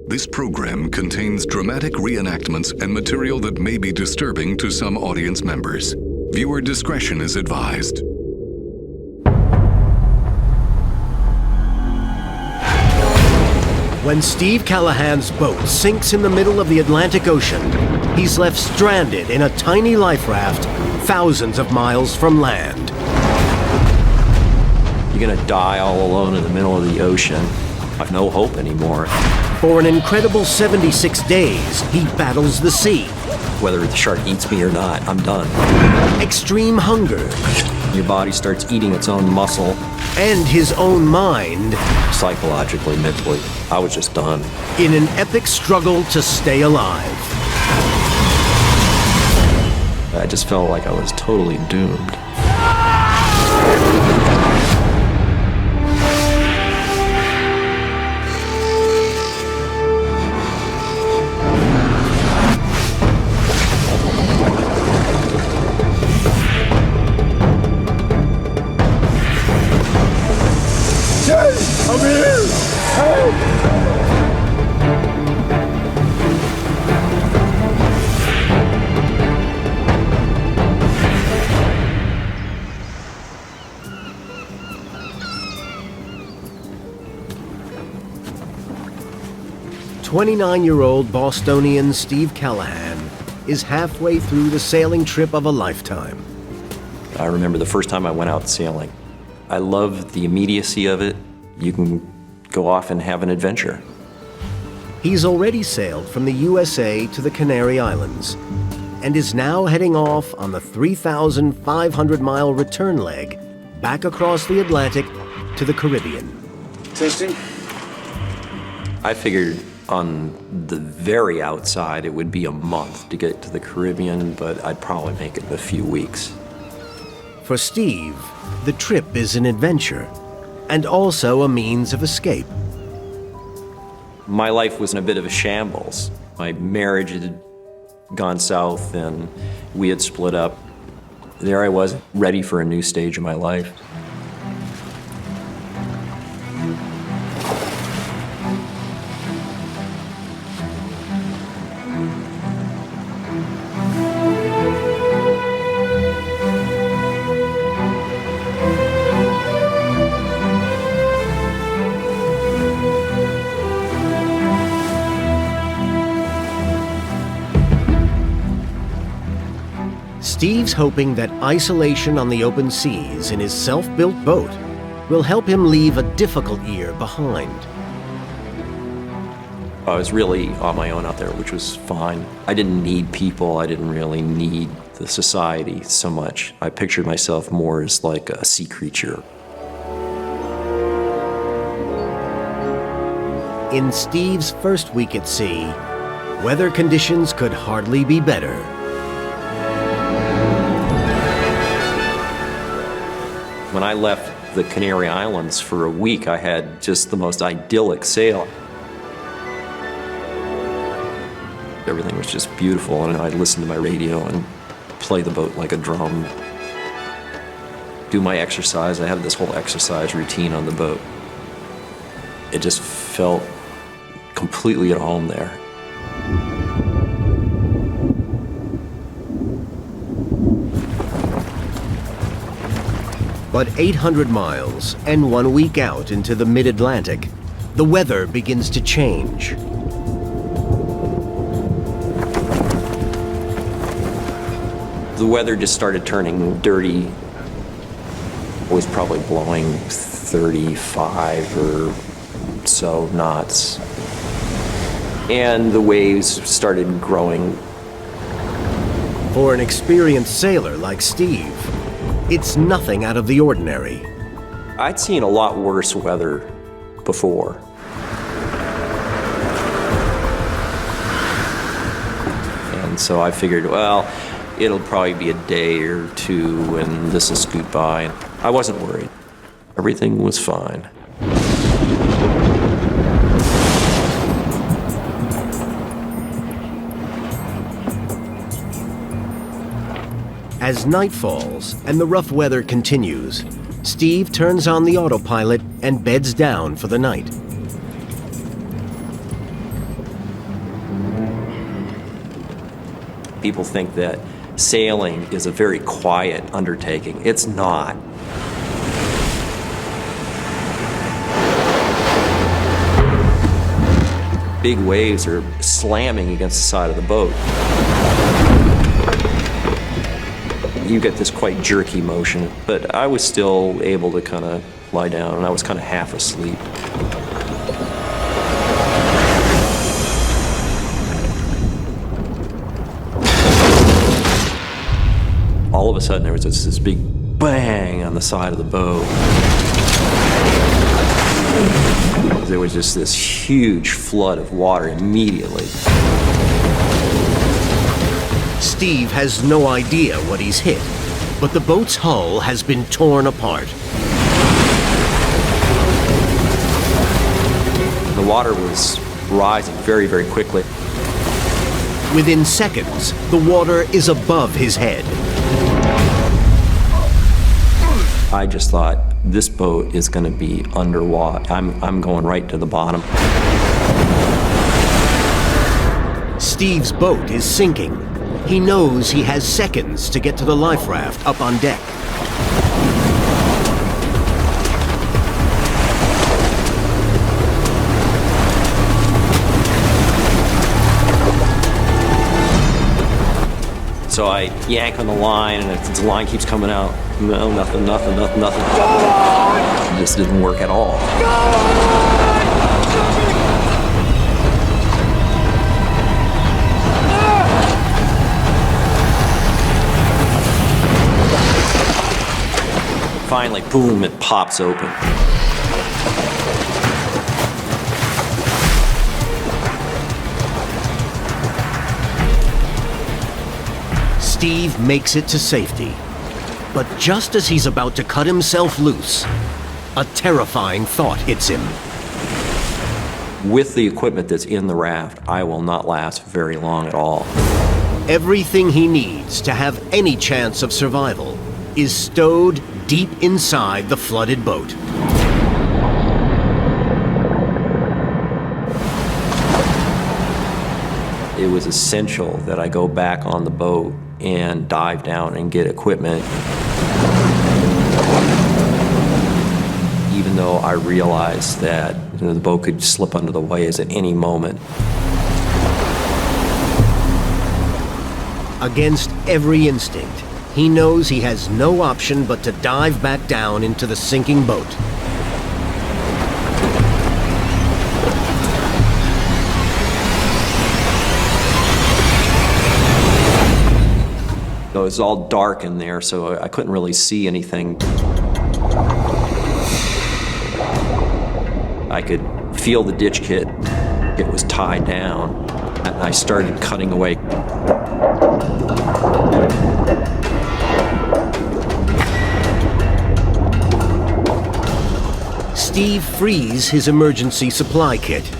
This program contains dramatic reenactments and material that may be disturbing to some audience members. Viewer discretion is advised. When Steve Callahan's boat sinks in the middle of the Atlantic Ocean, he's left stranded in a tiny life raft thousands of miles from land. You're gonna die all alone in the middle of the ocean. I've no hope anymore. For an incredible 76 days, he battles the sea. Whether the shark eats me or not, I'm done. Extreme hunger. Your body starts eating its own muscle. And his own mind. Psychologically, mentally, I was just done. In an epic struggle to stay alive. I just felt like I was totally doomed. I'm here! Help! 29-year-old Bostonian Steve Callahan is halfway through the sailing trip of a lifetime. I remember the first time I went out sailing. I loved the immediacy of it. You can go off and have an adventure. He's already sailed from the USA to the Canary Islands and is now heading off on the 3,500-mile return leg back across the Atlantic to the Caribbean. Testing. I figured on the very outside it would be a month to get to the Caribbean, but I'd probably make it in a few weeks. For Steve, the trip is an adventure and also a means of escape. My life was in a bit of a shambles. My marriage had gone south and we had split up. There I was, ready for a new stage of my life. Steve's hoping that isolation on the open seas in his self-built boat will help him leave a difficult year behind. I was really on my own out there, which was fine. I didn't need people. I didn't really need the society so much. I pictured myself more as like a sea creature. In Steve's first week at sea, weather conditions could hardly be better. When I left the Canary Islands for a week, I had just the most idyllic sail. Everything was just beautiful, and I'd listen to my radio and play the boat like a drum. Do my exercise. I have this whole exercise routine on the boat. It just felt completely at home there. But 800 miles and 1 week out into the mid-Atlantic, the weather begins to change. The weather just started turning dirty. It was probably blowing 35 or so knots. And the waves started growing. For an experienced sailor like Steve, it's nothing out of the ordinary. I'd seen a lot worse weather before. And so I figured, well, it'll probably be a day or two and this will scoot by. I wasn't worried. Everything was fine. As night falls and the rough weather continues, Steve turns on the autopilot and beds down for the night. People think that sailing is a very quiet undertaking. It's not. Big waves are slamming against the side of the boat. You get this quite jerky motion, but I was still able to kind of lie down, and I was kind of half asleep. All of a sudden, there was this big bang on the side of the boat. There was just this huge flood of water immediately. Steve has no idea what he's hit, but the boat's hull has been torn apart. The water was rising very, very quickly. Within seconds, the water is above his head. I just thought, this boat is going to be underwater. I'm going right to the bottom. Steve's boat is sinking. He knows he has seconds to get to the life raft up on deck. So I yank on the line, and the line keeps coming out. No, nothing. This didn't work at all. Finally, boom, it pops open. Steve makes it to safety. But just as he's about to cut himself loose, a terrifying thought hits him. With the equipment that's in the raft, I will not last very long at all. Everything he needs to have any chance of survival is stowed deep inside the flooded boat. It was essential that I go back on the boat and dive down and get equipment. Even though I realized that the boat could slip under the waves at any moment. Against every instinct, he knows he has no option but to dive back down into the sinking boat. So it was all dark in there, so I couldn't really see anything. I could feel the ditch kit. It was tied down, and I started cutting away. Steve frees his emergency supply kit.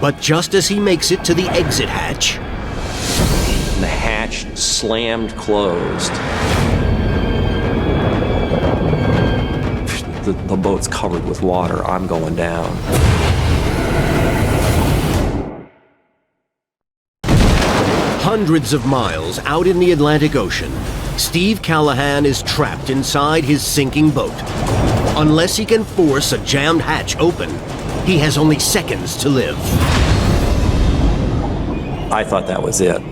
But just as he makes it to the exit hatch, The hatch slammed closed. The boat's covered with water. I'm going down. hundreds of miles out in the Atlantic Ocean, Steve Callahan is trapped inside his sinking boat. Unless he can force a jammed hatch open, he has only seconds to live. I thought that was it.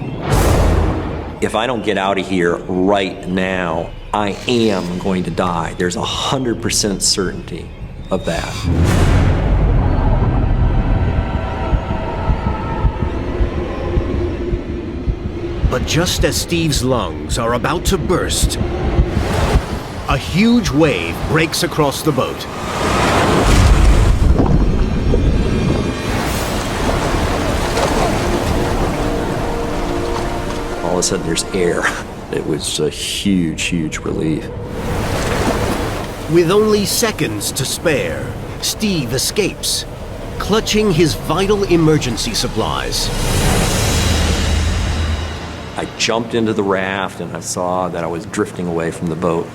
If I don't get out of here right now, I am going to die. There's 100% certainty of that. But just as Steve's lungs are about to burst, a huge wave breaks across the boat. All of a sudden, there's air. It was a huge, huge relief. With only seconds to spare, Steve escapes, clutching his vital emergency supplies. I jumped into the raft and I saw that I was drifting away from the boat.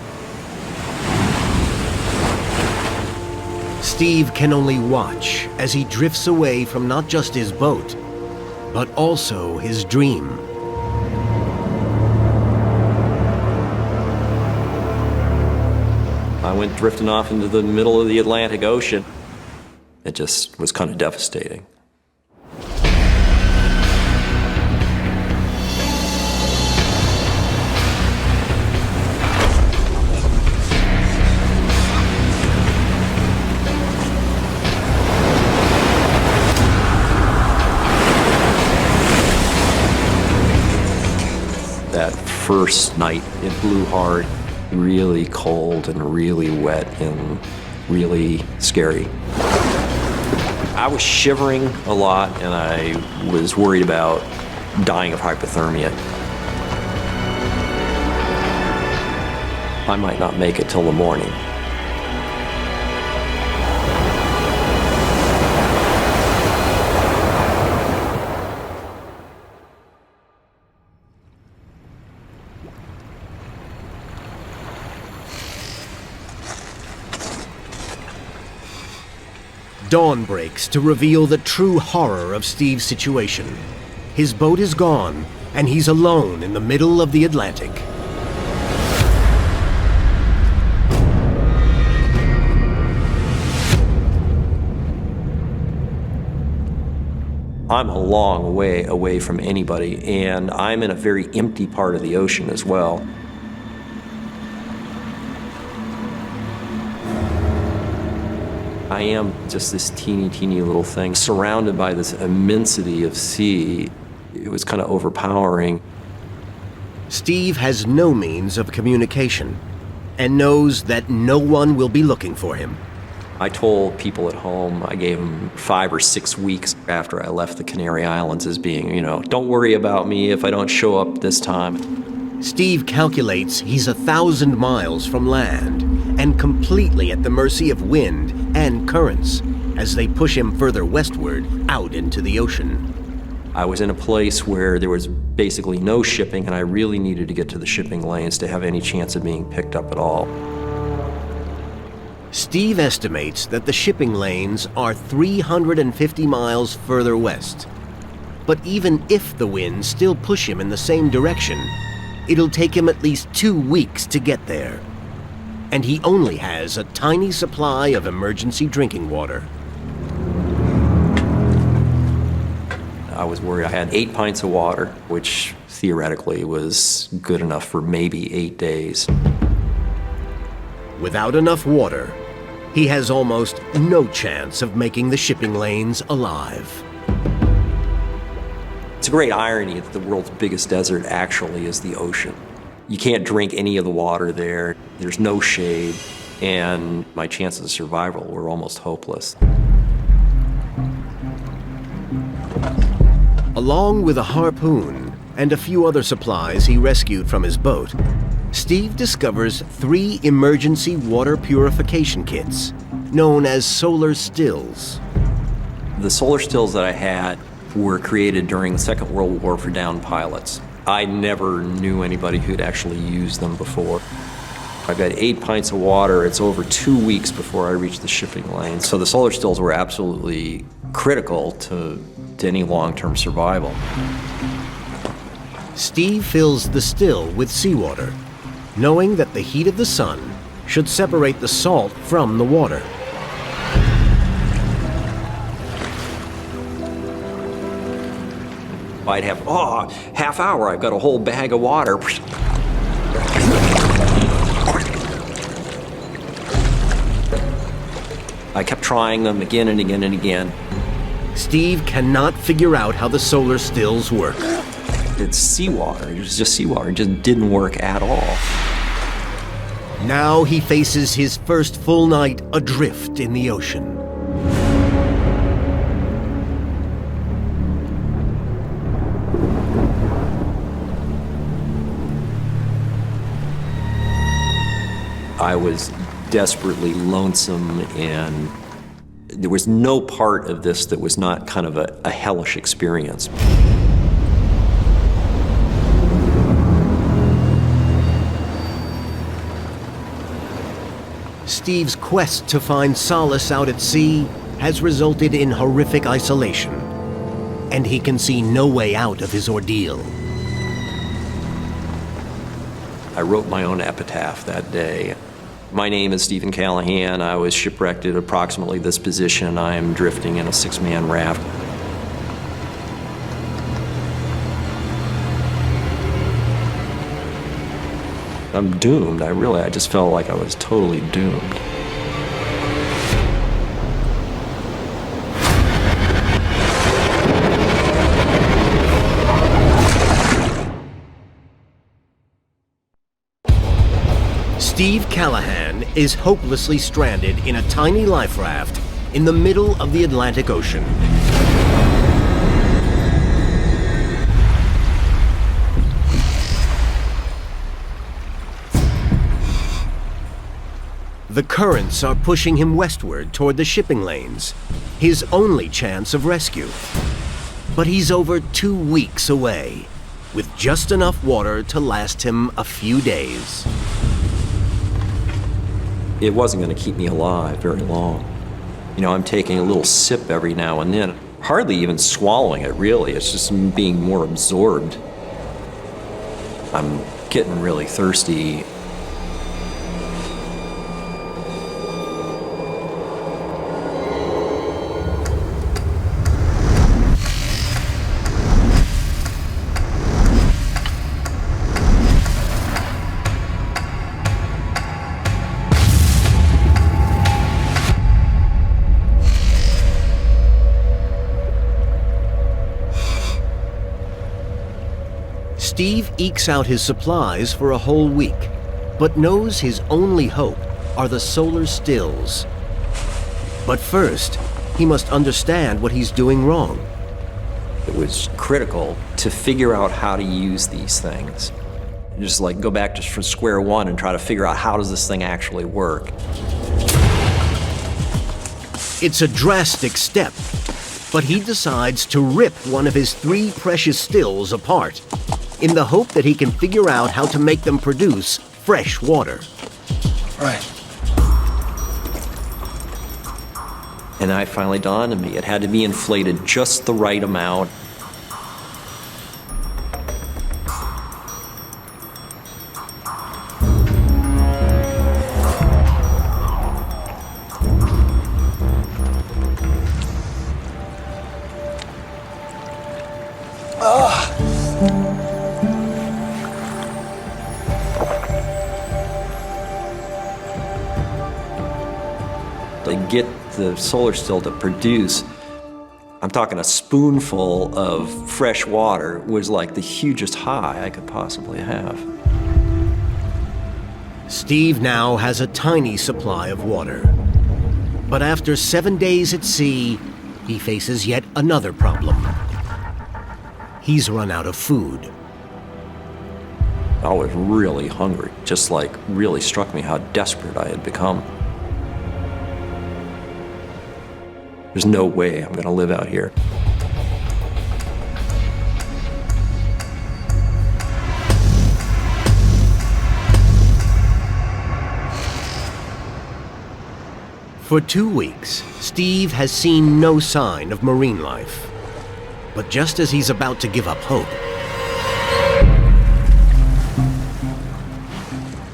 Steve can only watch as he drifts away from not just his boat, but also his dream. I went drifting off into the middle of the Atlantic Ocean. It just was kind of devastating. That first night, it blew hard, really cold and really wet and really scary. I was shivering a lot and I was worried about dying of hypothermia. I might not make it till the morning. Dawn breaks to reveal the true horror of Steve's situation. His boat is gone, and he's alone in the middle of the Atlantic. I'm a long way away from anybody, and I'm in a very empty part of the ocean as well. I am just this teeny little thing surrounded by this immensity of sea. It was kind of overpowering. Steve has no means of communication and knows that no one will be looking for him. I told people at home, I gave them 5 or 6 weeks after I left the Canary Islands as being, don't worry about me if I don't show up this time. Steve calculates he's 1,000 miles from land and completely at the mercy of wind and currents as they push him further westward out into the ocean. I was in a place where there was basically no shipping, and I really needed to get to the shipping lanes to have any chance of being picked up at all. Steve estimates that the shipping lanes are 350 miles further west. But even if the winds still push him in the same direction, it'll take him at least 2 weeks to get there. And he only has a tiny supply of emergency drinking water. I was worried. I had 8 pints of water, which theoretically was good enough for maybe 8 days. Without enough water, he has almost no chance of making the shipping lanes alive. It's a great irony that the world's biggest desert actually is the ocean. You can't drink any of the water there. There's no shade, and my chances of survival were almost hopeless. Along with a harpoon and a few other supplies he rescued from his boat, Steve discovers 3 emergency water purification kits, known as solar stills. The solar stills that I had were created during the Second World War for downed pilots. I never knew anybody who'd actually used them before. I've got 8 pints of water. It's over 2 weeks before I reach the shipping lane. So the solar stills were absolutely critical to any long-term survival. Steve fills the still with seawater, knowing that the heat of the sun should separate the salt from the water. I'd have, half hour, I've got a whole bag of water. I kept trying them again and again and again. Steve cannot figure out how the solar stills work. It's seawater. It was just seawater. It just didn't work at all. Now he faces his first full night adrift in the ocean. I was desperately lonesome, and there was no part of this that was not kind of a hellish experience. Steve's quest to find solace out at sea has resulted in horrific isolation, and he can see no way out of his ordeal. I wrote my own epitaph that day. My name is Stephen Callahan. I was shipwrecked at approximately this position. I am drifting in a 6-man raft. I'm doomed. I just felt like I was totally doomed. Steve Callahan is hopelessly stranded in a tiny life raft in the middle of the Atlantic Ocean. The currents are pushing him westward toward the shipping lanes, his only chance of rescue. But he's over 2 weeks away, with just enough water to last him a few days. It wasn't going to keep me alive very long. You know, I'm taking a little sip every now and then, hardly even swallowing it, really. It's just being more absorbed. I'm getting really thirsty. Steve ekes out his supplies for a whole week, but knows his only hope are the solar stills. But first, he must understand what he's doing wrong. It was critical to figure out how to use these things. Just like go back just from square one and try to figure out how does this thing actually work. It's a drastic step, but he decides to rip one of his 3 precious stills apart, in the hope that he can figure out how to make them produce fresh water. Right. And it finally dawned on me, it had to be inflated just the right amount. To get the solar still to produce, I'm talking a spoonful of fresh water was like the hugest high I could possibly have. Steve now has a tiny supply of water. But after 7 days at sea, he faces yet another problem. He's run out of food. I was really hungry, just like really struck me how desperate I had become. There's no way I'm gonna live out here. For 2 weeks, Steve has seen no sign of marine life. But just as he's about to give up hope,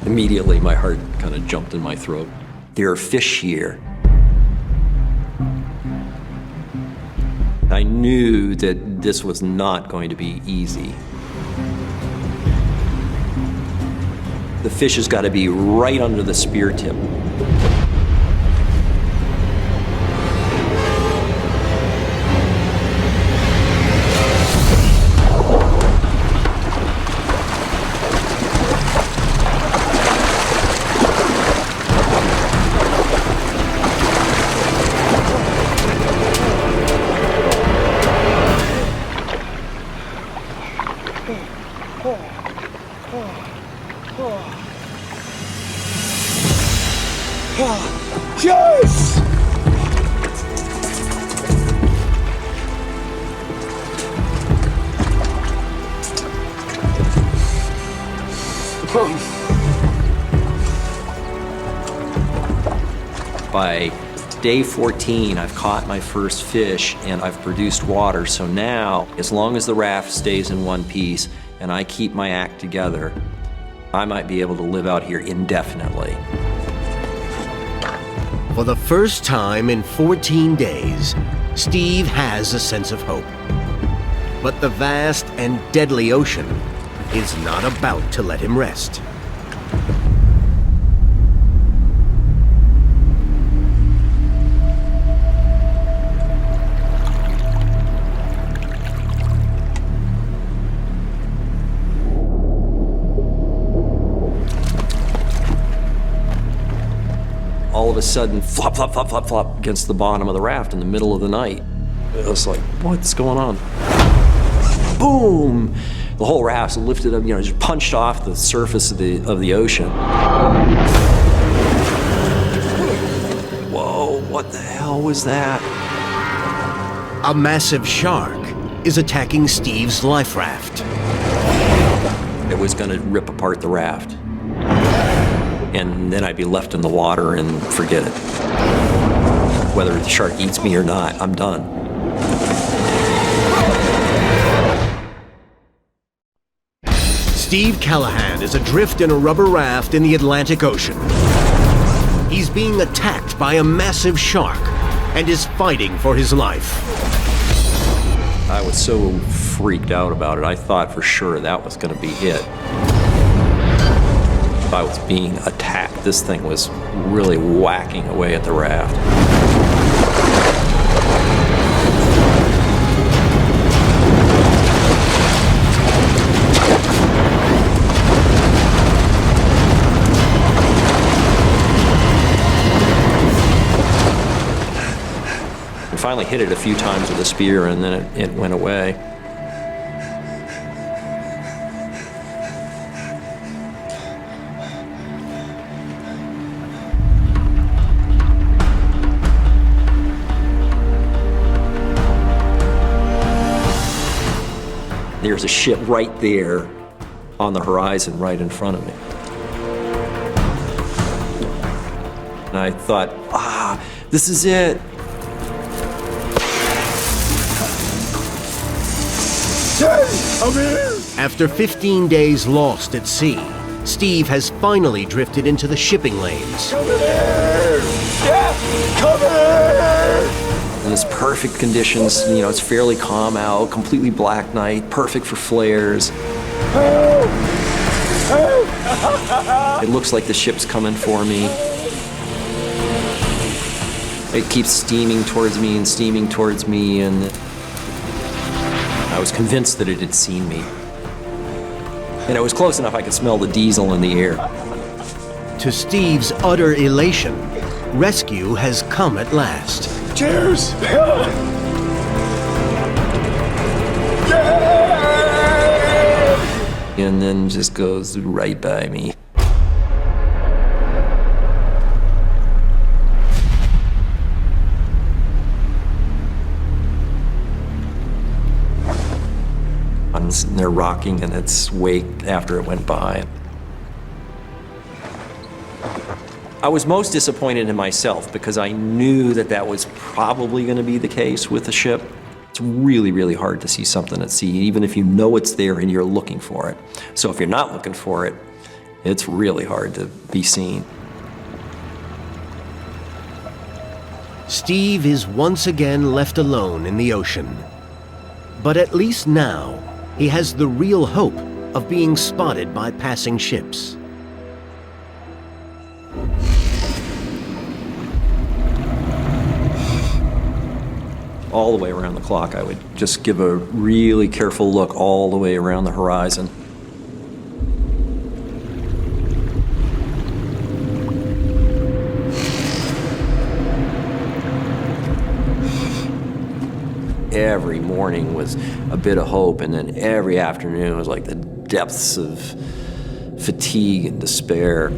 immediately my heart kind of jumped in my throat. There are fish here. I knew that this was not going to be easy. The fish has got to be right under the spear tip. Yes! By day 14, I've caught my first fish and I've produced water. So now, as long as the raft stays in one piece and I keep my act together, I might be able to live out here indefinitely. For the first time in 14 days, Steve has a sense of hope. But the vast and deadly ocean is not about to let him rest. All of a sudden, flop, flop, flop, flop, flop against the bottom of the raft in the middle of the night. It was like, what's going on? Boom! The whole raft's lifted up, just punched off the surface of the ocean. Whoa, what the hell was that? A massive shark is attacking Steve's life raft. It was gonna rip apart the raft. And then I'd be left in the water and forget it. Whether the shark eats me or not, I'm done. Steve Callahan is adrift in a rubber raft in the Atlantic Ocean. He's being attacked by a massive shark and is fighting for his life. I was so freaked out about it, I thought for sure that was gonna be it. I was being attacked. This thing was really whacking away at the raft. I finally hit it a few times with a spear and then it went away. There's a ship right there on the horizon right in front of me. And I thought, this is it. I'm here! After 15 days lost at sea, Steve has finally drifted into the shipping lanes. Come here! Yeah! Come here! In this perfect conditions, it's fairly calm out, completely black night, perfect for flares. Help! Help! It looks like the ship's coming for me. It keeps steaming towards me, and I was convinced that it had seen me. And it was close enough I could smell the diesel in the air. To Steve's utter elation, rescue has come at last. Cheers! And then just goes right by me. I'm sitting there rocking in its wake after it went by. I was most disappointed in myself because I knew that was probably going to be the case with the ship. It's really, really hard to see something at sea, even if you know it's there and you're looking for it. So if you're not looking for it, it's really hard to be seen. Steve is once again left alone in the ocean. But at least now, he has the real hope of being spotted by passing ships. All the way around the clock, I would just give a really careful look all the way around the horizon. Every morning was a bit of hope, and then every afternoon was like the depths of fatigue and despair.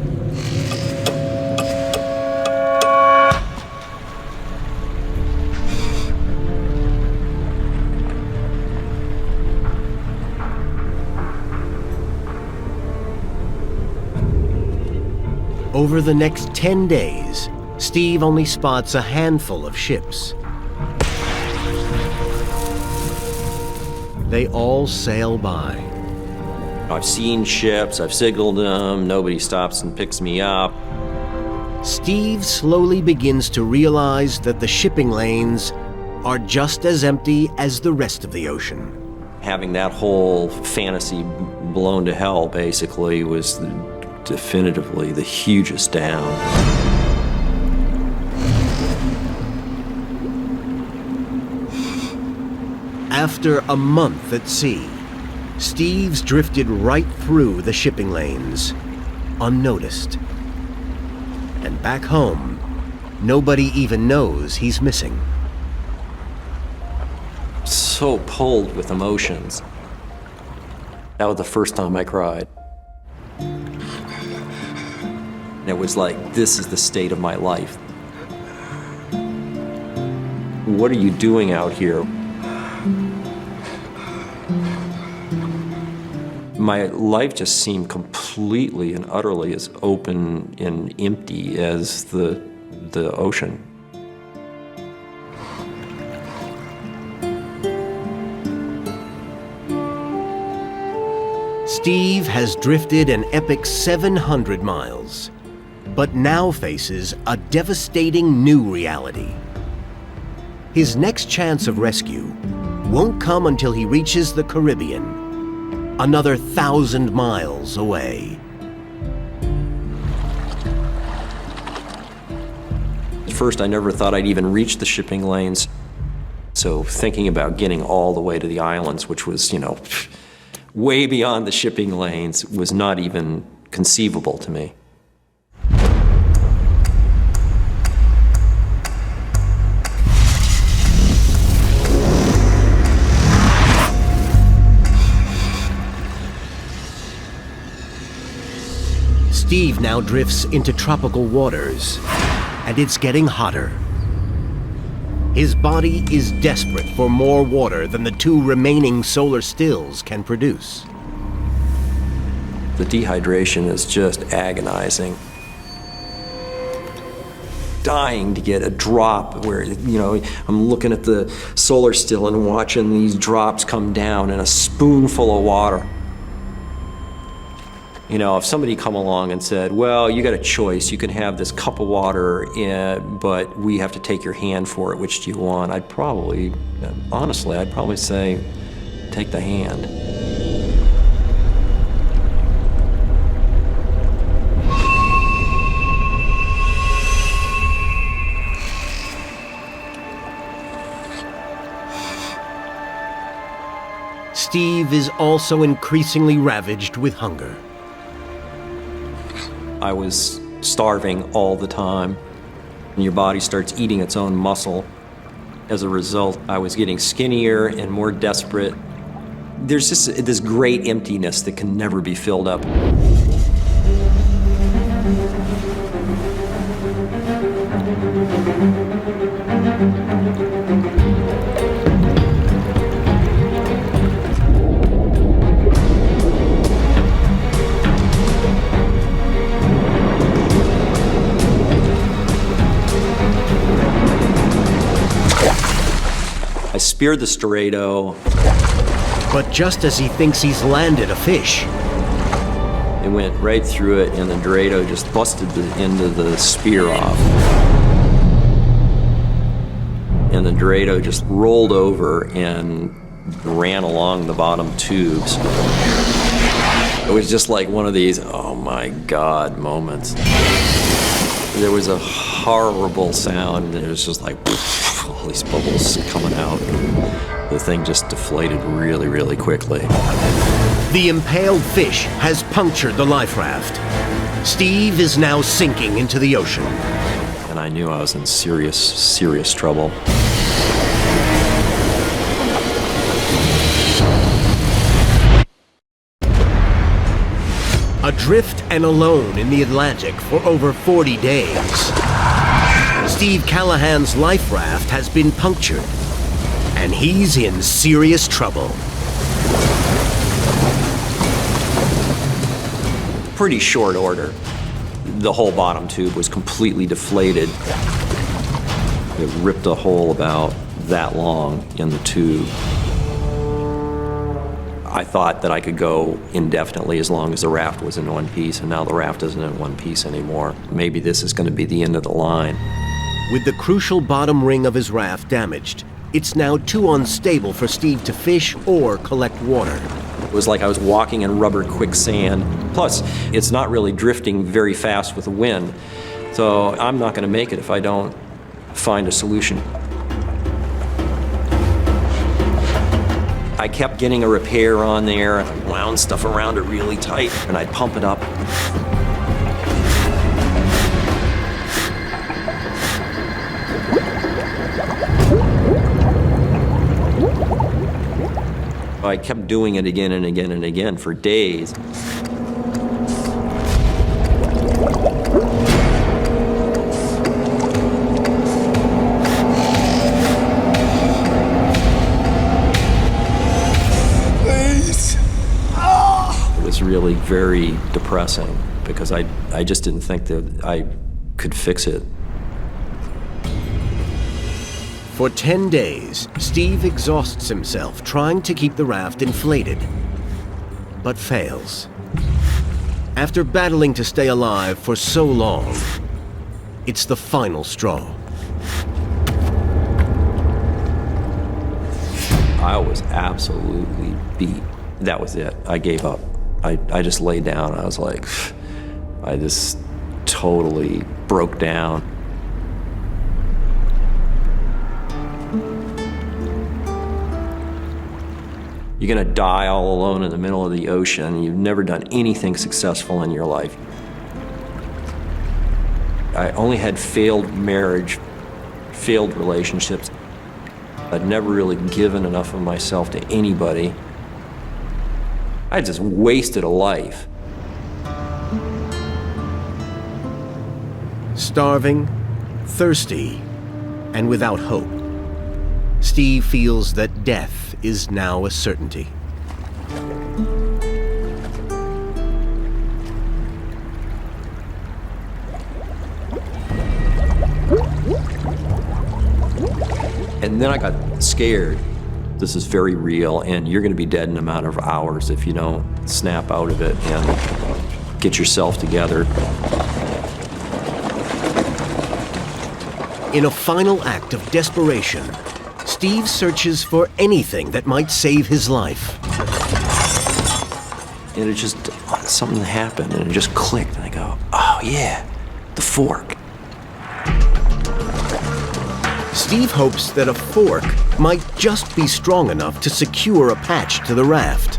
Over the next 10 days, Steve only spots a handful of ships. They all sail by. I've seen ships, I've signaled them, nobody stops and picks me up. Steve slowly begins to realize that the shipping lanes are just as empty as the rest of the ocean. Having that whole fantasy blown to hell, basically, was definitively the hugest down. After a month at sea, Steve's drifted right through the shipping lanes, unnoticed. And back home, nobody even knows he's missing. So pulled with emotions. That was the first time I cried. And it was like, this is the state of my life. What are you doing out here? My life just seemed completely and utterly as open and empty as the ocean. Steve has drifted an epic 700 miles, but now faces a devastating new reality. His next chance of rescue won't come until he reaches the Caribbean, another 1,000 miles away. At first, I never thought I'd even reach the shipping lanes. So thinking about getting all the way to the islands, which was, way beyond the shipping lanes, was not even conceivable to me. Steve now drifts into tropical waters, and it's getting hotter. His body is desperate for more water than the 2 remaining solar stills can produce. The dehydration is just agonizing. Dying to get a drop where, I'm looking at the solar still and watching these drops come down in a spoonful of water. If somebody come along and said, well, you got a choice, you can have this cup of water, but we have to take your hand for it, which do you want? I'd probably say, take the hand. Steve is also increasingly ravaged with hunger. I was starving all the time, and your body starts eating its own muscle. As a result, I was getting skinnier and more desperate. There's just this great emptiness that can never be filled up. I speared the Storado. But just as he thinks he's landed a fish, It went right through it, and the Dorado just busted the end of the spear off. And the Dorado just rolled over and ran along the bottom tubes. It was just like one of these, oh my God, moments. There was a horrible sound, and it was just like, all these bubbles coming out. The thing just deflated really, really quickly. the impaled fish has punctured the life raft. Steve is now sinking into the ocean. And I knew I was in serious, serious trouble. Adrift and alone in the Atlantic for over 40 days, Steve Callahan's life raft has been punctured, and he's in serious trouble. Pretty short order. The whole bottom tube was completely deflated. It ripped a hole about that long in the tube. I thought that I could go indefinitely as long as the raft was in one piece, and now the raft isn't in one piece anymore. Maybe this is going to be the end of the line. With the crucial bottom ring of his raft damaged, it's now too unstable for Steve to fish or collect water. It was like I was walking in rubber quicksand. Plus, it's not really drifting very fast with the wind, so I'm not going to make it if I don't find a solution. I kept getting a repair on there, and I wound stuff around it really tight, and I'd pump it up. I kept doing it again and again and again for days. Please. It was really very depressing because I just didn't think that I could fix it. For 10 days, Steve exhausts himself trying to keep the raft inflated, but fails. After battling to stay alive for so long, it's the final straw. I was absolutely beat. That was it. I gave up. I just laid down. I was like, I just totally broke down. You're gonna die all alone in the middle of the ocean. You've never done anything successful in your life. I only had failed marriage, failed relationships. I'd never really given enough of myself to anybody. I just wasted a life. Starving, thirsty, and without hope, Steve feels that death is now a certainty. And then I got scared. This is very real, and you're gonna be dead in a matter of hours if you don't snap out of it and get yourself together. In a final act of desperation, Steve searches for anything that might save his life. And it just, something happened, and it just clicked, and I go, oh yeah, the fork. Steve hopes that a fork might just be strong enough to secure a patch to the raft.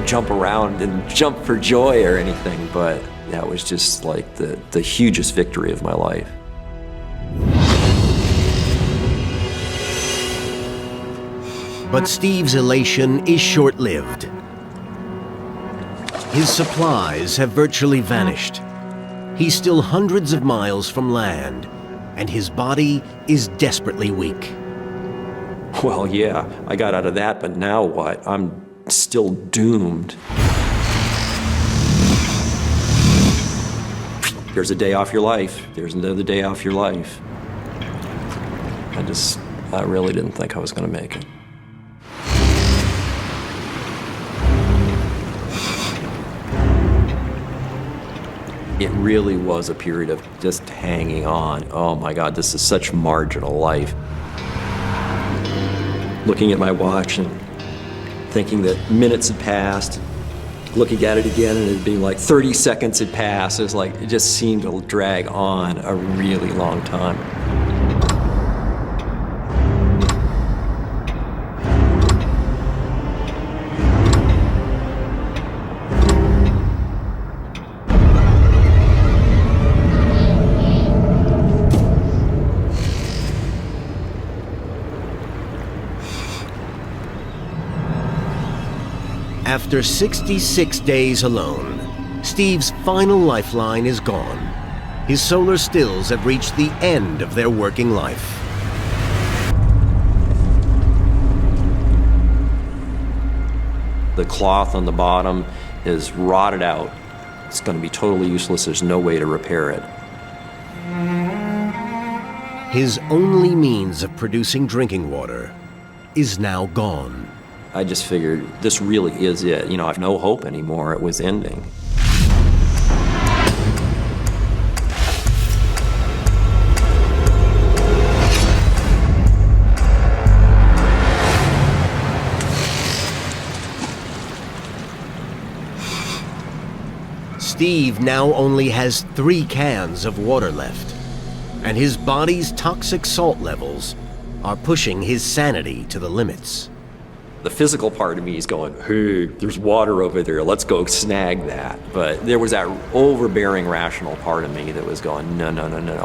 Jump around and jump for joy or anything, but that was just like the hugest victory of my life. But Steve's elation is short-lived. His supplies have virtually vanished. He's still hundreds of miles from land, and his body is desperately weak. Well, yeah, I got out of that, but now what? I'm still doomed. There's a day off your life. There's another day off your life. I really didn't think I was gonna make it. It really was a period of just hanging on. Oh my God, this is such marginal life. Looking at my watch and thinking that minutes had passed, looking at it again and it being like 30 seconds had passed. It was like, it just seemed to drag on a really long time. After 66 days alone, Steve's final lifeline is gone. His solar stills have reached the end of their working life. The cloth on the bottom is rotted out. It's going to be totally useless. There's no way to repair it. His only means of producing drinking water is now gone. I just figured this really is it. You know, I have no hope anymore. It was ending. Steve now only has 3 cans of water left, and his body's toxic salt levels are pushing his sanity to the limits. The physical part of me is going, hey, there's water over there, let's go snag that. But there was that overbearing rational part of me that was going, no,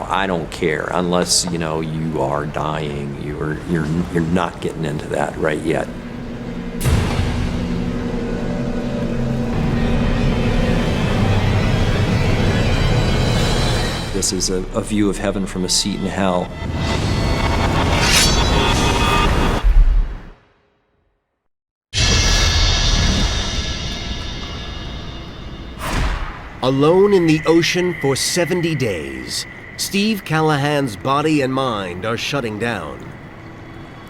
I don't care. Unless, you know, you are dying, you're not getting into that right yet. This is a view of heaven from a seat in hell. Alone in the ocean for 70 days, Steve Callahan's body and mind are shutting down.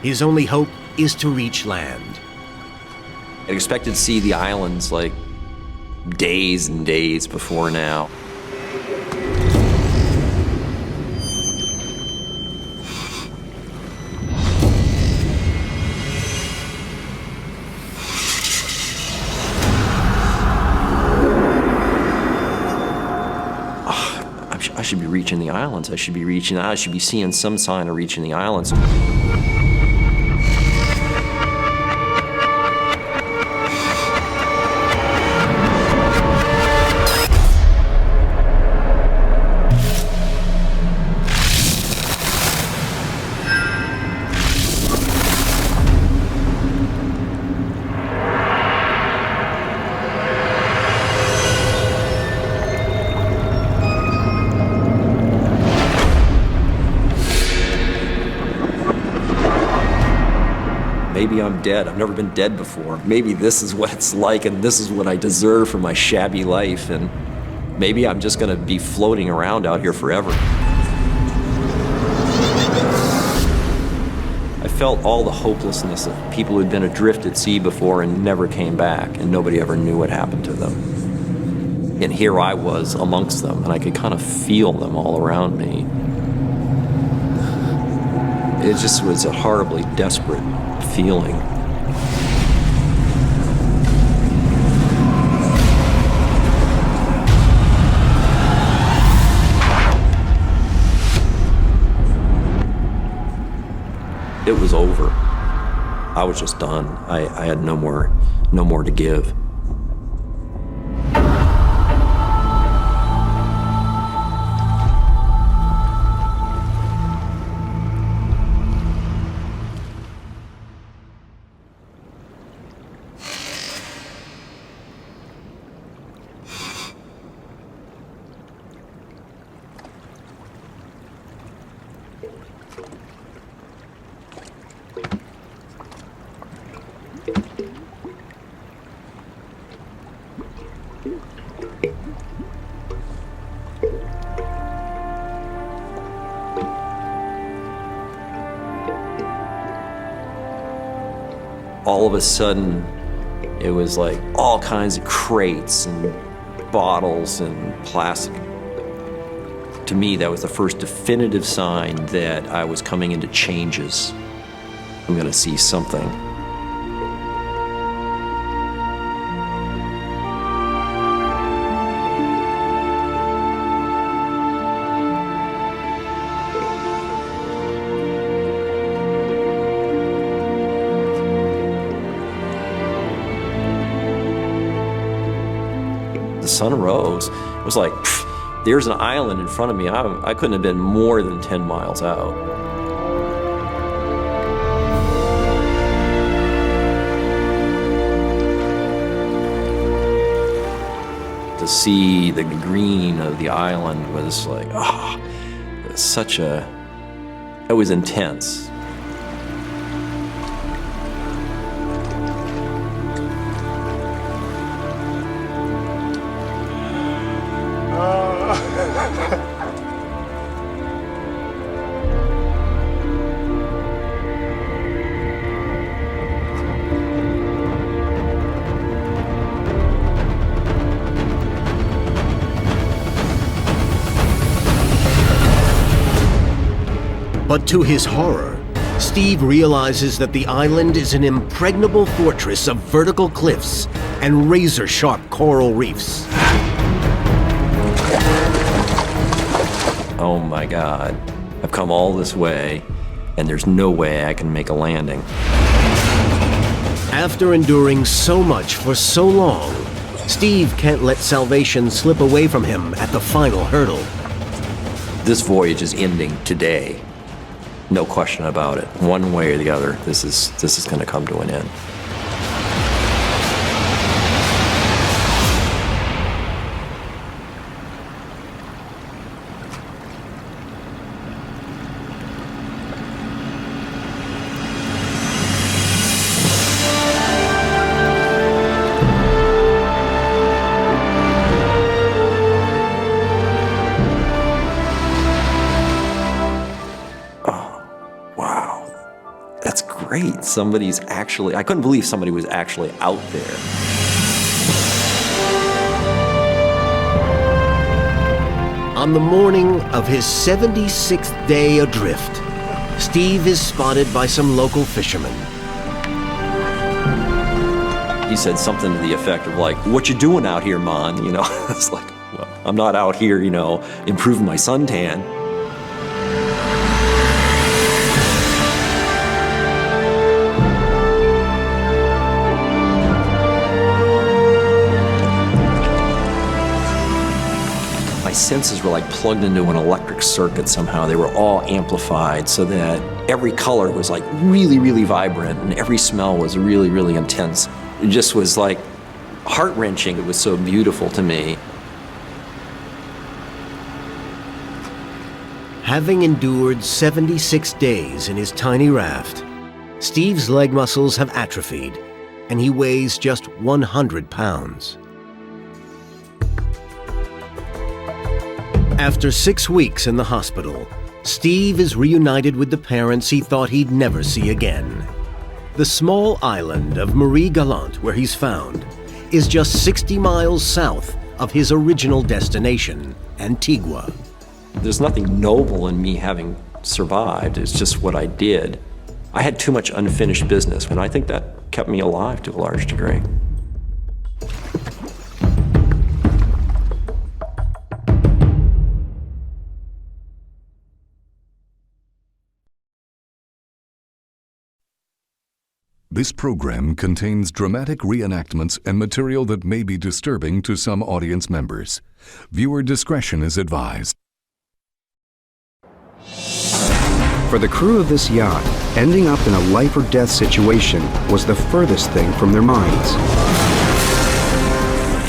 His only hope is to reach land. I expected to see the islands like days and days before now. I should be reaching the islands. I should be seeing some sign of reaching the islands. Maybe I'm dead. I've never been dead before. Maybe this is what it's like, and this is what I deserve for my shabby life, and maybe I'm just gonna be floating around out here forever. I felt all the hopelessness of people who'd been adrift at sea before and never came back, and nobody ever knew what happened to them. And here I was amongst them, and I could kind of feel them all around me. It just was a horribly desperate feeling. It was over. I was just done. I had no more to give. All of a sudden, it was like all kinds of crates and bottles and plastic. To me, that was the first definitive sign that I was coming into changes. I'm gonna see something. The sun rose. It was like, pff, there's an island in front of me. I couldn't have been more than 10 miles out. to see the green of the island was like, it was intense. But to his horror, Steve realizes that the island is an impregnable fortress of vertical cliffs and razor-sharp coral reefs. Oh my God, I've come all this way, and there's no way I can make a landing. After enduring so much for so long, Steve can't let salvation slip away from him at the final hurdle. This voyage is ending today. No question about it. One way or the other, this is going to come to an end. Great. I couldn't believe somebody was actually out there. On the morning of his 76th day adrift, Steve is spotted by some local fishermen. He said something to the effect of like, "What you doing out here, man?" It's like, well, I'm not out here, improving my suntan. My senses were like plugged into an electric circuit somehow. They were all amplified so that every color was like really, really vibrant and every smell was really, really intense. It just was like heart-wrenching. It was so beautiful to me. Having endured 76 days in his tiny raft, Steve's leg muscles have atrophied and he weighs just 100 pounds. After 6 weeks in the hospital, Steve is reunited with the parents he thought he'd never see again. The small island of Marie-Galante, where he's found, is just 60 miles south of his original destination, Antigua. There's nothing noble in me having survived. It's just what I did. I had too much unfinished business, and I think that kept me alive to a large degree. This program contains dramatic reenactments and material that may be disturbing to some audience members. Viewer discretion is advised. For the crew of this yacht, ending up in a life-or-death situation was the furthest thing from their minds.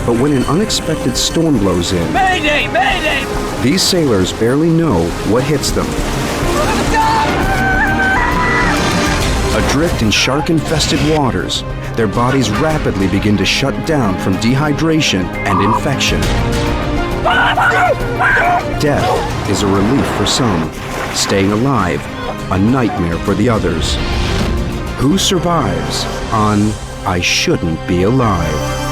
But when an unexpected storm blows in, Mayday! Mayday! these sailors barely know what hits them. Adrift in shark-infested waters, their bodies rapidly begin to shut down from dehydration and infection. Death is a relief for some, staying alive, a nightmare for the others. Who survives on I Shouldn't Be Alive?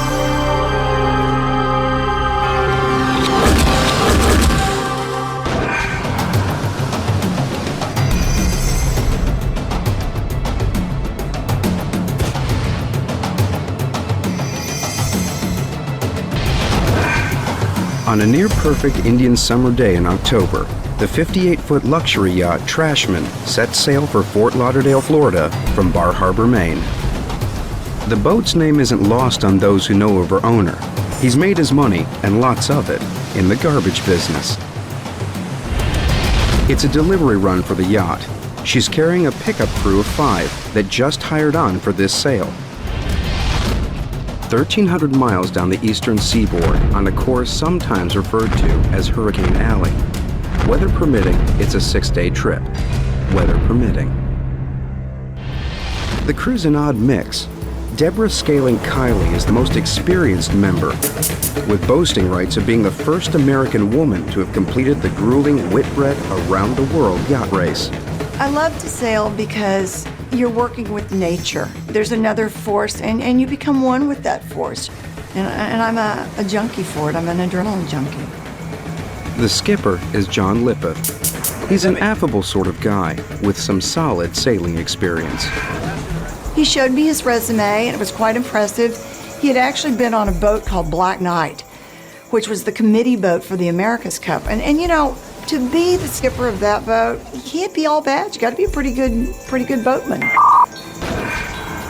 On a near-perfect Indian summer day in October, the 58-foot luxury yacht Trashman set sail for Fort Lauderdale, Florida from Bar Harbor, Maine. The boat's name isn't lost on those who know of her owner. He's made his money, and lots of it, in the garbage business. It's a delivery run for the yacht. She's carrying a pickup crew of 5 that just hired on for this sail. 1,300 miles down the eastern seaboard on a course sometimes referred to as Hurricane Alley. Weather permitting, it's a 6-day trip. Weather permitting. The crew's an odd mix. Deborah Scaling Kiley is the most experienced member, with boasting rights of being the first American woman to have completed the grueling Whitbread Around the World yacht race. I love to sail because you're working with nature. There's another force, and you become one with that force. And I'm a junkie for it. I'm an adrenaline junkie. The skipper is John Lippa. He's an affable sort of guy with some solid sailing experience. He showed me his resume, and it was quite impressive. He had actually been on a boat called Black Knight, which was the committee boat for the America's Cup. And you know, to be the skipper of that boat, you can't be all bad. You got to be a pretty good boatman. Is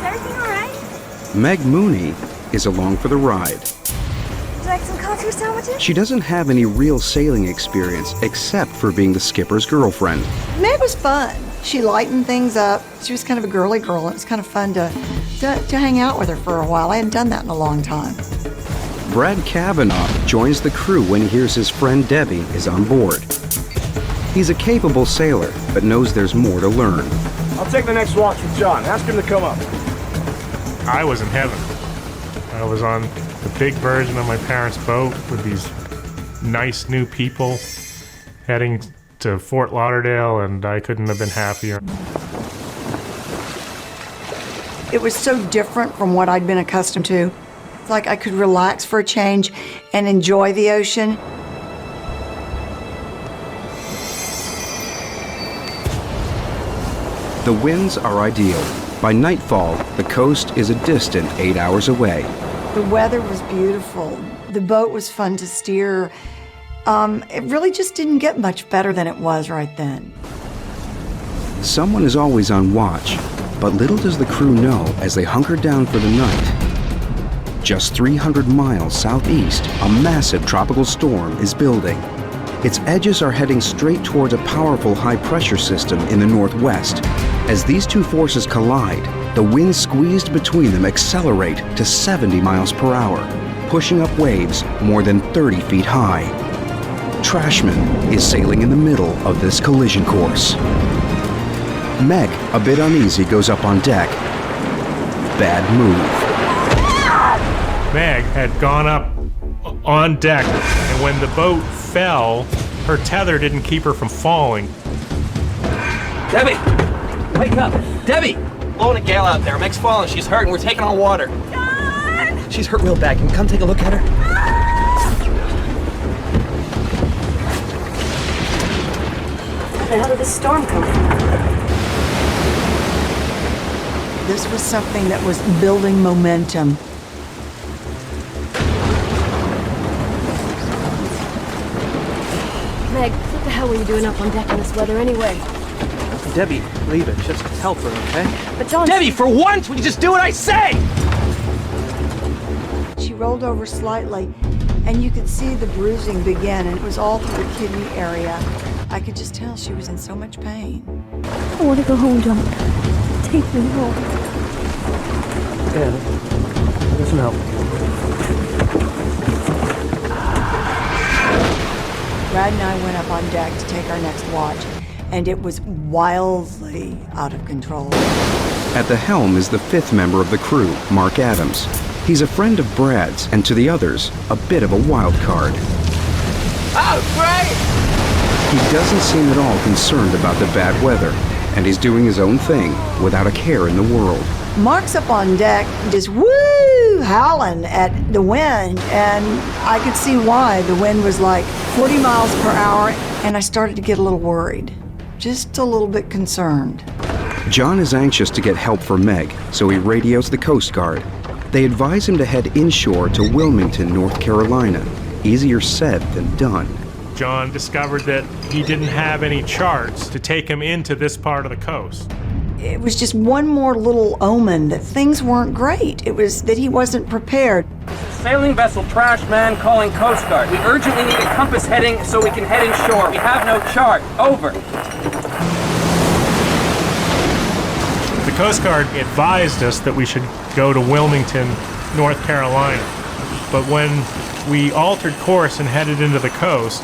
everything all right? Meg Mooney is along for the ride. Would you like some coffee or sandwiches? She doesn't have any real sailing experience except for being the skipper's girlfriend. Meg was fun. She lightened things up. She was kind of a girly girl, and it was kind of fun to hang out with her for a while. I hadn't done that in a long time. Brad Kavanaugh joins the crew when he hears his friend Debbie is on board. He's a capable sailor, but knows there's more to learn. I'll take the next watch with John. Ask him to come up. I was in heaven. I was on the big version of my parents' boat with these nice new people heading to Fort Lauderdale, and I couldn't have been happier. It was so different from what I'd been accustomed to. It's like I could relax for a change and enjoy the ocean. The winds are ideal. By nightfall, the coast is a distant 8 hours away. The weather was beautiful. The boat was fun to steer. It really just didn't get much better than it was right then. Someone is always on watch, but little does the crew know as they hunker down for the night. Just 300 miles southeast, a massive tropical storm is building. Its edges are heading straight towards a powerful high-pressure system in the northwest. As these two forces collide, the winds squeezed between them accelerate to 70 miles per hour, pushing up waves more than 30 feet high. Trashman is sailing in the middle of this collision course. Meg, a bit uneasy, goes up on deck. Bad move. Meg had gone up on deck, and when the boat fell, her tether didn't keep her from falling. Debbie! Wake up! Debbie! Blowing a gale out there. Meg's falling. She's hurt, and we're taking on water. John! She's hurt real bad. Can you come take a look at her? Where the hell did this storm come from? This was something that was building momentum. Meg, what the hell were you doing up on deck in this weather anyway? Debbie, leave it. Just help her, okay? But John... Debbie, for once, will you just do what I say? She rolled over slightly, and you could see the bruising begin, and it was all through the kidney area. I could just tell she was in so much pain. I want to go home, John. Take me home. Yeah, get some help. Brad and I went up on deck to take our next watch, and it was wildly out of control. At the helm is the fifth member of the crew, Mark Adams. He's a friend of Brad's, and to the others, a bit of a wild card. Oh, great! He doesn't seem at all concerned about the bad weather, and he's doing his own thing without a care in the world. Mark's up on deck, just woo, howling at the wind, and I could see why. The wind was like 40 miles per hour, and I started to get a little worried, just a little bit concerned. John is anxious to get help for Meg, so he radios the Coast Guard. They advise him to head inshore to Wilmington, North Carolina. Easier said than done. John discovered that he didn't have any charts to take him into this part of the coast. It was just one more little omen that things weren't great. It was that he wasn't prepared. Sailing vessel Trashman calling Coast Guard. We urgently need a compass heading so we can head inshore. We have no chart. Over. The Coast Guard advised us that we should go to Wilmington North Carolina. But when we altered course and headed into the coast,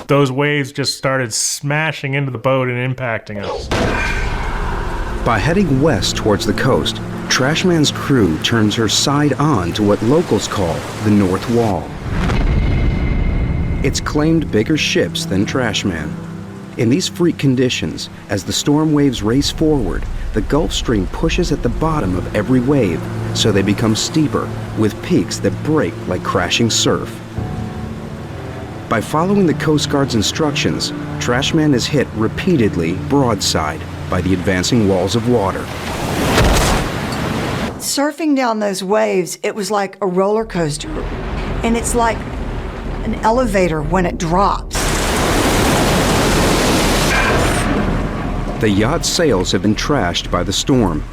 those waves just started smashing into the boat and impacting us. By heading west towards the coast, Trashman's crew turns her side on to what locals call the North Wall. It's claimed bigger ships than Trashman. In these freak conditions, as the storm waves race forward, the Gulf Stream pushes at the bottom of every wave, so they become steeper, with peaks that break like crashing surf. By following the Coast Guard's instructions, Trashman is hit repeatedly broadside by the advancing walls of water. Surfing down those waves, it was like a roller coaster, and it's like an elevator when it drops. The yacht's sails have been trashed by the storm.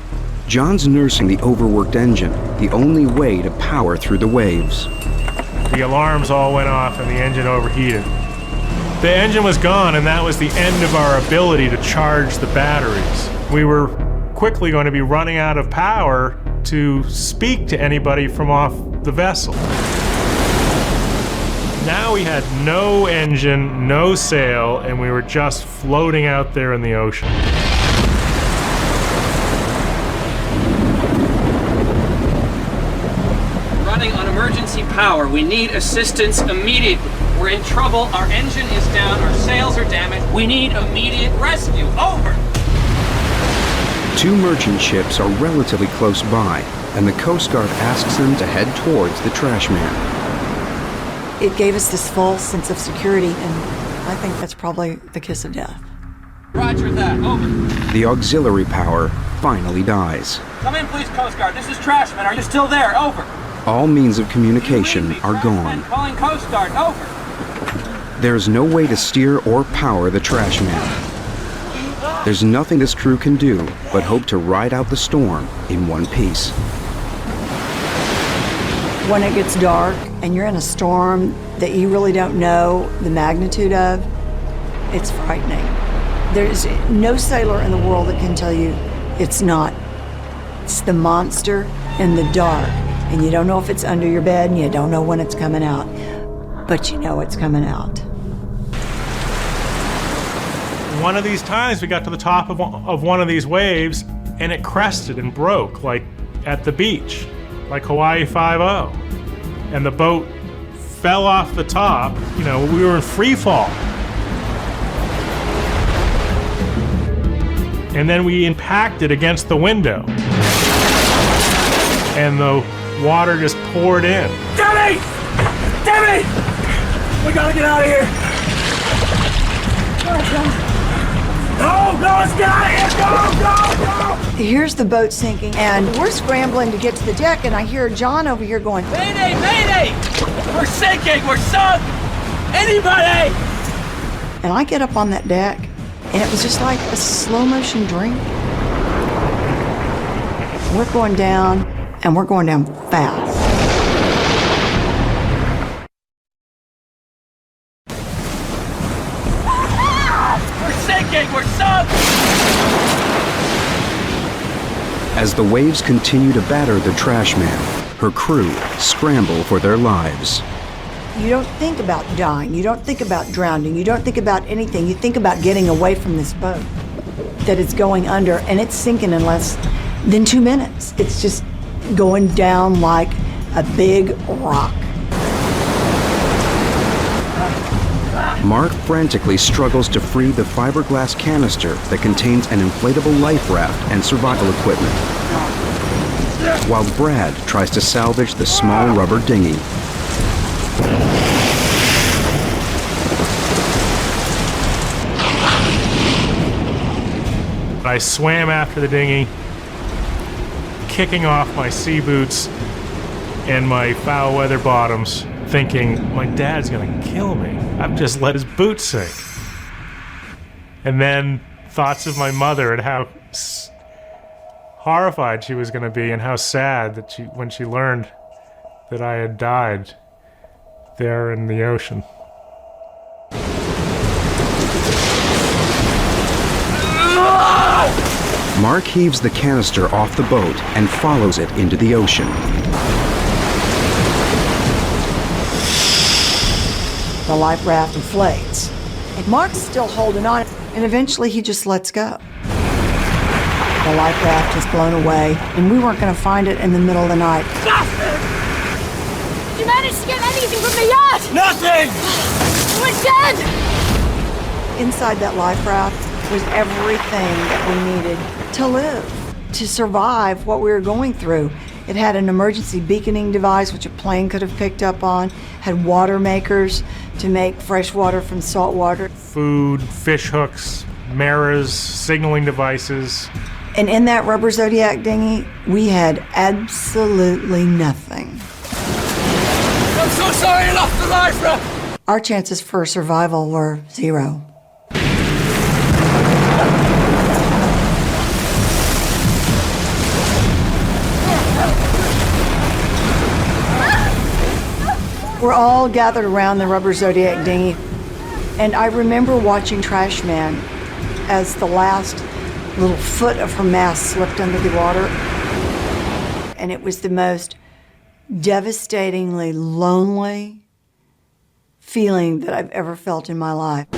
John's nursing the overworked engine, the only way to power through the waves. The alarms all went off and the engine overheated. The engine was gone, and that was the end of our ability to charge the batteries. We were quickly going to be running out of power to speak to anybody from off the vessel. Now we had no engine, no sail, and we were just floating out there in the ocean. Running on emergency power. We need assistance immediately. We're in trouble. Our engine is down. Our sails are damaged. We need immediate rescue. Over. 2 merchant ships are relatively close by, and the Coast Guard asks them to head towards the Trashman. It gave us this false sense of security, and I think that's probably the kiss of death. Roger that. Over. The auxiliary power finally dies. Come in, please, Coast Guard. This is Trashman. Are you still there? Over. All means of communication are gone. Calling Coast Guard. Over. There's no way to steer or power the Trashman. There's nothing this crew can do but hope to ride out the storm in one piece. When it gets dark and you're in a storm that you really don't know the magnitude of, it's frightening. There's no sailor in the world that can tell you it's not. It's the monster in the dark, and you don't know if it's under your bed and you don't know when it's coming out, but you know it's coming out. One of these times we got to the top of one of these waves and it crested and broke, like at the beach, like Hawaii 5-0. And the boat fell off the top. You know, we were in free fall. And then we impacted against the window. And the water just poured in. Debbie! Debbie! We gotta get out of here! No, let's get out of here! Go! Here's the boat sinking, and we're scrambling to get to the deck, and I hear John over here going, Mayday! Mayday! We're sinking! We're sunk! Anybody! and I get up on that deck, and it was just like a slow motion dream. We're going down, and we're going down fast. We're sunk! As the waves continue to batter the Trashman, her crew scramble for their lives. You don't think about dying. You don't think about drowning. You don't think about anything. You think about getting away from this boat that it's going under, and it's sinking in less than 2 minutes. It's just going down like a big rock. Mark frantically struggles to free the fiberglass canister that contains an inflatable life raft and survival equipment, while Brad tries to salvage the small rubber dinghy. I swam after the dinghy, kicking off my sea boots and my foul weather bottoms, thinking, my dad's gonna kill me. I've just let his boots sink. And then thoughts of my mother and how horrified she was gonna be, and how sad that when she learned that I had died there in the ocean. Mark heaves the canister off the boat and follows it into the ocean. the life raft inflates. And Mark's still holding on, and eventually he just lets go. The life raft is blown away, and we weren't going to find it in the middle of the night. Did you manage to get anything from the yacht? Nothing! We're dead! Inside that life raft was everything that we needed to live, to survive what we were going through. It had an emergency beaconing device, which a plane could have picked up on, had water makers to make fresh water from salt water. Food, fish hooks, mirrors, signaling devices. And in that rubber Zodiac dinghy, we had absolutely nothing. I'm so sorry I lost the life raft! Our chances for survival were 0. We're all gathered around the rubber Zodiac dinghy, and I remember watching Trash Man as the last little foot of her mast slipped under the water, and it was the most devastatingly lonely feeling that I've ever felt in my life.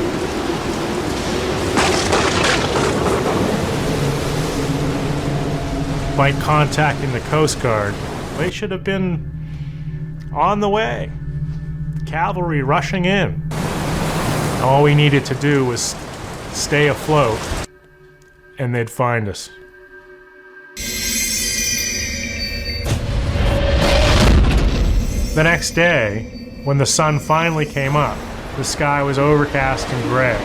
By contacting the Coast Guard, they should have been on the way. Cavalry rushing in. All we needed to do was stay afloat, and they'd find us. The next day, when the sun finally came up, the sky was overcast and gray.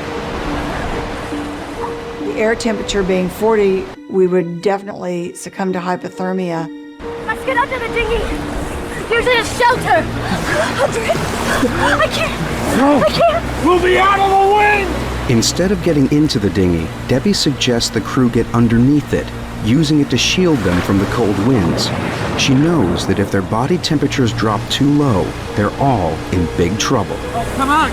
The air temperature being 40, we would definitely succumb to hypothermia. Let's get under the dinghy. There's a shelter. I can't. We'll be out of the wind! Instead of getting into the dinghy, Debbie suggests the crew get underneath it, using it to shield them from the cold winds. She knows that if their body temperatures drop too low, they're all in big trouble. Oh, come on!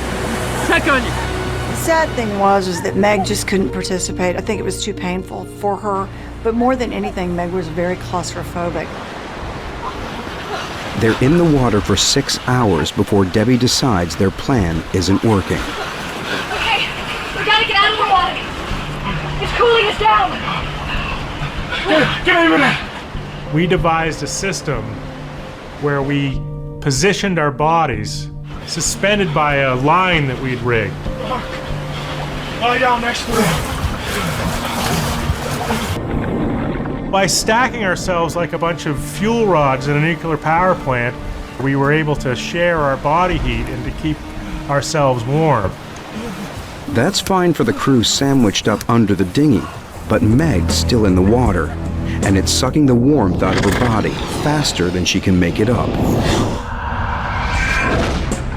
Check on you! The sad thing was that Meg just couldn't participate. I think it was too painful for her. But more than anything, Meg was very claustrophobic. They're in the water for 6 hours before Debbie decides their plan isn't working. Okay, we gotta get out of the water. It's cooling us down. Get me a minute! We devised a system where we positioned our bodies suspended by a line that we'd rigged. Lie down next to me. By stacking ourselves like a bunch of fuel rods in a nuclear power plant, we were able to share our body heat and to keep ourselves warm. That's fine for the crew sandwiched up under the dinghy, but Meg's still in the water, and it's sucking the warmth out of her body faster than she can make it up.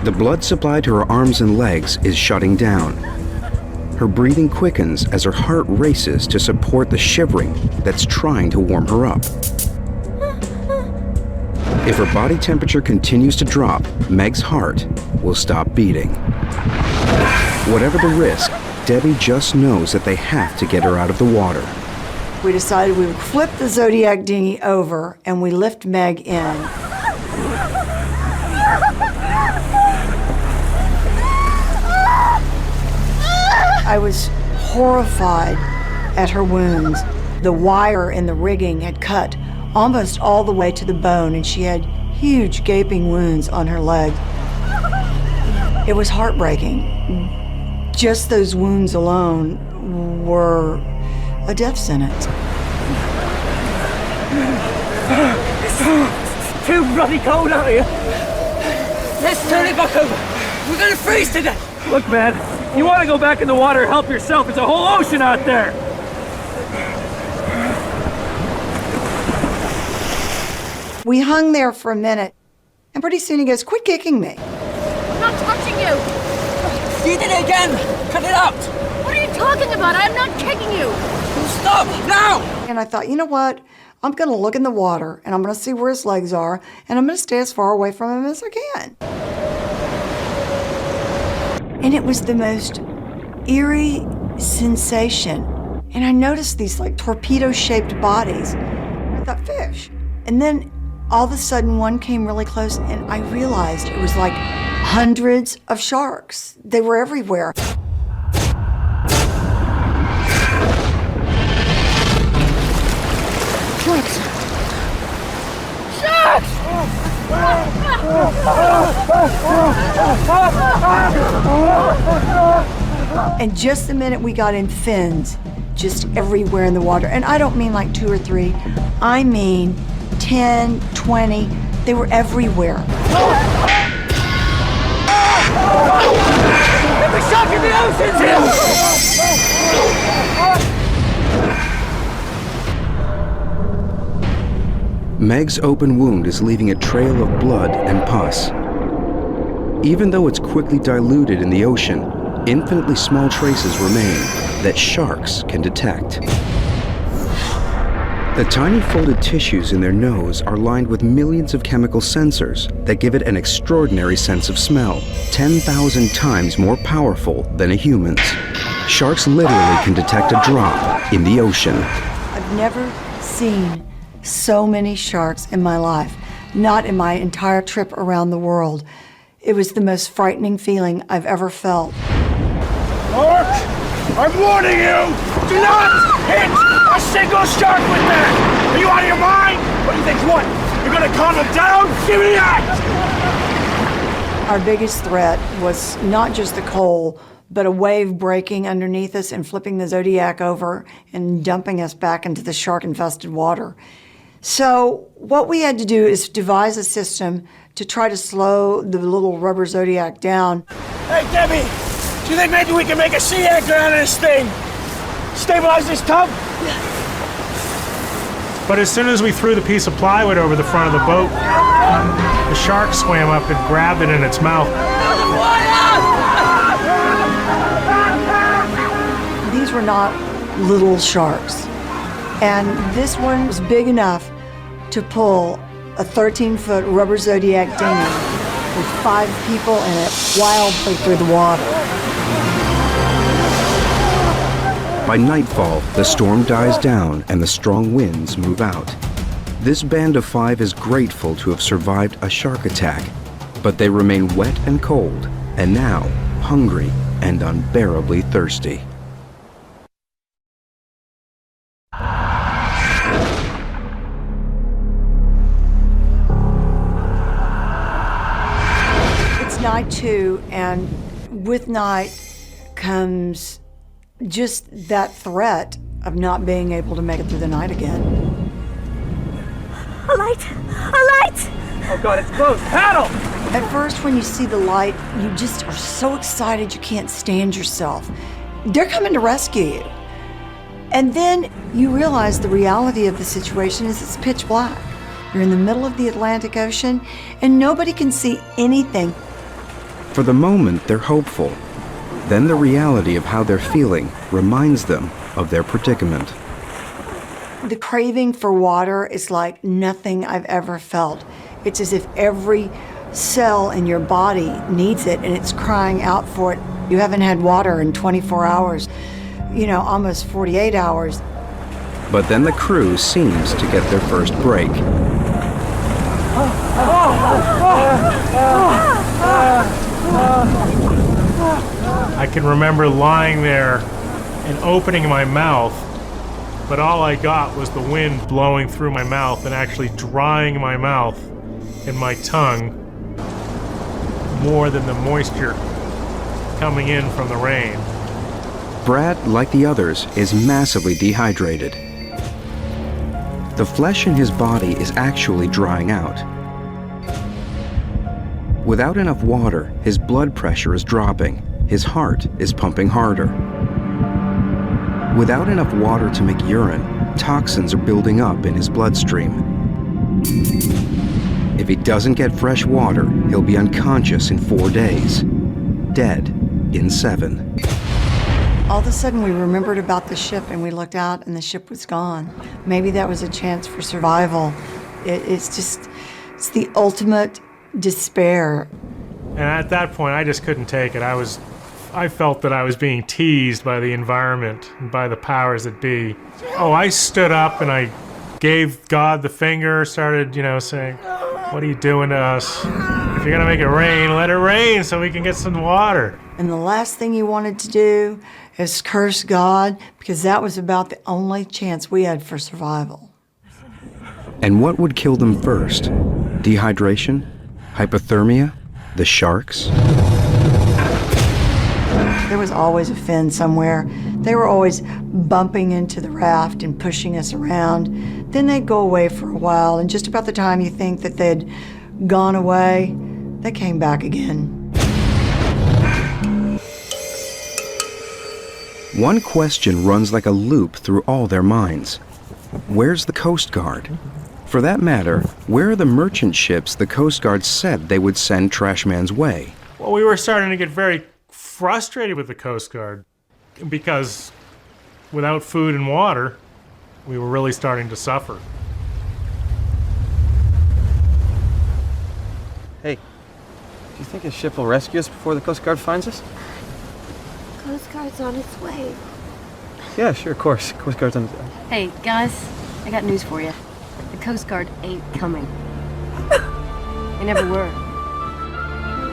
The blood supply to her arms and legs is shutting down. Her breathing quickens as her heart races to support the shivering that's trying to warm her up. If her body temperature continues to drop, Meg's heart will stop beating. Whatever the risk, Debbie just knows that they have to get her out of the water. We decided we would flip the Zodiac dinghy over and we lift Meg in. I was horrified at her wounds. The wire in the rigging had cut almost all the way to the bone, and she had huge gaping wounds on her leg. It was heartbreaking. Just those wounds alone were a death sentence. It's too bloody cold out here. Let's turn it back over. We're gonna freeze to death. Look, man, you want to go back in the water, help yourself. There's a whole ocean out there. We hung there for a minute, and pretty soon he goes, "Quit kicking me." I'm not touching you. You did it again. Cut it out. What are you talking about? I'm not kicking you. Stop now. And I thought, you know what? I'm going to look in the water, and I'm going to see where his legs are, and I'm going to stay as far away from him as I can. And it was the most eerie sensation. And I noticed these like torpedo-shaped bodies. I thought, fish. And then All of a sudden, one came really close, and I realized it was like hundreds of sharks. They were everywhere. Sharks! Sharks! And just the minute we got in, fins just everywhere in the water. And I don't mean like 2 or 3, I mean 10, 20, they were everywhere. Every shark in the ocean's here! Meg's open wound is leaving a trail of blood and pus. Even though it's quickly diluted in the ocean, infinitely small traces remain that sharks can detect. The tiny folded tissues in their nose are lined with millions of chemical sensors that give it an extraordinary sense of smell, 10,000 times more powerful than a human's. Sharks literally can detect a drop in the ocean. I've never seen so many sharks in my life, not in my entire trip around the world. It was the most frightening feeling I've ever felt. Mark, I'm warning you! Do not hit a single shark with that! Are you out of your mind? What do you think? What? You're gonna calm them down? Give me that! Our biggest threat was not just the coal, but a wave breaking underneath us and flipping the Zodiac over and dumping us back into the shark-infested water. So what we had to do is devise a system to try to slow the little rubber Zodiac down. Hey, Debbie, do you think maybe we can make a sea anchor out of this thing? Stabilize this tub? But as soon as we threw the piece of plywood over the front of the boat, the shark swam up and grabbed it in its mouth. These were not little sharks. And this one was big enough to pull a 13-foot rubber Zodiac dinghy with 5 people in it wildly through the water. By nightfall, the storm dies down and the strong winds move out. This band of 5 is grateful to have survived a shark attack, but they remain wet and cold, and now hungry and unbearably thirsty. Night 2, and with night comes just that threat of not being able to make it through the night again. A light! A light! Oh God, it's close. Paddle! At first, when you see the light, you just are so excited you can't stand yourself. They're coming to rescue you. And then you realize the reality of the situation is it's pitch black. You're in the middle of the Atlantic Ocean, and nobody can see anything. For the moment, they're hopeful. Then the reality of how they're feeling reminds them of their predicament. The craving for water is like nothing I've ever felt. It's as if every cell in your body needs it and it's crying out for it. You haven't had water in 24 hours, almost 48 hours. But then the crew seems to get their first break. I can remember lying there and opening my mouth, but all I got was the wind blowing through my mouth and actually drying my mouth and my tongue more than the moisture coming in from the rain. Brad, like the others, is massively dehydrated. The flesh in his body is actually drying out. Without enough water, his blood pressure is dropping. His heart is pumping harder. Without enough water to make urine, toxins are building up in his bloodstream. If he doesn't get fresh water, he'll be unconscious in 4 days, dead in 7. All of a sudden, we remembered about the ship, and we looked out, and the ship was gone. Maybe that was a chance for survival. It's the ultimate despair. And at that point, I just couldn't take it. I felt that I was being teased by the environment and by the powers that be. Oh, I stood up and I gave God the finger, started, saying, "What are you doing to us? If you're gonna make it rain, let it rain so we can get some water." And the last thing he wanted to do is curse God, because that was about the only chance we had for survival. And what would kill them first? Dehydration? Hypothermia? The sharks? There was always a fin somewhere. They were always bumping into the raft and pushing us around. Then they'd go away for a while, and just about the time you think that they'd gone away, they came back again. One question runs like a loop through all their minds. Where's the Coast Guard? For that matter, where are the merchant ships the Coast Guard said they would send Trashman's way? Well, we were starting to get very frustrated with the Coast Guard because without food and water, we were really starting to suffer. Hey, do you think a ship will rescue us before the Coast Guard finds us? Coast Guard's on its way. Yeah, sure, of course. Coast Guard's on its way. Hey, guys, I got news for you. The Coast Guard ain't coming. They never were.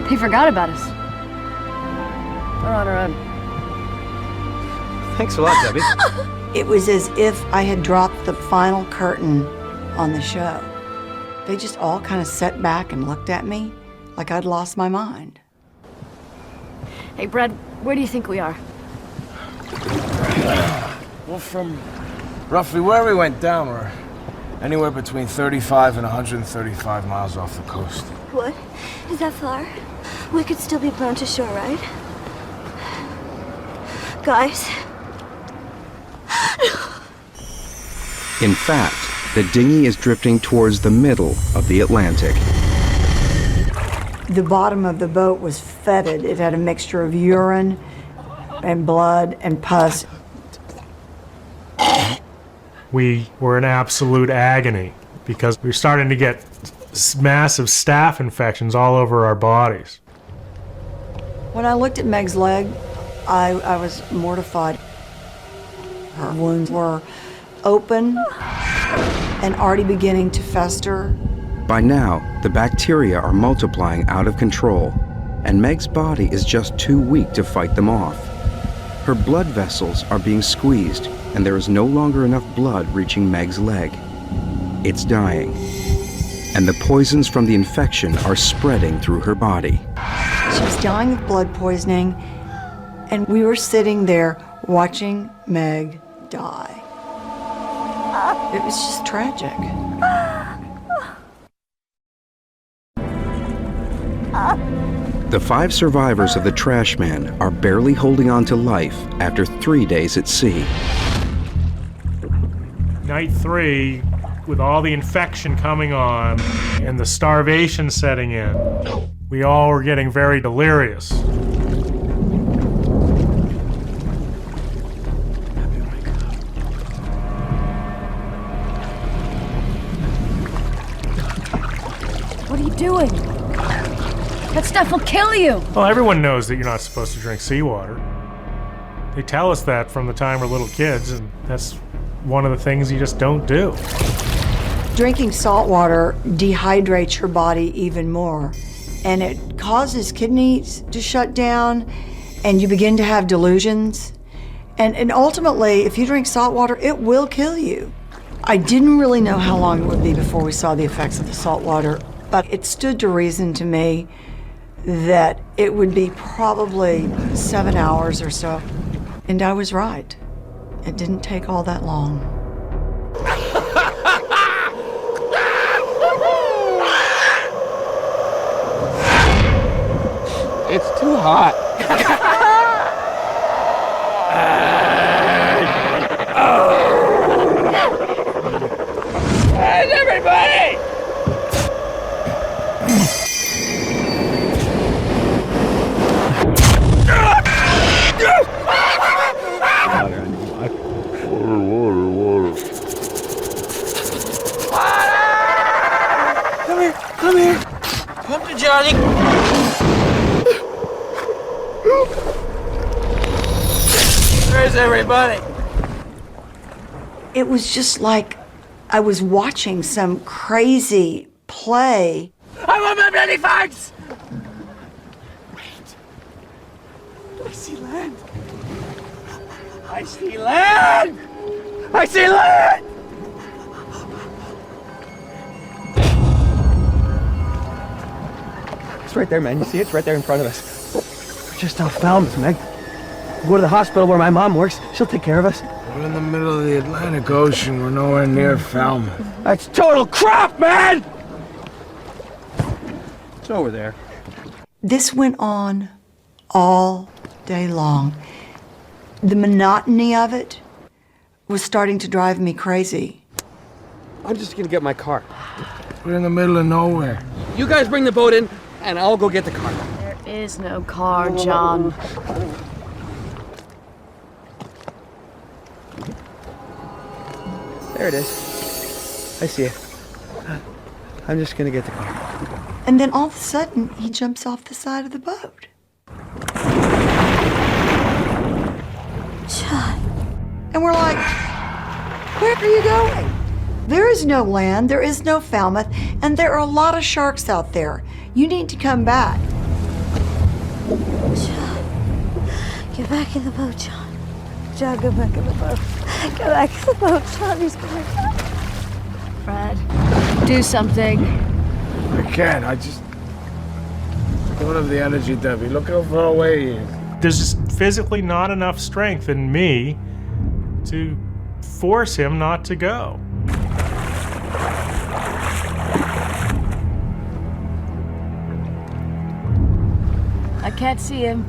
They forgot about us. We're on our own. Thanks a lot, Debbie. It was as if I had dropped the final curtain on the show. They just all kind of sat back and looked at me like I'd lost my mind. Hey, Brad, where do you think we are? Well, from roughly where we went down, we're anywhere between 35 and 135 miles off the coast. What? Is that far? We could still be blown to shore, right? Guys? In fact, the dinghy is drifting towards the middle of the Atlantic. The bottom of the boat was fetid. It had a mixture of urine and blood and pus. We were in absolute agony because we were starting to get massive staph infections all over our bodies. When I looked at Meg's leg, I was mortified. Her wounds were open and already beginning to fester. By now, the bacteria are multiplying out of control, and Meg's body is just too weak to fight them off. Her blood vessels are being squeezed, and there is no longer enough blood reaching Meg's leg. It's dying, and the poisons from the infection are spreading through her body. She was dying of blood poisoning, and we were sitting there watching Meg die. It was just tragic. The 5 survivors of the Trashman are barely holding on to life after 3 days at sea. Night 3, with all the infection coming on and the starvation setting in, we all were getting very delirious. What are you doing? That stuff will kill you! Well, everyone knows that you're not supposed to drink seawater. They tell us that from the time we're little kids, and that's one of the things you just don't do. Drinking salt water dehydrates your body even more, and it causes kidneys to shut down, and you begin to have delusions. And ultimately, if you drink salt water, it will kill you. I didn't really know how long it would be before we saw the effects of the salt water, but it stood to reason to me that it would be probably 7 hours or so. And I was right. It didn't take all that long. It's too hot. Where's everybody? Come here. Come to Johnny. Where's everybody? It was just like I was watching some crazy play. I want my bloody farts! Wait. I see land. I see land! I see land! It's right there, man. You see it? It's right there in front of us. We're just off Falmouth, Meg. We'll go to the hospital where my mom works. She'll take care of us. We're in the middle of the Atlantic Ocean. We're nowhere near Falmouth. That's total crap, man! It's over there. This went on all day long. The monotony of it was starting to drive me crazy. I'm just gonna get my car. We're in the middle of nowhere. You guys bring the boat in, and I'll go get the car. There is no car, John. There it is. I see it. I'm just gonna get the car. And then all of a sudden, he jumps off the side of the boat. John. And we're like, where are you going? There is no land, there is no Falmouth, and there are a lot of sharks out there. You need to come back. John, get back in the boat, John. John, go back in the boat. Get back in the boat, John. He's going down. Brad, do something. I can't. I don't have the energy, Debbie. Look how far away he is. There's just physically not enough strength in me to force him not to go. I can't see him.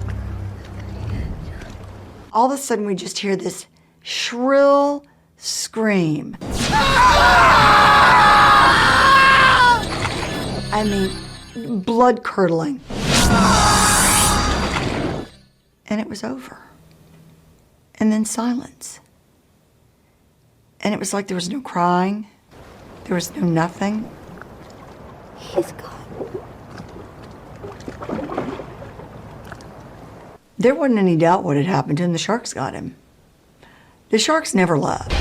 All of a sudden, we just hear this shrill scream. I mean, blood curdling. And it was over. And then silence. And it was like there was no crying. There was no nothing. He's gone. There wasn't any doubt what had happened to him. The sharks got him. The sharks never left.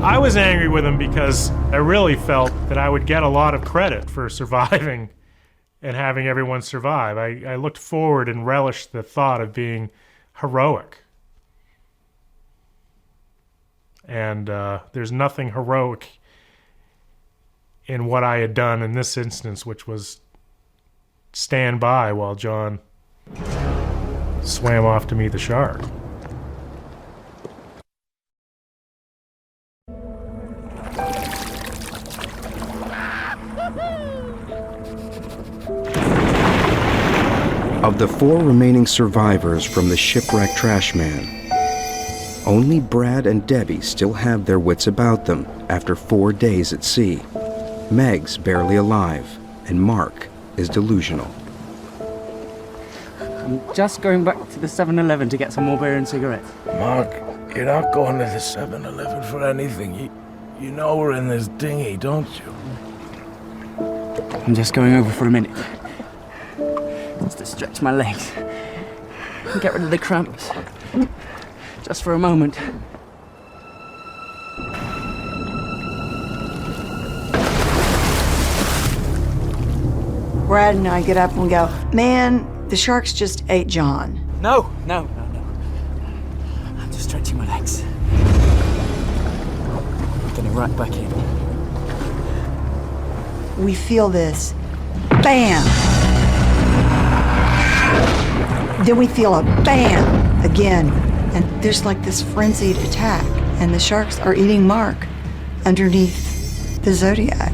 I was angry with him because I really felt that I would get a lot of credit for surviving and having everyone survive. I looked forward and relished the thought of being heroic. And there's nothing heroic in what I had done in this instance, which was stand by while John swam off to meet the shark. Of the 4 remaining survivors from the shipwrecked Trashman, only Brad and Debbie still have their wits about them after 4 days at sea. Meg's barely alive, and Mark is delusional. I'm just going back to the 7-Eleven to get some more beer and cigarettes. Mark, you're not going to the 7-Eleven for anything. You know we're in this dinghy, don't you? I'm just going over for a minute. Just to stretch my legs. And get rid of the cramps. Just for a moment. Brad and I get up and go, man, the sharks just ate John. No. I'm just stretching my legs. Getting right back in. We feel this. Bam! Then we feel a bam again. And there's like this frenzied attack. And the sharks are eating Mark underneath the Zodiac.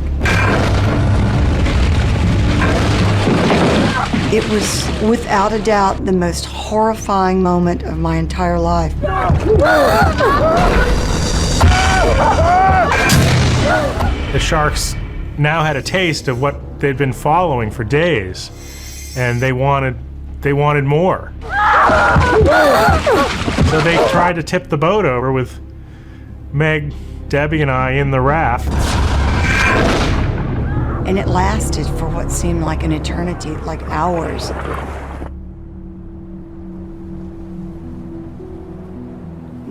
It was, without a doubt, the most horrifying moment of my entire life. The sharks now had a taste of what they'd been following for days, and they wanted more. So they tried to tip the boat over with Meg, Debbie, and I in the raft. And it lasted for what seemed like an eternity, like hours.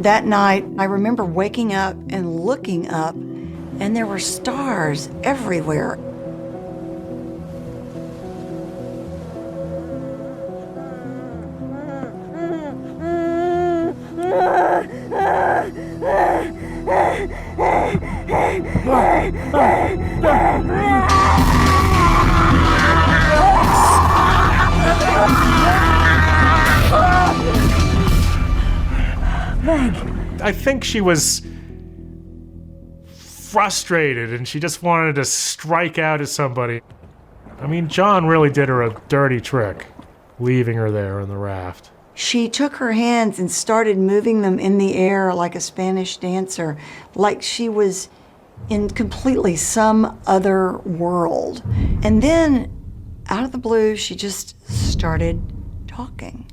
That night, I remember waking up and looking up, and there were stars everywhere. I think she was frustrated and she just wanted to strike out at somebody. I mean, John really did her a dirty trick, leaving her there in the raft. She took her hands and started moving them in the air like a Spanish dancer, like she was in completely some other world. And then, out of the blue, she just started talking.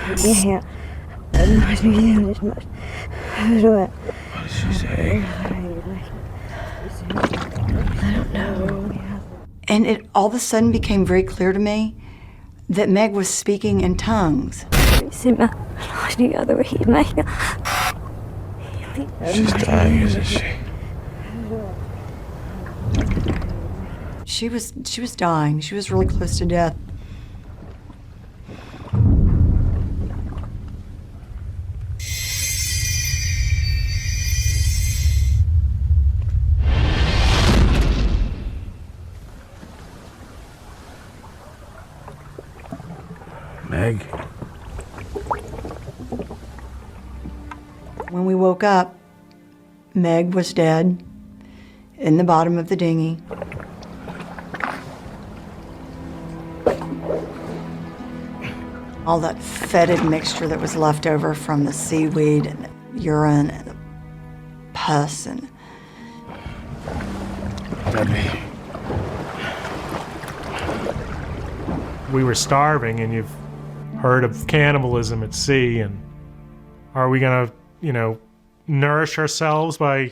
What did she say? I don't know. And it all of a sudden became very clear to me that Meg was speaking in tongues. She's dying, isn't she? She was dying. She was really close to death. Meg? When we woke up, Meg was dead in the bottom of the dinghy. All that fetid mixture that was left over from the seaweed and the urine and the pus and... Debbie. We were starving, and you've heard of cannibalism at sea, and are we gonna, nourish ourselves by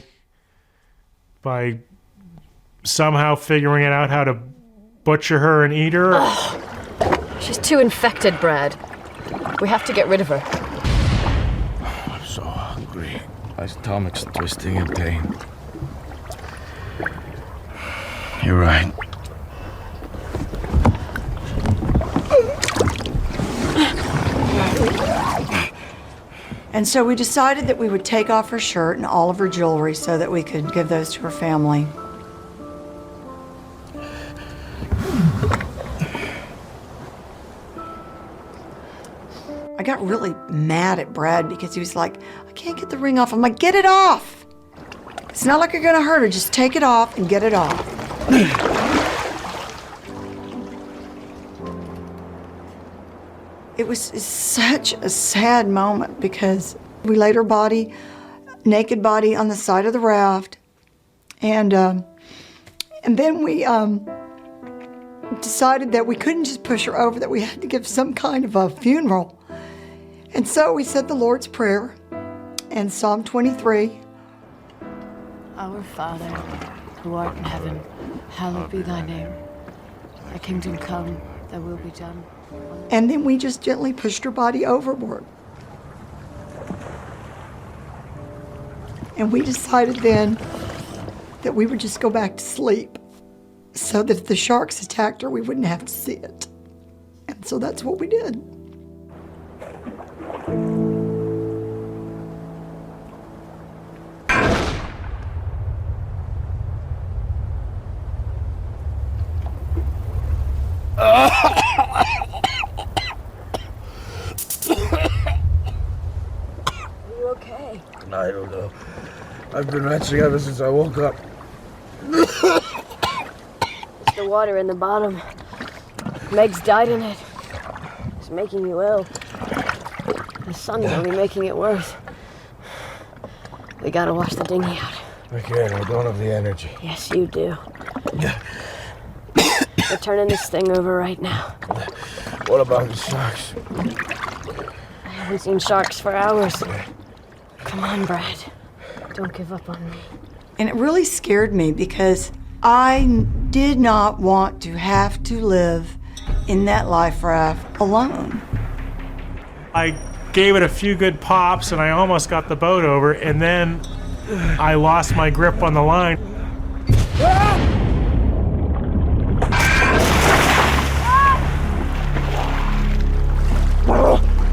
somehow figuring it out how to butcher her and eat her? Oh, she's too infected, Brad. We have to get rid of her. I'm so hungry. My stomach's twisting in pain. You're right. And so we decided that we would take off her shirt and all of her jewelry so that we could give those to her family. I got really mad at Brad because he was like, I can't get the ring off. I'm like, get it off. It's not like you're gonna hurt her. Just take it off and get it off. It was such a sad moment because we laid her body, naked body, on the side of the raft, and then we decided that we couldn't just push her over, that we had to give some kind of a funeral. And so we said the Lord's Prayer and Psalm 23. Our Father, who art in heaven, hallowed be thy name. Thy kingdom come, thy will be done. And then we just gently pushed her body overboard. And we decided then that we would just go back to sleep so that if the sharks attacked her, we wouldn't have to see it. And so that's what we did. Okay. I don't know. I've been retching ever since I woke up. The water in the bottom. Meg's died in it. It's making you ill. The sun's only making it worse. We gotta wash the dinghy out. I can't. I don't have the energy. Yes, you do. We're turning this thing over right now. What about the sharks? I haven't seen sharks for hours. Come on, Brad. Don't give up on me. And it really scared me because I did not want to have to live in that life raft alone. I gave it a few good pops, and I almost got the boat over, and then I lost my grip on the line.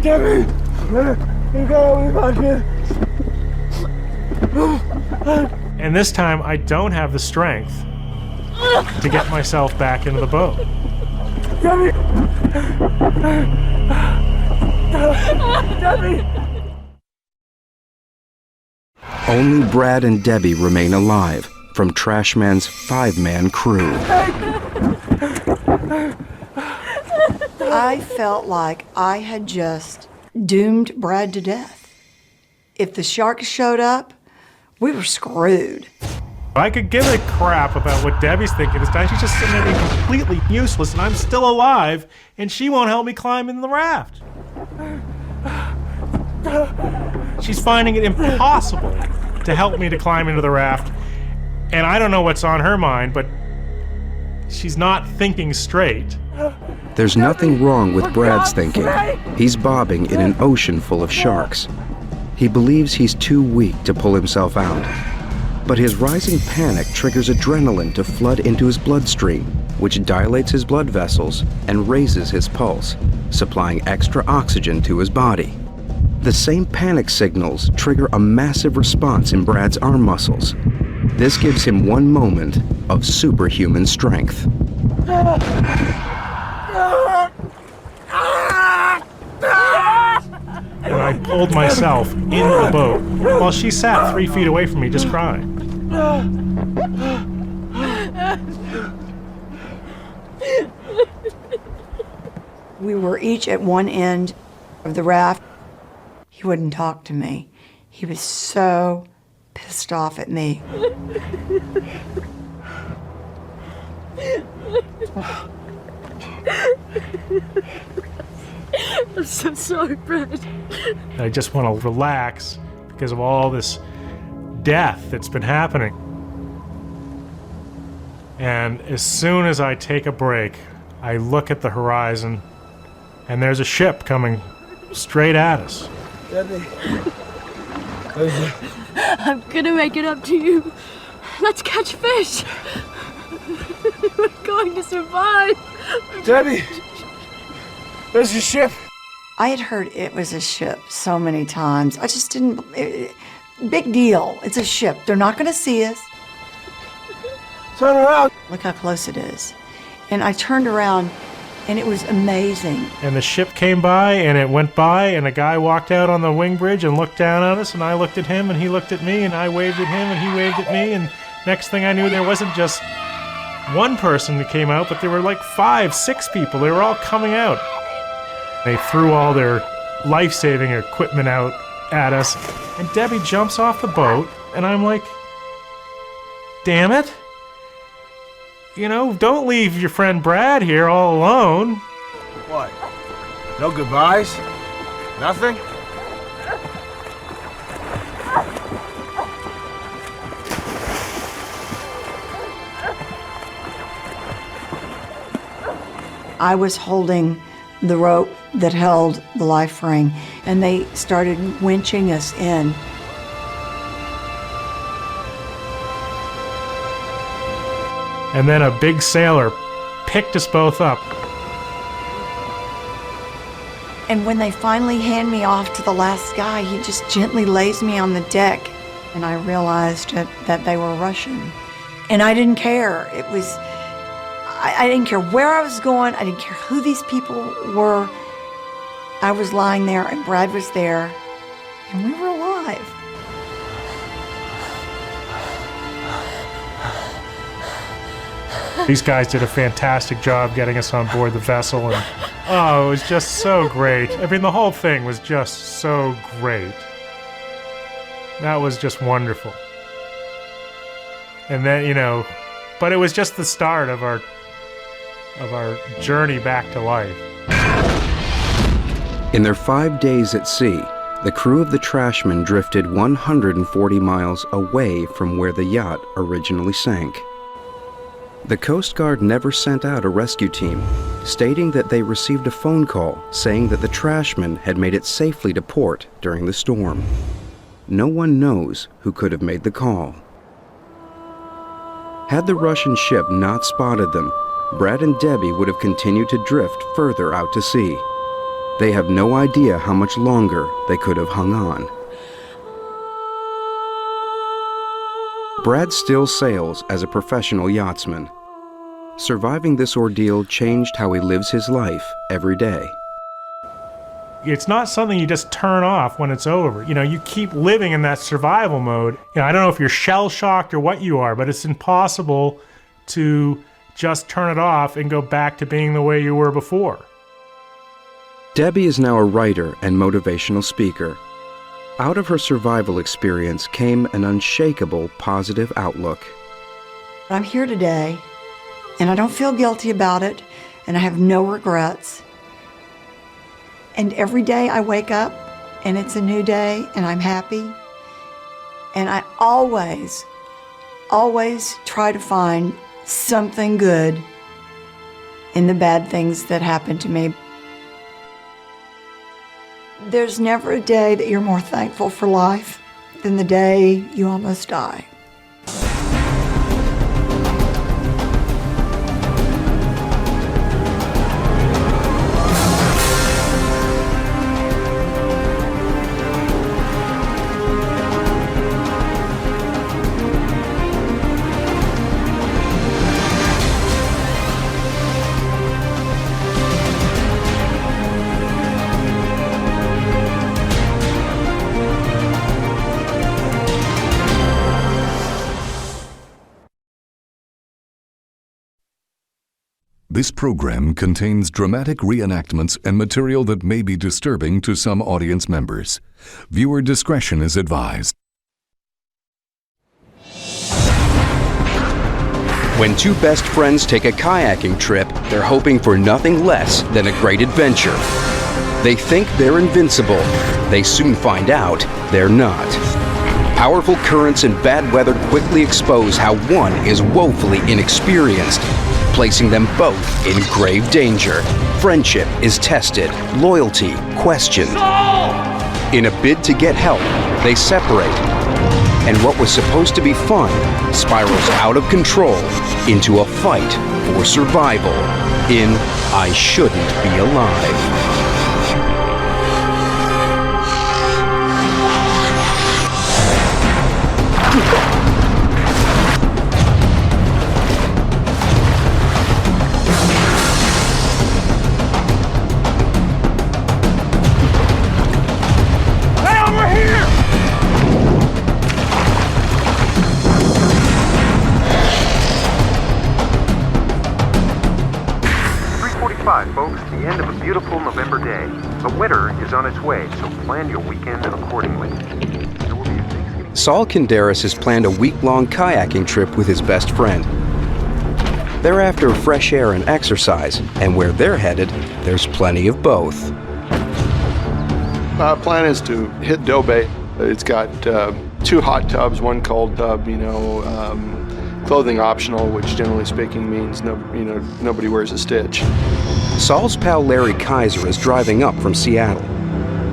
Debbie! You gotta leave out here! And this time, I don't have the strength to get myself back into the boat. Debbie! Debbie! Only Brad and Debbie remain alive from Trashman's 5-man crew. I felt like I had just doomed Brad to death. If the sharks showed up, we were screwed. I could give a crap about what Debbie's thinking this time. She's just sitting there being completely useless, and I'm still alive, and she won't help me climb in the raft. She's finding it impossible to help me to climb into the raft, and I don't know what's on her mind, but she's not thinking straight. There's nothing wrong with Brad's thinking. He's bobbing in an ocean full of sharks. He believes he's too weak to pull himself out. But his rising panic triggers adrenaline to flood into his bloodstream, which dilates his blood vessels and raises his pulse, supplying extra oxygen to his body. The same panic signals trigger a massive response in Brad's arm muscles. This gives him one moment of superhuman strength. And I pulled myself in the boat while she sat 3 feet away from me just crying. We were each at one end of the raft. He wouldn't talk to me. He was so pissed off at me. I'm so sorry, Brad. I just want to relax because of all this death that's been happening. And as soon as I take a break, I look at the horizon, and there's a ship coming straight at us. Debbie. I'm gonna make it up to you. Let's catch fish. We're going to survive. Debbie! There's your ship. I had heard it was a ship so many times. I just didn't. Big deal. It's a ship. They're not going to see us. Turn around. Look how close it is. And I turned around, and it was amazing. And the ship came by, and it went by, and a guy walked out on the wing bridge and looked down at us, and I looked at him, and he looked at me, and I waved at him, and he waved at me, and next thing I knew, there wasn't just one person that came out, but there were like 5, 6 people. They were all coming out. They threw all their life-saving equipment out at us, and Debbie jumps off the boat, and I'm like, damn it. You know, don't leave your friend Brad here all alone. What? No goodbyes? Nothing? I was holding the rope that held the life ring, and they started winching us in. And then a big sailor picked us both up. And when they finally hand me off to the last guy, he just gently lays me on the deck, and I realized that they were Russian. And I didn't care. It was, I didn't care where I was going. I didn't care who these people were. I was lying there, and Brad was there, and we were alive. These guys did a fantastic job getting us on board the vessel, and oh, it was just so great. I mean, the whole thing was just so great. That was just wonderful. And then, you know, but it was just the start of our journey back to life. In their 5 days at sea, the crew of the Trashman drifted 140 miles away from where the yacht originally sank. The Coast Guard never sent out a rescue team, stating that they received a phone call saying that the trashmen had made it safely to port during the storm. No one knows who could have made the call. Had the Russian ship not spotted them, Brad and Debbie would have continued to drift further out to sea. They have no idea how much longer they could have hung on. Brad still sails as a professional yachtsman. Surviving this ordeal changed how he lives his life every day. It's not something you just turn off when it's over. You know, you keep living in that survival mode. You know, I don't know if you're shell-shocked or what you are, but it's impossible to just turn it off and go back to being the way you were before. Debbie is now a writer and motivational speaker. Out of her survival experience came an unshakable positive outlook. I'm here today, and I don't feel guilty about it, and I have no regrets. And every day I wake up, and it's a new day, and I'm happy. And I always try to find something good in the bad things that happen to me. There's never a day that you're more thankful for life than the day you almost die. This program contains dramatic reenactments and material that may be disturbing to some audience members. Viewer discretion is advised. When two best friends take a kayaking trip, they're hoping for nothing less than a great adventure. They think they're invincible. They soon find out they're not. Powerful currents and bad weather quickly expose how one is woefully inexperienced, placing them both in grave danger. Friendship is tested, loyalty questioned. In a bid to get help, they separate, and what was supposed to be fun spirals out of control into a fight for survival in I Shouldn't Be Alive. Folks, the end of a beautiful November day. But winter is on its way, so plan your weekend accordingly. Saul Kinderis has planned a week-long kayaking trip with his best friend. They're after fresh air and exercise, and where they're headed, there's plenty of both. My plan is to hit Doe Bay. It's got 2 hot tubs, one cold tub, clothing optional, which generally speaking means nobody wears a stitch. Saul's pal Larry Kaiser is driving up from Seattle.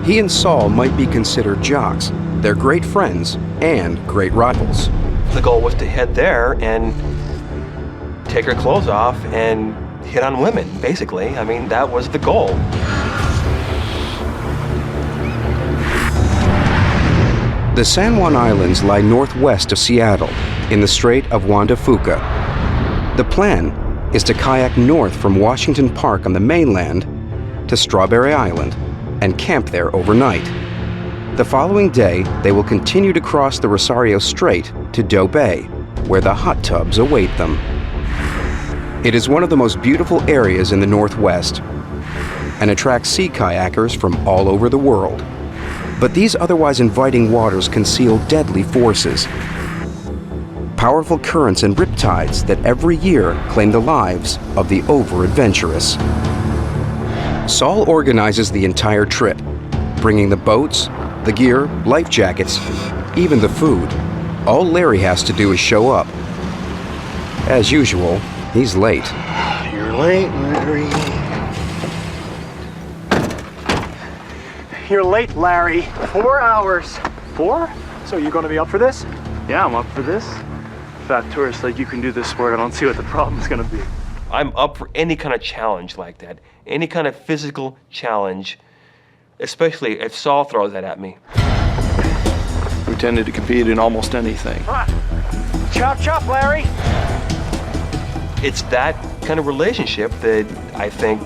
He and Saul might be considered jocks. They're great friends and great rivals. The goal was to head there and take her clothes off and hit on women, basically. I mean, that was the goal. The San Juan Islands lie northwest of Seattle, in the Strait of Juan de Fuca. The plan is to kayak north from Washington Park on the mainland to Strawberry Island and camp there overnight. The following day, they will continue to cross the Rosario Strait to Doe Bay, where the hot tubs await them. It is one of the most beautiful areas in the Northwest and attracts sea kayakers from all over the world. But these otherwise inviting waters conceal deadly forces. Powerful currents and riptides that every year claim the lives of the over-adventurous. Saul organizes the entire trip, bringing the boats, the gear, life jackets, even the food. All Larry has to do is show up. As usual, He's late. You're late, Larry. You're late, Larry. 4 hours. 4? So you gonna be up for this? Yeah, I'm up for this. Fat tourist like you can do this sport. I don't see what the problem's gonna be. I'm up for any kind of challenge like that. Any kind of physical challenge, especially if Saul throws that at me. We tended to compete in almost anything. Chop, chop, Larry. It's that kind of relationship that I think,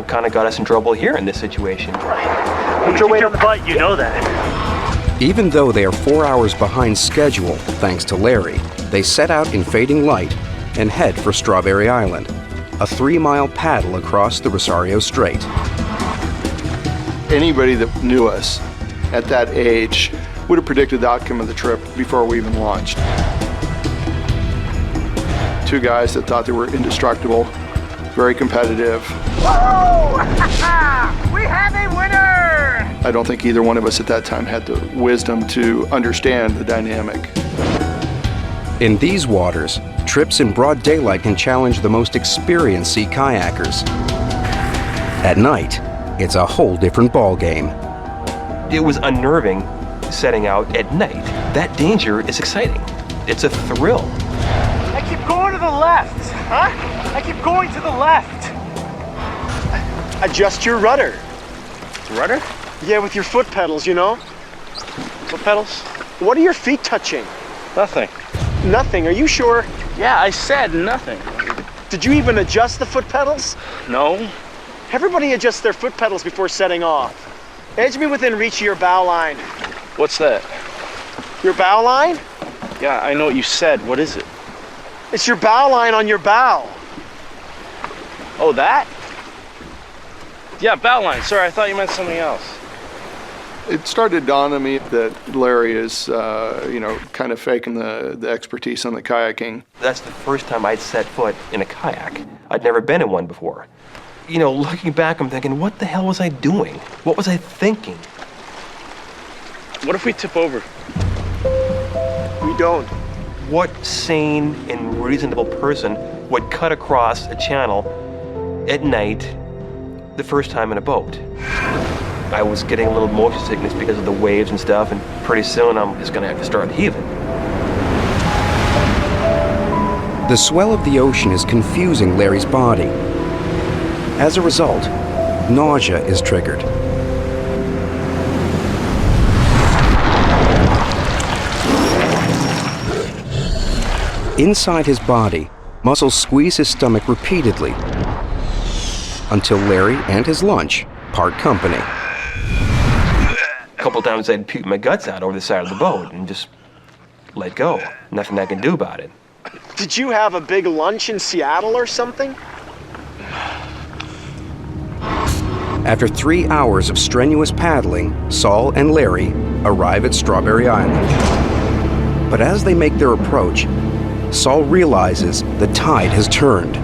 kind of got us in trouble here in this situation. Put your weight on the butt, you know that. Even though they are 4 hours behind schedule, thanks to Larry, they set out in fading light and head for Strawberry Island, a 3-mile paddle across the Rosario Strait. Anybody that knew us at that age would have predicted the outcome of the trip before we even launched. 2 guys that thought they were indestructible, very competitive. Whoa! We have a winner! I don't think either one of us at that time had the wisdom to understand the dynamic. In these waters, trips in broad daylight can challenge the most experienced sea kayakers. At night, it's a whole different ballgame. It was unnerving setting out at night. That danger is exciting. It's a thrill. I keep going to the left, huh? I keep going to the left. Adjust your rudder. Rudder? Yeah, with your foot pedals, you know? Foot pedals? What are your feet touching? Nothing. Nothing, are you sure? Yeah, I said nothing. Did you even adjust the foot pedals? No. Everybody adjusts their foot pedals before setting off. Edge me within reach of your bow line. What's that? Your bow line? Yeah, I know what you said. What is it? It's your bow line on your bow. Oh, that? Yeah, bow line. Sorry, I thought you meant something else. It started to dawn on me that Larry is, kind of faking the expertise on the kayaking. That's the first time I'd set foot in a kayak. I'd never been in one before. Looking back, I'm thinking, what the hell was I doing? What was I thinking? What if we tip over? We don't. What sane and reasonable person would cut across a channel at night the first time in a boat? I was getting a little motion sickness because of the waves and stuff, and pretty soon I'm just gonna have to start heaving. The swell of the ocean is confusing Larry's body. As a result, nausea is triggered. Inside his body, muscles squeeze his stomach repeatedly until Larry and his lunch part company. A couple times I'd puke my guts out over the side of the boat and just let go. Nothing I can do about it. Did you have a big lunch in Seattle or something? After 3 hours of strenuous paddling, Saul and Larry arrive at Strawberry Island. But as they make their approach, Saul realizes the tide has turned,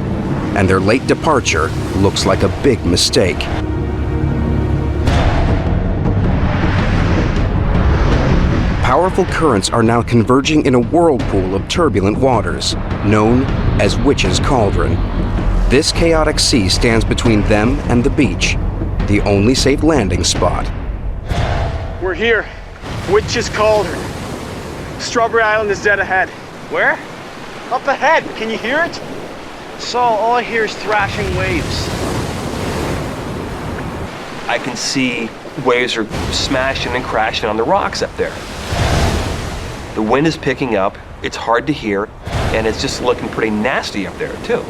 and their late departure looks like a big mistake. Powerful currents are now converging in a whirlpool of turbulent waters, known as Witch's Cauldron. This chaotic sea stands between them and the beach, the only safe landing spot. We're here. Witch's Cauldron. Strawberry Island is dead ahead. Where? Up ahead. Can you hear it? Saul, all I hear is thrashing waves. I can see waves are smashing and crashing on the rocks up there. The wind is picking up, it's hard to hear, and it's just looking pretty nasty up there, too.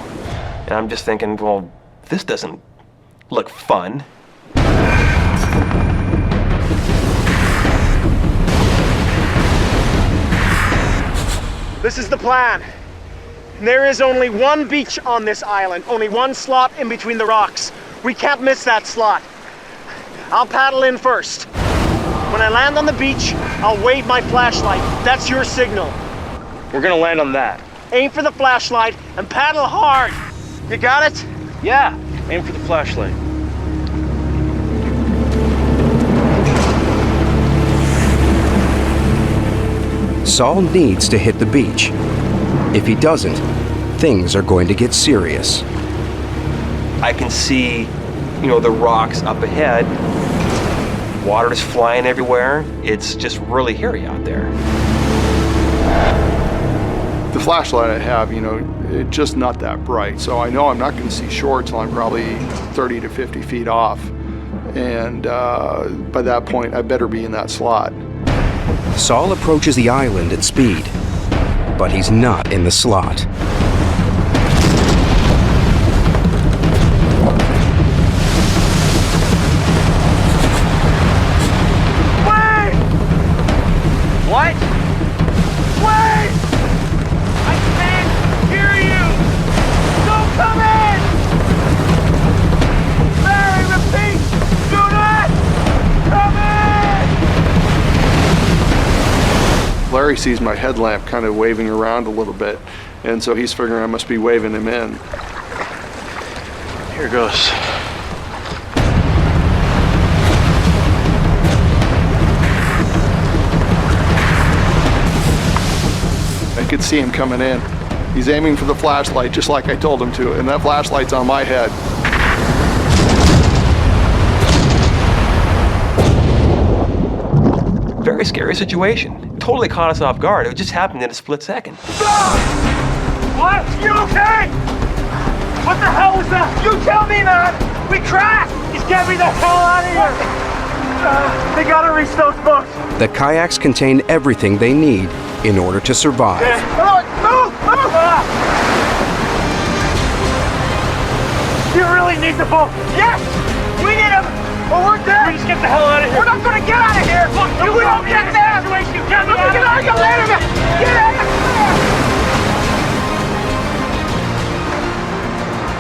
And I'm just thinking, well, this doesn't look fun. This is the plan. There is only one beach on this island, only one slot in between the rocks. We can't miss that slot. I'll paddle in first. When I land on the beach, I'll wave my flashlight. That's your signal. We're gonna land on that. Aim for the flashlight and paddle hard. You got it? Yeah, aim for the flashlight. Saul needs to hit the beach. If he doesn't, things are going to get serious. I can see, the rocks up ahead. Water is flying everywhere. It's just really hairy out there. The flashlight I have, it's just not that bright. So I know I'm not going to see shore till I'm probably 30 to 50 feet off. And by that point, I better be in that slot. Saul approaches the island at speed, but he's not in the slot. What? Wait! I can't hear you! Don't come in! Larry, repeat! Do not come in! Larry sees my headlamp kind of waving around a little bit, and so he's figuring I must be waving him in. Here goes. I could see him coming in. He's aiming for the flashlight just like I told him to, and that flashlight's on my head. Very scary situation. Totally caught us off guard. It just happened in a split second. What? You okay? What the hell was that? You tell me, man! We crashed! Just get me the hell out of here! They gotta reach those boats. The kayaks contain everything they need in order to survive. Move! You really need the boat. Yes! We need him! Or we're dead! We just get the hell out of here. We're not gonna get out of here! Look, if we don't get there! You get me out of here! Get out of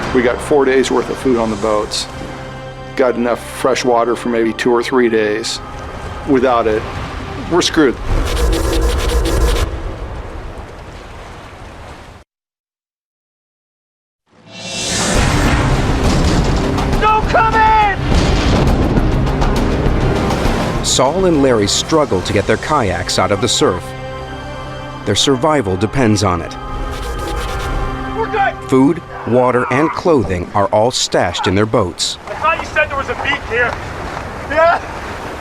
here! We got 4 days worth of food on the boats. Got enough fresh water for maybe 2 or 3 days. Without it, we're screwed. Saul and Larry struggle to get their kayaks out of the surf. Their survival depends on it. We're good! Food, water, and clothing are all stashed in their boats. I thought you said there was a beach here. Yeah?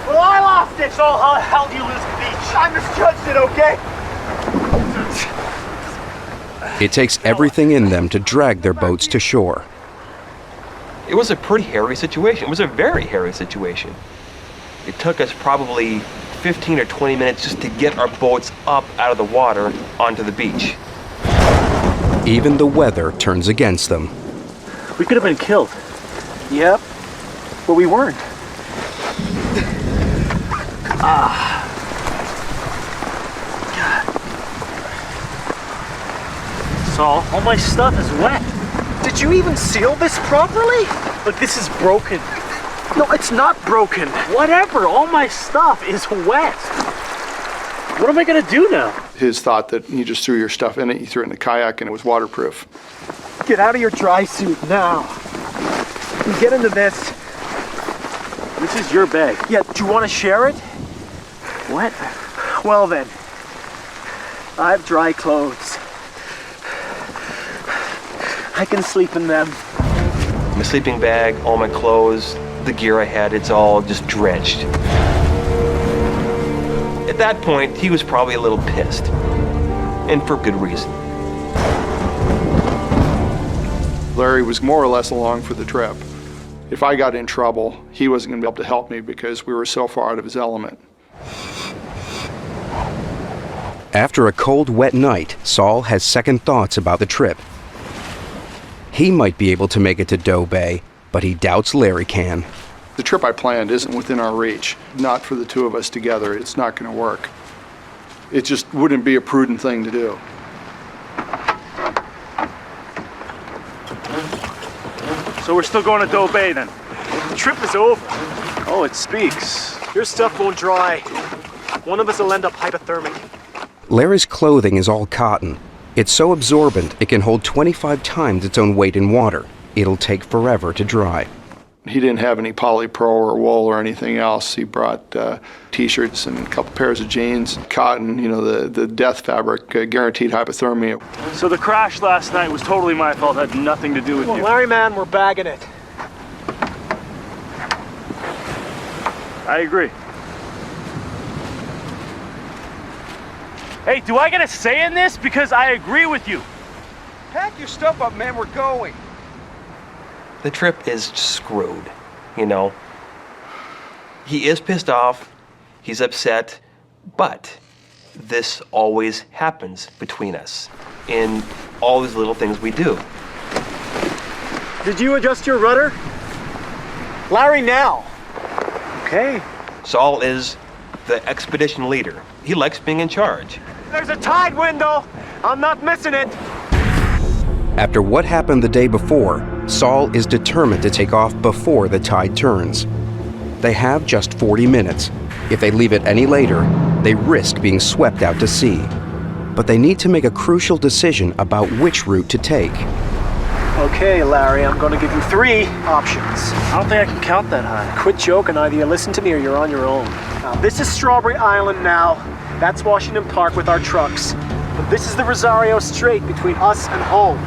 Well, I lost it. So how the hell do you lose a beach? I misjudged it, okay? It takes everything in them to drag their boats to shore. It was a pretty hairy situation. It was a very hairy situation. It took us probably 15 or 20 minutes just to get our boats up out of the water onto the beach. Even the weather turns against them. We could have been killed. Yep, but we weren't. Saul, all my stuff is wet. Did you even seal this properly? Look, this is broken. No, it's not broken. Whatever, all my stuff is wet. What am I gonna do now? His thought that you just threw your stuff in it, you threw it in the kayak, and it was waterproof. Get out of your dry suit now. And get into this. This is your bag. Yeah, do you want to share it? What? Well then, I have dry clothes. I can sleep in them. My sleeping bag, all my clothes, the gear I had, it's all just drenched. At that point, he was probably a little pissed. And for good reason. Larry was more or less along for the trip. If I got in trouble, he wasn't going to be able to help me because we were so far out of his element. After a cold, wet night, Saul has second thoughts about the trip. He might be able to make it to Doe Bay, but he doubts Larry can. The trip I planned isn't within our reach. Not for the two of us together. It's not going to work. It just wouldn't be a prudent thing to do. So we're still going to Doe Bay then? The trip is over. Oh, it speaks. Your stuff won't dry. One of us will end up hypothermic. Larry's clothing is all cotton. It's so absorbent it can hold 25 times its own weight in water. It'll take forever to dry. He didn't have any polypro or wool or anything else. He brought T-shirts and a couple pairs of jeans, cotton, the death fabric, guaranteed hypothermia. So the crash last night was totally my fault, had nothing to do with you. Larry, man, we're bagging it. I agree. Hey, do I get a say in this? Because I agree with you. Pack your stuff up, man, we're going. The trip is screwed, He is pissed off, he's upset, but this always happens between us in all these little things we do. Did you adjust your rudder? Larry, now. Okay. Saul is the expedition leader. He likes being in charge. There's a tide window. I'm not missing it. After what happened the day before, Saul is determined to take off before the tide turns. They have just 40 minutes. If they leave it any later, they risk being swept out to sea. But they need to make a crucial decision about which route to take. Okay, Larry, I'm going to give you 3 options. I don't think I can count that high. Quit joking. Either you listen to me or you're on your own. Now, this is Strawberry Island now. That's Washington Park with our trucks. But this is the Rosario Strait between us and home.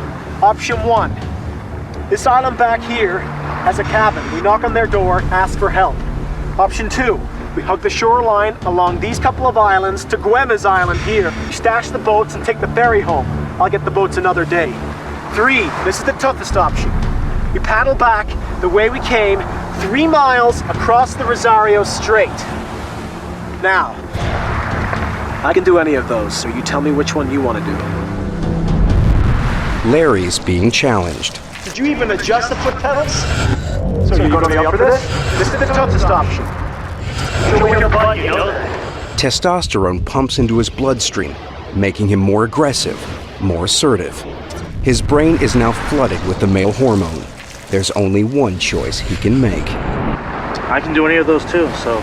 Option 1. This island back here has a cabin. We knock on their door, ask for help. Option 2. We hug the shoreline along these couple of islands to Güemes Island here. We stash the boats and take the ferry home. I'll get the boats another day. 3. This is the toughest option. We paddle back the way we came, 3 miles across the Rosario Strait. Now, I can do any of those, so you tell me which one you want to do. Larry's being challenged. Did you even adjust the foot pedals? So you're going to be up for this? This is the toughest option. Show me your butt, you know that. Testosterone pumps into his bloodstream, making him more aggressive, more assertive. His brain is now flooded with the male hormone. There's only one choice he can make. I can do any of those too, so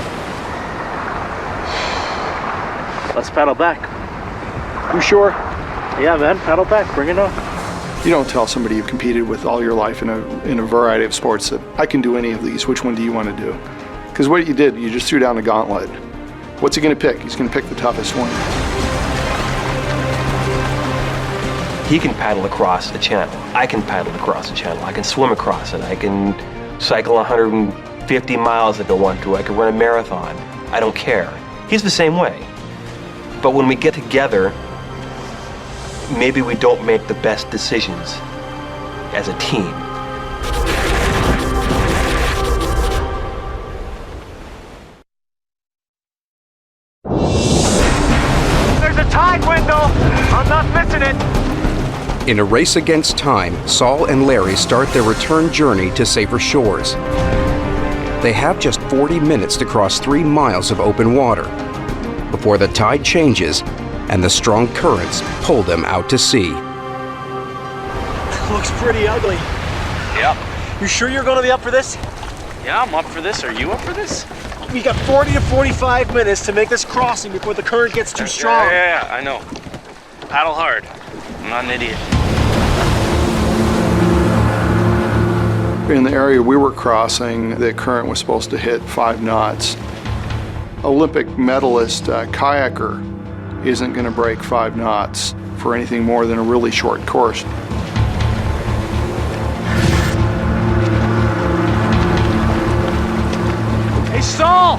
let's paddle back. You sure? Yeah, man, paddle back, bring it on. You don't tell somebody you've competed with all your life in a variety of sports that I can do any of these. Which one do you want to do? Because what you did, you just threw down the gauntlet. What's he going to pick? He's going to pick the toughest one. He can paddle across a channel. I can paddle across a channel. I can swim across it. I can cycle 150 miles if I want to. I can run a marathon. I don't care. He's the same way. But when we get together, maybe we don't make the best decisions as a team. There's a tide window. I'm not missing it. In a race against time, Saul and Larry start their return journey to safer shores. They have just 40 minutes to cross 3 miles of open water before the tide changes and the strong currents pull them out to sea. Looks pretty ugly. Yep. You sure you're going to be up for this? Yeah, I'm up for this. Are you up for this? We got 40 to 45 minutes to make this crossing before the current gets too strong. Yeah, I know. Paddle hard. I'm not an idiot. In the area we were crossing, the current was supposed to hit 5 knots. Olympic medalist kayaker isn't going to break 5 knots for anything more than a really short course. Hey, Saul!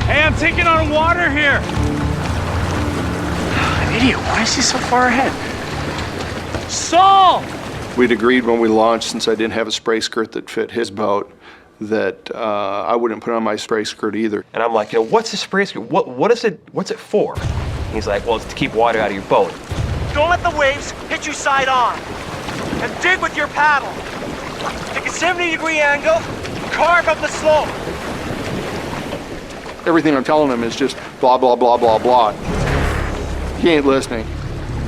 Hey, I'm taking on water here. An idiot, why is he so far ahead? Saul! We'd agreed when we launched, since I didn't have a spray skirt that fit his boat, that I wouldn't put on my spray skirt either. And I'm like, what's a spray skirt? What's it for? And he's like, well, it's to keep water out of your boat. Don't let the waves hit you side on. And dig with your paddle. Take a 70-degree angle, carve up the slope. Everything I'm telling him is just blah, blah, blah, blah, blah. He ain't listening.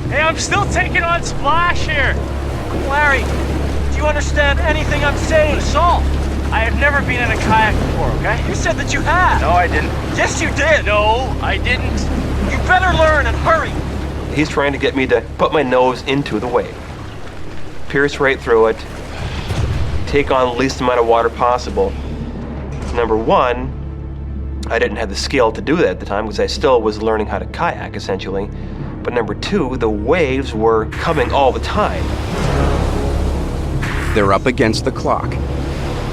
Hey, I'm still taking on splash here. Larry, do you understand anything I'm saying? Saul, I have never been in a kayak before, okay? You said that you had. No, I didn't. Yes, you did. No, I didn't. You better learn and hurry. He's trying to get me to put my nose into the wave. Pierce right through it. take on the least amount of water possible. Number one, I didn't have the skill to do that at the time because I still was learning how to kayak, essentially. But number two, the waves were coming all the time. They're up against the clock.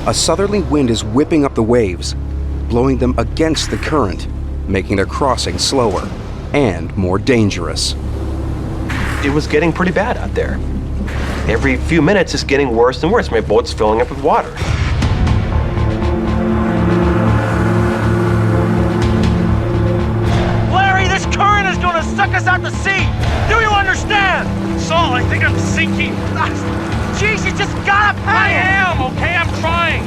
A southerly wind is whipping up the waves, blowing them against the current, making their crossing slower and more dangerous. It was getting pretty bad out there. Every few minutes it's getting worse and worse. My boat's filling up with water. Larry, this current is gonna suck us out to sea! Do you understand? Saul, I think I'm sinking. Jeez, you just gotta paddle! I am, okay? I'm trying.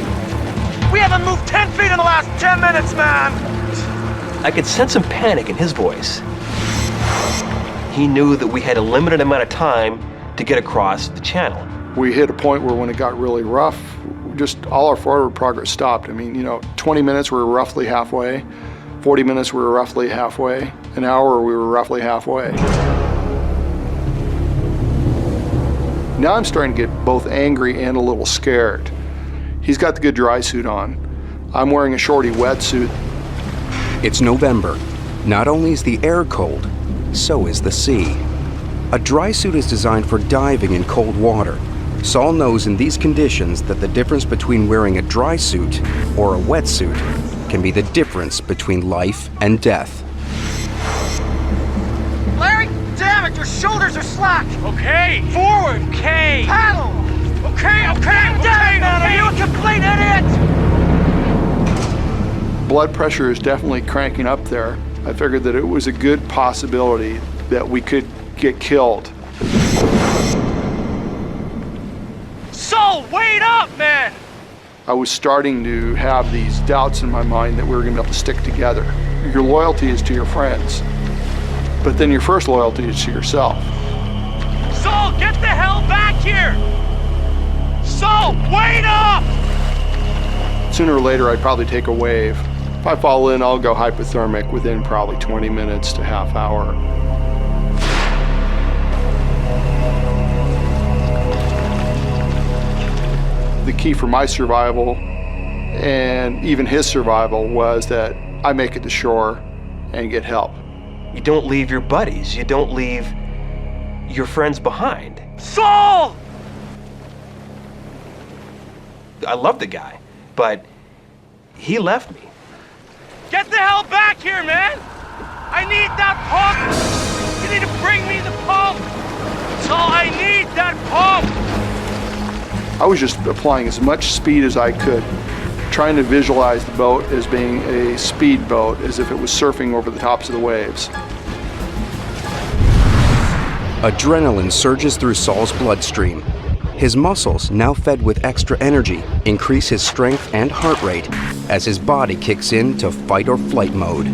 We haven't moved 10 feet in the last 10 minutes, man! I could sense some panic in his voice. He knew that we had a limited amount of time to get across the channel. We hit a point where when it got really rough, just all our forward progress stopped. I mean, 20 minutes we were roughly halfway, 40 minutes we were roughly halfway, an hour we were roughly halfway. Now I'm starting to get both angry and a little scared. He's got the good dry suit on. I'm wearing a shorty wetsuit. It's November. Not only is the air cold, so is the sea. A dry suit is designed for diving in cold water. Saul knows in these conditions that the difference between wearing a dry suit or a wetsuit can be the difference between life and death. Larry, damn it, your shoulders are slack! Okay! Forward! Okay! Paddle! Okay, man, are you a complete idiot? Blood pressure is definitely cranking up there. I figured that it was a good possibility that we could get killed. Saul, wait up, man! I was starting to have these doubts in my mind that we were going to be able to stick together. Your loyalty is to your friends, but then your first loyalty is to yourself. Saul, get the hell back here! Saul, wait up! Sooner or later, I'd probably take a wave. If I fall in, I'll go hypothermic within probably 20 minutes to half hour. The key for my survival and even his survival was that I make it to shore and get help. You don't leave your buddies. You don't leave your friends behind. Saul! I love the guy, but he left me. Get the hell back here, man! I need that pump! You need to bring me the pump! Saul, I need that pump! I was just applying as much speed as I could, trying to visualize the boat as being a speed boat, as if it was surfing over the tops of the waves. Adrenaline surges through Saul's bloodstream. His muscles, now fed with extra energy, increase his strength and heart rate as his body kicks into fight or flight mode.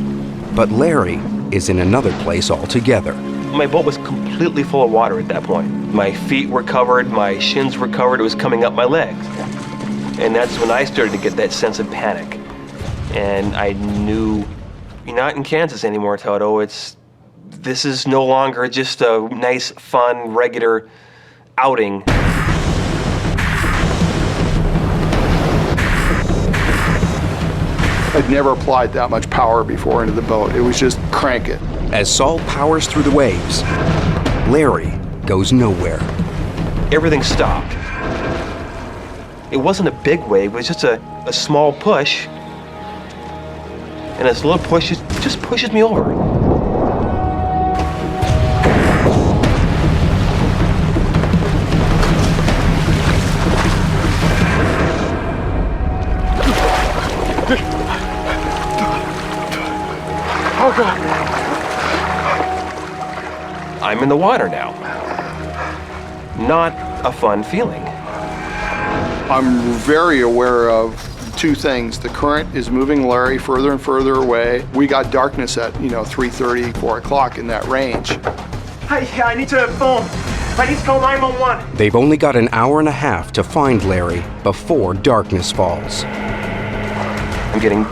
But Larry is in another place altogether. My boat was completely full of water at that point. My feet were covered, my shins were covered, it was coming up my legs. And that's when I started to get that sense of panic. And I knew, you're not in Kansas anymore, Toto. This is no longer just a nice, fun, regular outing. I'd never applied that much power before into the boat. It was just crank it. As Saul powers through the waves, Larry goes nowhere. Everything stopped. It wasn't a big wave, it was just a small push. And this little push just pushes me over. Oh, God. I'm in the water now. Not a fun feeling. I'm very aware of two things. The current is moving Larry further and further away. We got darkness at, 3:30, 4 o'clock in that range. I need to phone. I need to call 911. They've only got an hour and a half to find Larry before darkness falls. I'm getting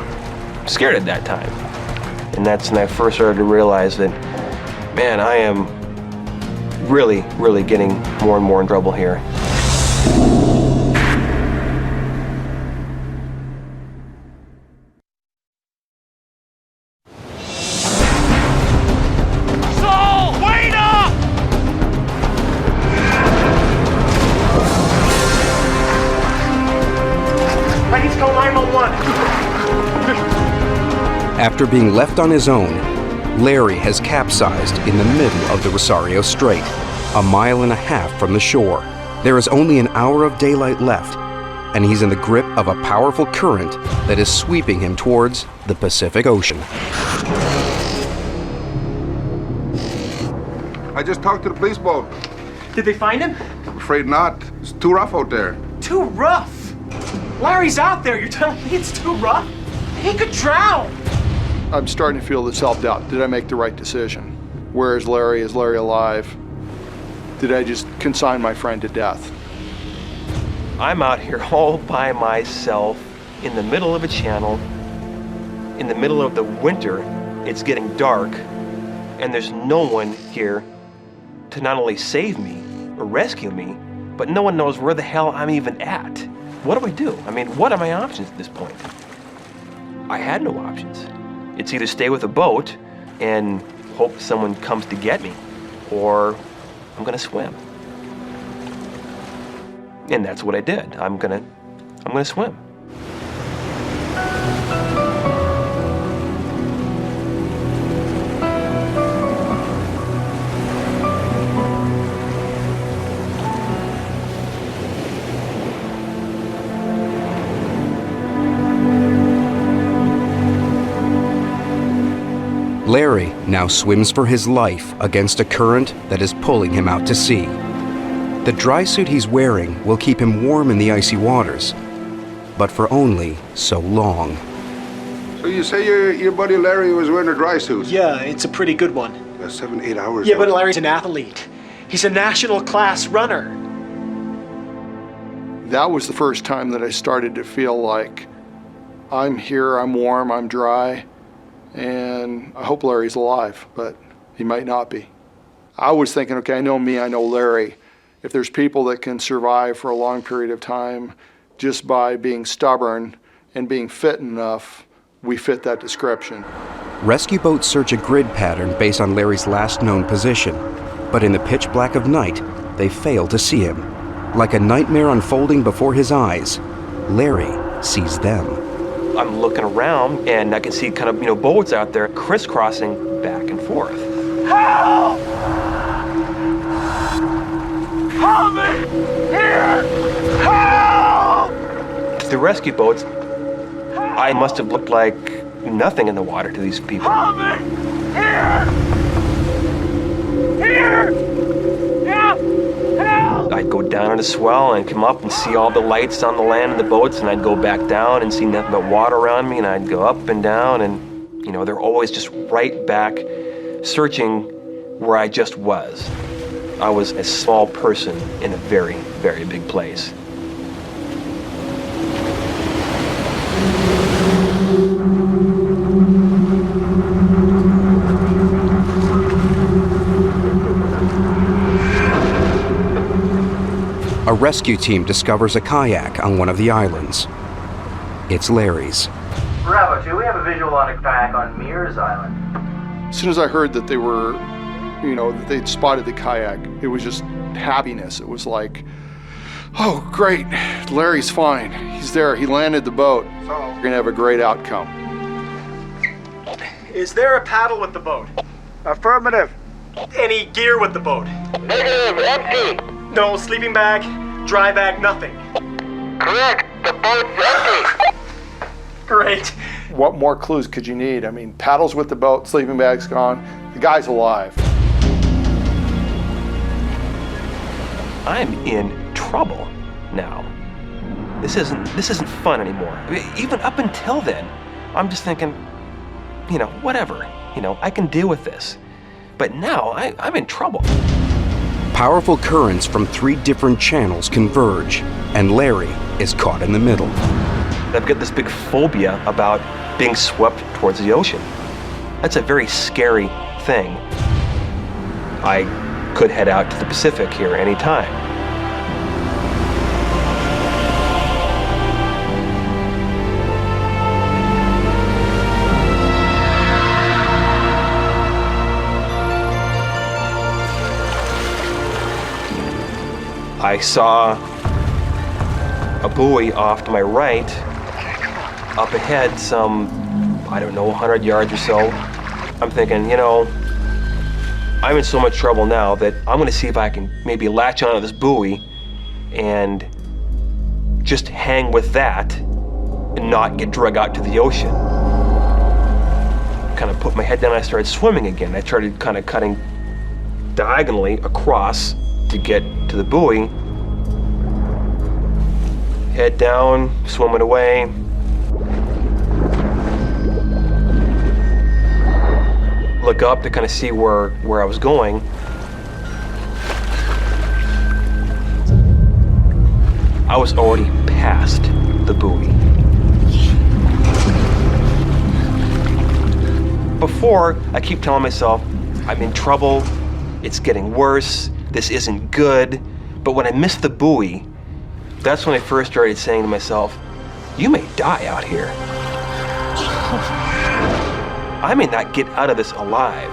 scared at that time. And that's when I first started to realize that, man, I am really, really getting more and more in trouble here. After being left on his own, Larry has capsized in the middle of the Rosario Strait, 1.5 miles from the shore. There is only an hour of daylight left, and he's in the grip of a powerful current that is sweeping him towards the Pacific Ocean. I just talked to the police boat. Did they find him? I'm afraid not. It's too rough out there. Too rough? Larry's out there. You're telling me it's too rough? He could drown. I'm starting to feel the self-doubt. Did I make the right decision? Where is Larry? Is Larry alive? Did I just consign my friend to death? I'm out here all by myself in the middle of a channel, in the middle of the winter. It's getting dark, and there's no one here to not only save me or rescue me, but no one knows where the hell I'm even at. What do I do? I mean, what are my options at this point? I had no options. It's either stay with a boat and hope someone comes to get me, or I'm gonna swim. And that's what I did. I'm gonna swim. Larry now swims for his life against a current that is pulling him out to sea. The dry suit he's wearing will keep him warm in the icy waters, but for only so long. So you say your buddy Larry was wearing a dry suit? Yeah, it's a pretty good one. 7, 8 hours. Yeah, but Larry's an athlete. He's a national class runner. That was the first time that I started to feel like I'm here, I'm warm, I'm dry, and I hope Larry's alive, but he might not be. I was thinking, okay, I know me, I know Larry. If there's people that can survive for a long period of time just by being stubborn and being fit enough, we fit that description. Rescue boats search a grid pattern based on Larry's last known position, but in the pitch black of night, they fail to see him. Like a nightmare unfolding before his eyes, Larry sees them. I'm looking around and I can see kind of, boats out there crisscrossing back and forth. Help! Help me! Here! Help! The rescue boats, I must have looked like nothing in the water to these people. Help me! Here! Here! Help! Help! I'd go down on a swell and come up and see all the lights on the land of the boats, and I'd go back down and see nothing but water around me, and I'd go up and down, and they're always just right back searching where I just was. I was a small person in a very, very big place. A rescue team discovers a kayak on one of the islands. It's Larry's. Bravo 2, we have a visual on a kayak on Mears Island. As soon as I heard that they were, that they'd spotted the kayak, it was just happiness. It was like, oh, great, Larry's fine. He's there, he landed the boat. We're gonna have a great outcome. Is there a paddle with the boat? Affirmative. Any gear with the boat? Negative, empty. No sleeping bag, dry bag, nothing. Correct, the boat's empty. Great. What more clues could you need? I mean, paddles with the boat, sleeping bag's gone, the guy's alive. I'm in trouble now. This isn't fun anymore. I mean, even up until then, I'm just thinking, whatever. I can deal with this. But now I'm in trouble. Powerful currents from 3 different channels converge, and Larry is caught in the middle. I've got this big phobia about being swept towards the ocean. That's a very scary thing. I could head out to the Pacific here any time. I saw a buoy off to my right. Up ahead, some I don't know, 100 yards or so. I'm thinking, you know, I'm in so much trouble now that I'm gonna see if I can maybe latch onto this buoy and just hang with that and not get dragged out to the ocean. Kind of put my head down and I started swimming again. I started kind of cutting diagonally across to get to the buoy. Head down, swimming away. Look up to kind of see where I was going. I was already past the buoy. Before, I keep telling myself, I'm in trouble, it's getting worse, this isn't good. But when I missed the buoy, that's when I first started saying to myself, you may die out here. I may not get out of this alive.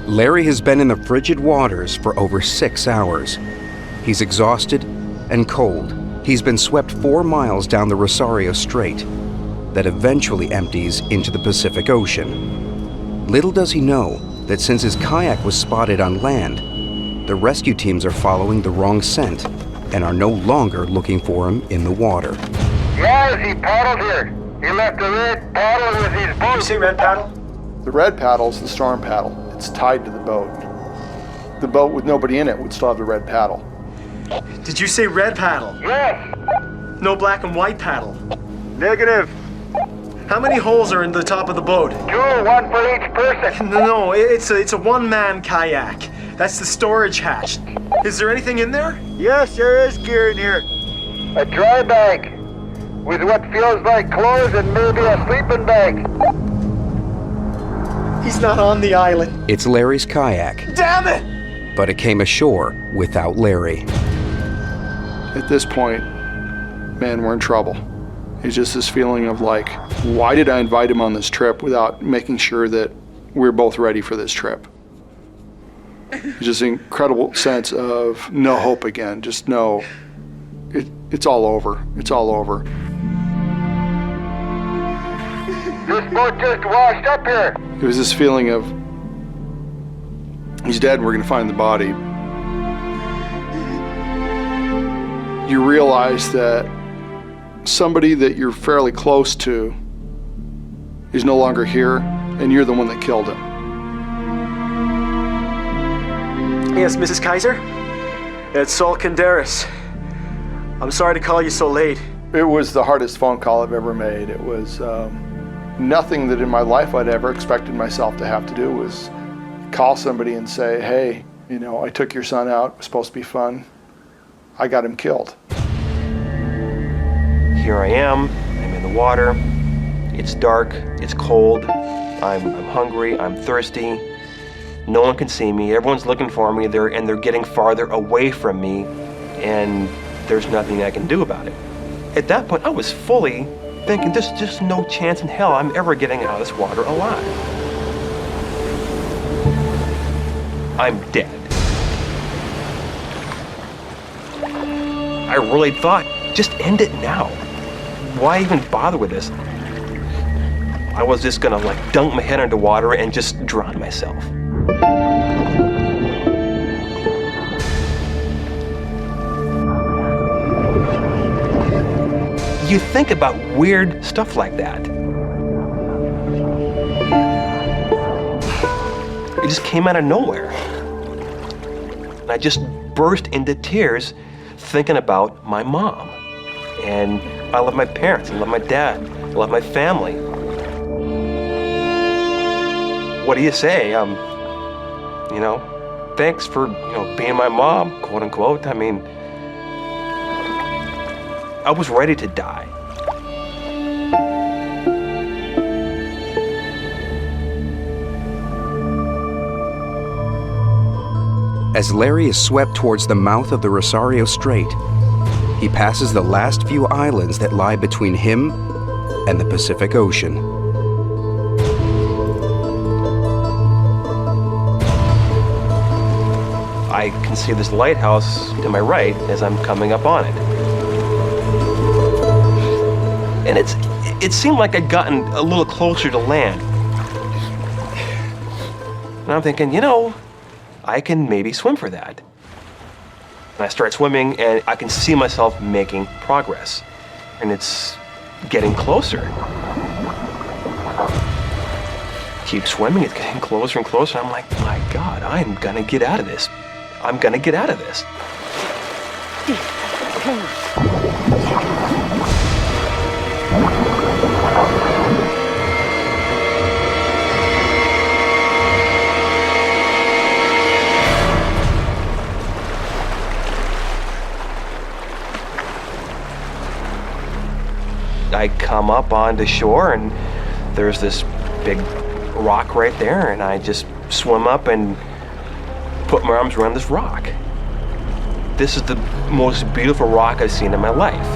Larry has been in the frigid waters for over 6 hours. He's exhausted and cold. He's been swept 4 miles down the Rosario Strait that eventually empties into the Pacific Ocean. Little does he know that since his kayak was spotted on land, the rescue teams are following the wrong scent and are no longer looking for him in the water. Guys, he paddled here. He left a red paddle with his boat. You see red paddle? The red paddle's the storm paddle. It's tied to the boat. The boat with nobody in it would still have the red paddle. Did you say red paddle? Yes. No black and white paddle? Negative. How many holes are in the top of the boat? 2, 1 for each person. No, it's a one-man kayak. That's the storage hatch. Is there anything in there? Yes, there is gear in here. A dry bag with what feels like clothes and maybe a sleeping bag. He's not on the island. It's Larry's kayak. Damn it! But it came ashore without Larry. At this point, man, we're in trouble. It's just this feeling of like, why did I invite him on this trip without making sure that we're both ready for this trip? It's just an incredible sense of no hope again. Just no, it's all over. It's all over. This boat just washed up here. It was this feeling of, he's dead and we're gonna find the body. You realize that somebody that you're fairly close to is no longer here, and you're the one that killed him. Yes, Mrs. Kaiser? It's Saul Canderas. I'm sorry to call you so late. It was the hardest phone call I've ever made. It was nothing that in my life I'd ever expected myself to have to do was call somebody and say, hey, you know, I took your son out, it was supposed to be fun. I got him killed. Here I am, I'm in the water, it's dark, it's cold, I'm hungry, I'm thirsty, no one can see me, everyone's looking for me, they're getting farther away from me, and there's nothing I can do about it. At that point, I was fully thinking there's just no chance in hell I'm ever getting out of this water alive. I'm dead. I really thought, just end it now. Why even bother with this? I was just gonna like dunk my head under water and just drown myself. You think about weird stuff like that. It just came out of nowhere. And I just burst into tears thinking about my mom. And I love my parents, I love my dad, I love my family. What do you say? You know, thanks for, being my mom, quote unquote. I mean, I was ready to die. As Larry is swept towards the mouth of the Rosario Strait, he passes the last few islands that lie between him and the Pacific Ocean. I can see this lighthouse to my right as I'm coming up on it. And it seemed like I'd gotten a little closer to land. And I'm thinking, you know, I can maybe swim for that. And I start swimming, and I can see myself making progress. And it's getting closer. Keep swimming, it's getting closer and closer. I'm like, my God, I'm gonna get out of this. I'm gonna get out of this. I come up onto shore, and there's this big rock right there, and I just swim up and put my arms around this rock. This is the most beautiful rock I've seen in my life.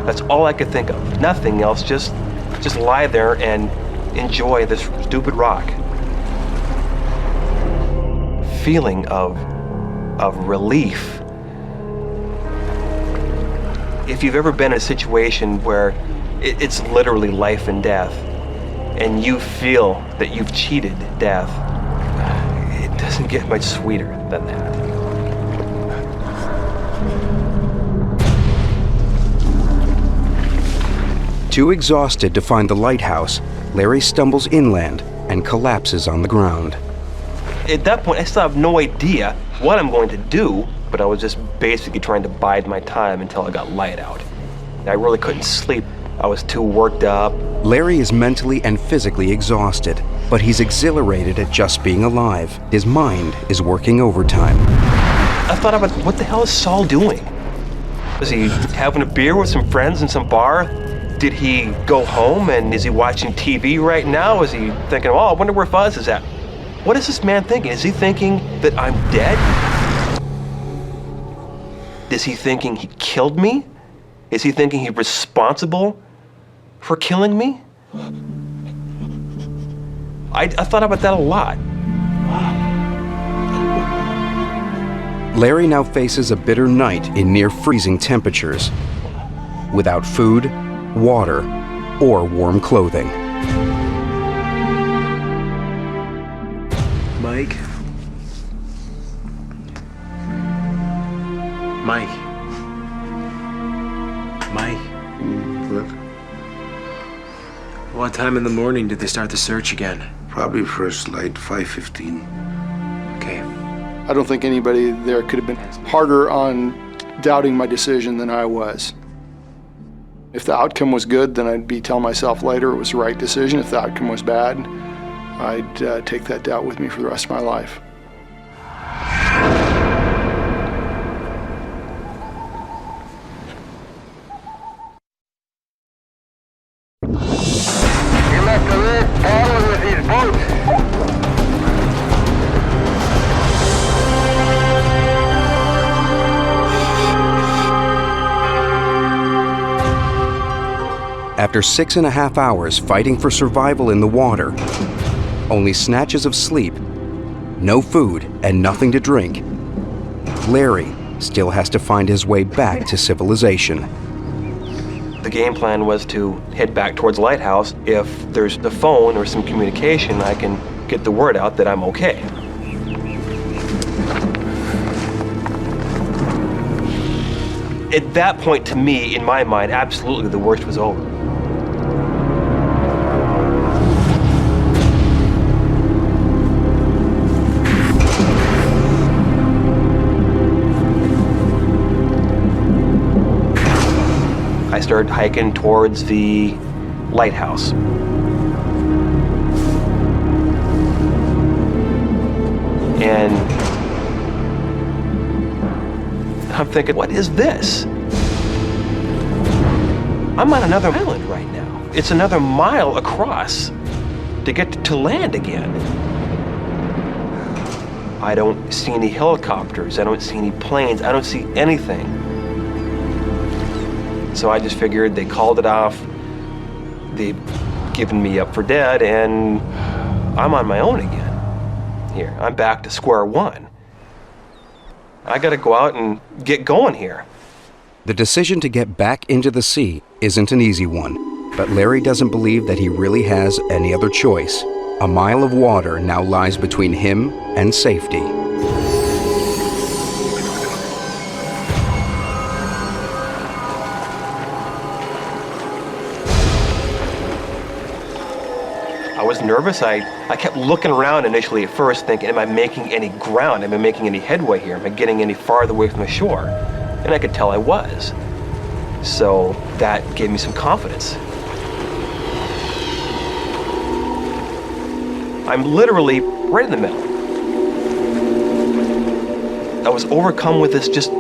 That's all I could think of. Nothing else, just lie there and enjoy this stupid rock. Feeling of relief. If you've ever been in a situation where it's literally life and death, and you feel that you've cheated death, it doesn't get much sweeter than that. Too exhausted to find the lighthouse, Larry stumbles inland and collapses on the ground. At that point, I still have no idea what I'm going to do, but I was just basically trying to bide my time until I got light out. I really couldn't sleep. I was too worked up. Larry is mentally and physically exhausted, but he's exhilarated at just being alive. His mind is working overtime. I thought about, what the hell is Saul doing? Is he having a beer with some friends in some bar? Did he go home, and is he watching TV right now? Is he thinking, oh, I wonder where Fuzz is at? What is this man thinking? Is he thinking that I'm dead? Is he thinking he killed me? Is he thinking he's responsible for killing me? I thought about that a lot. Larry now faces a bitter night in near freezing temperatures, without food, water, or warm clothing. Mike? Mike? What? What time in the morning did they start the search again? Probably first light, 5:15. Okay. I don't think anybody there could have been harder on doubting my decision than I was. If the outcome was good, then I'd be telling myself later it was the right decision. If the outcome was bad, I'd take that doubt with me for the rest of my life. He left the red bottle with his boat. After 6.5 hours fighting for survival in the water, only snatches of sleep, no food, and nothing to drink, Larry still has to find his way back to civilization. The game plan was to head back towards Lighthouse. If there's the phone or some communication, I can get the word out that I'm okay. At that point, to me, in my mind, absolutely the worst was over. I started hiking towards the lighthouse. And I'm thinking, what is this? I'm on another island right now. It's another mile across to get to land again. I don't see any helicopters. I don't see any planes. I don't see anything. So I just figured they called it off. They've given me up for dead, and I'm on my own again. Here, I'm back to square one. I gotta go out and get going here. The decision to get back into the sea isn't an easy one, but Larry doesn't believe that he really has any other choice. A mile of water now lies between him and safety. I was nervous. I kept looking around initially at first, thinking, am I making any ground? Am I making any headway here? Am I getting any farther away from the shore? And I could tell I was. So that gave me some confidence. I'm literally right in the middle. I was overcome with this just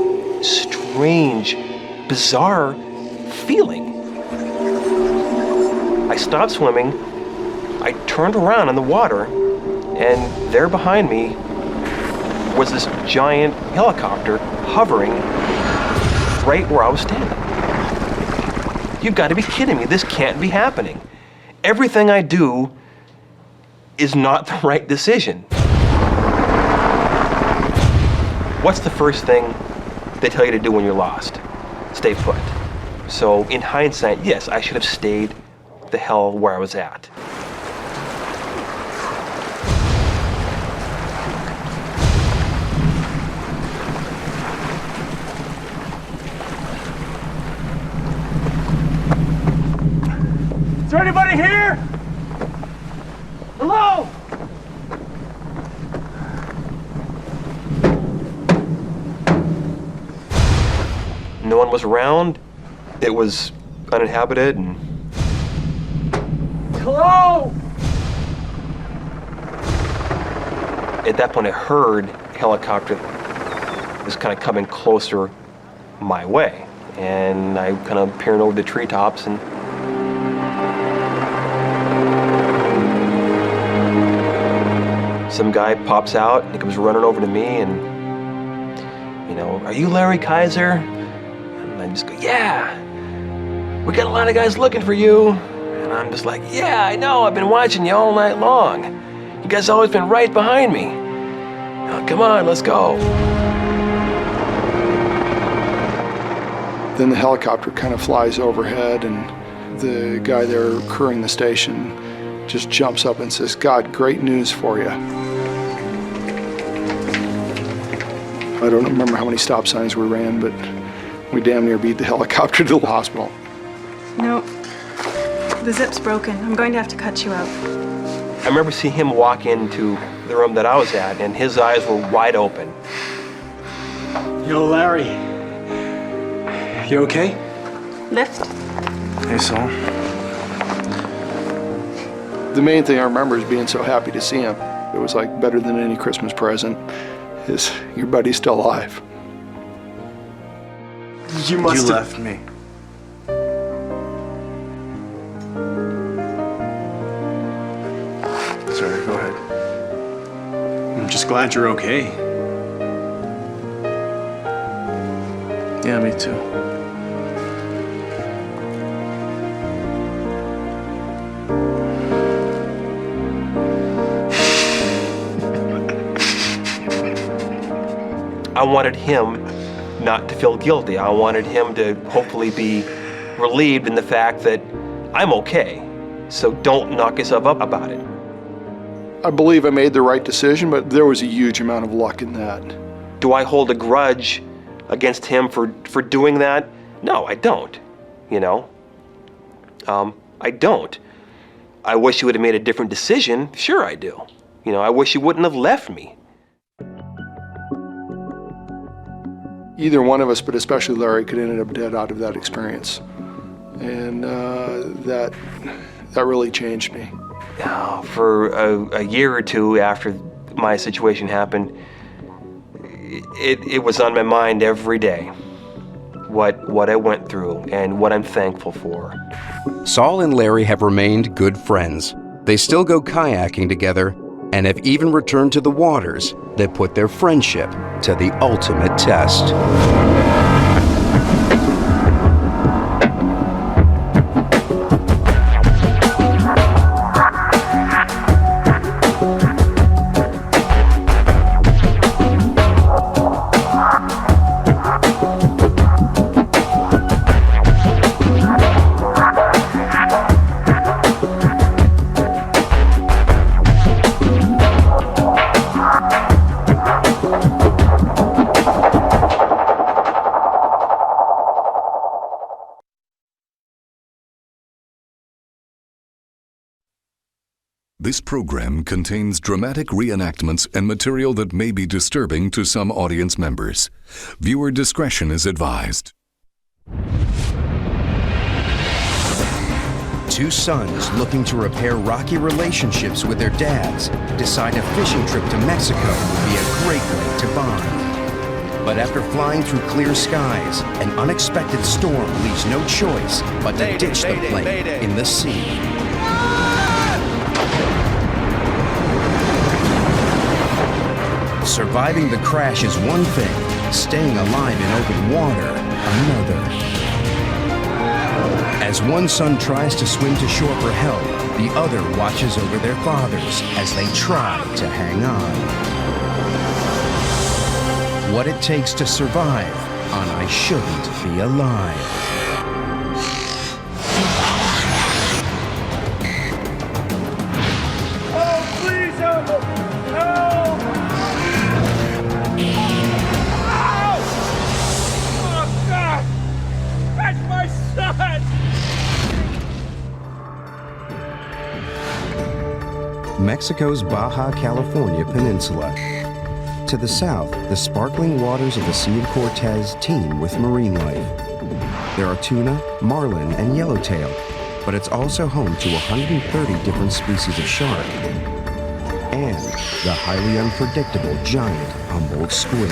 strange, bizarre feeling. I stopped swimming. I turned around in the water, and there behind me was this giant helicopter hovering right where I was standing. You've got to be kidding me. This can't be happening. Everything I do is not the right decision. What's the first thing they tell you to do when you're lost? Stay put. So in hindsight, yes, I should have stayed the hell where I was at. Is there anybody here? Hello? No one was around. It was uninhabited and... Hello? At that point I heard a helicopter was kind of coming closer my way. And I kind of peered over the treetops and some guy pops out and he comes running over to me and, you know, are you Larry Kaiser? And I just go, yeah, we got a lot of guys looking for you. And I'm just like, yeah, I know, I've been watching you all night long. You guys always been right behind me. Oh, come on, let's go. Then the helicopter kind of flies overhead, and the guy there crewing the station just jumps up and says, God, great news for you. I don't remember how many stop signs we ran, but we damn near beat the helicopter to the hospital. No, the zip's broken. I'm going to have to cut you out. I remember seeing him walk into the room that I was at, and his eyes were wide open. Yo, Larry. You okay? Lift. Hey, Saul. The main thing I remember is being so happy to see him. It was like better than any Christmas present. Your buddy's still alive. You left me. Sorry, go ahead. I'm just glad you're okay. Yeah, me too. I wanted him not to feel guilty. I wanted him to hopefully be relieved in the fact that I'm okay. So don't knock yourself up about it. I believe I made the right decision, but there was a huge amount of luck in that. Do I hold a grudge against him for doing that? No, I don't, you know. I don't. I wish he would have made a different decision. Sure I do. You know, I wish he wouldn't have left me. Either one of us, but especially Larry, could have ended up dead out of that experience. And that really changed me. For a year or two after my situation happened, it was on my mind every day. What I went through and what I'm thankful for. Saul and Larry have remained good friends. They still go kayaking together and have even returned to the waters that put their friendship to the ultimate test. This program contains dramatic reenactments and material that may be disturbing to some audience members. Viewer discretion is advised. Two sons looking to repair rocky relationships with their dads decide a fishing trip to Mexico would be a great way to bond. But after flying through clear skies, an unexpected storm leaves no choice but to ditch the plane in the sea. Surviving the crash is one thing, staying alive in open water, another. As one son tries to swim to shore for help, the other watches over their fathers as they try to hang on. What it takes to survive on I Shouldn't Be Alive. Mexico's Baja California Peninsula. To the south, the sparkling waters of the Sea of Cortez teem with marine life. There are tuna, marlin, and yellowtail, but it's also home to 130 different species of shark and the highly unpredictable giant Humboldt squid.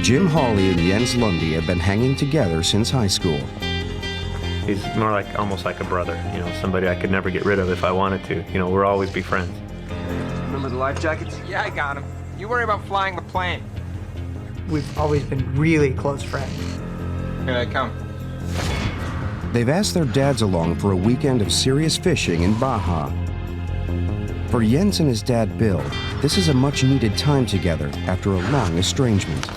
Jim Hawley and Jens Lundy have been hanging together since high school. He's more like, almost like a brother, you know, somebody I could never get rid of if I wanted to. You know, we'll always be friends. Remember the life jackets? Yeah, I got him. You worry about flying the plane. We've always been really close friends. Here I come. They've asked their dads along for a weekend of serious fishing in Baja. For Jens and his dad, Bill, this is a much-needed time together after a long estrangement.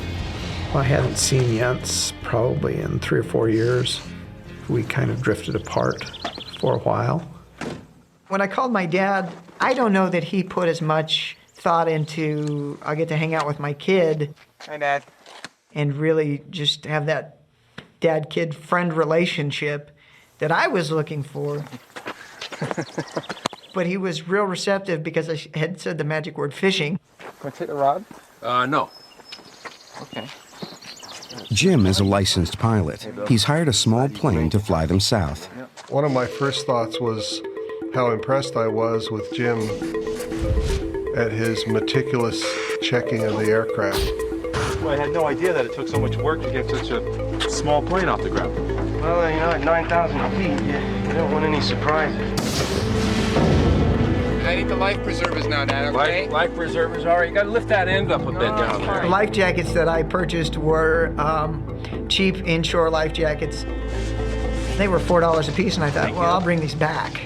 Well, I hadn't seen Jens probably in 3 or 4 years. We kind of drifted apart for a while. When I called my dad, I don't know that he put as much thought into, I'll get to hang out with my kid. Hi, Dad. And really just have that dad-kid friend relationship that I was looking for. But he was real receptive because I had said the magic word fishing. Want to take the rod? No. Okay. Jim is a licensed pilot. He's hired a small plane to fly them south. One of my first thoughts was how impressed I was with Jim at his meticulous checking of the aircraft. Well, I had no idea that it took so much work to get such a small plane off the ground. Well, you know, at 9,000 feet, you don't want any surprises. I need the life preservers now, Dad, okay? Life preservers, all right. You gotta lift that end up a bit down The there. life jackets that I purchased were cheap inshore life jackets. They were $4 a piece, and I thought, well, I'll bring these back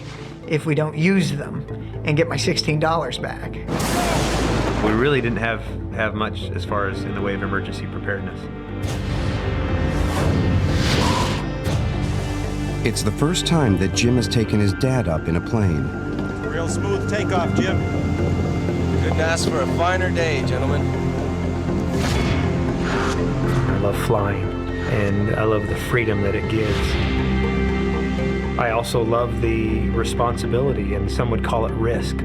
if we don't use them and get my $16 back. We really didn't have much as far as in the way of emergency preparedness. It's the first time that Jim has taken his dad up in a plane. Real smooth takeoff, Jim. Couldn't ask for a finer day, gentlemen. I love flying, and I love the freedom that it gives. I also love the responsibility, and some would call it risk.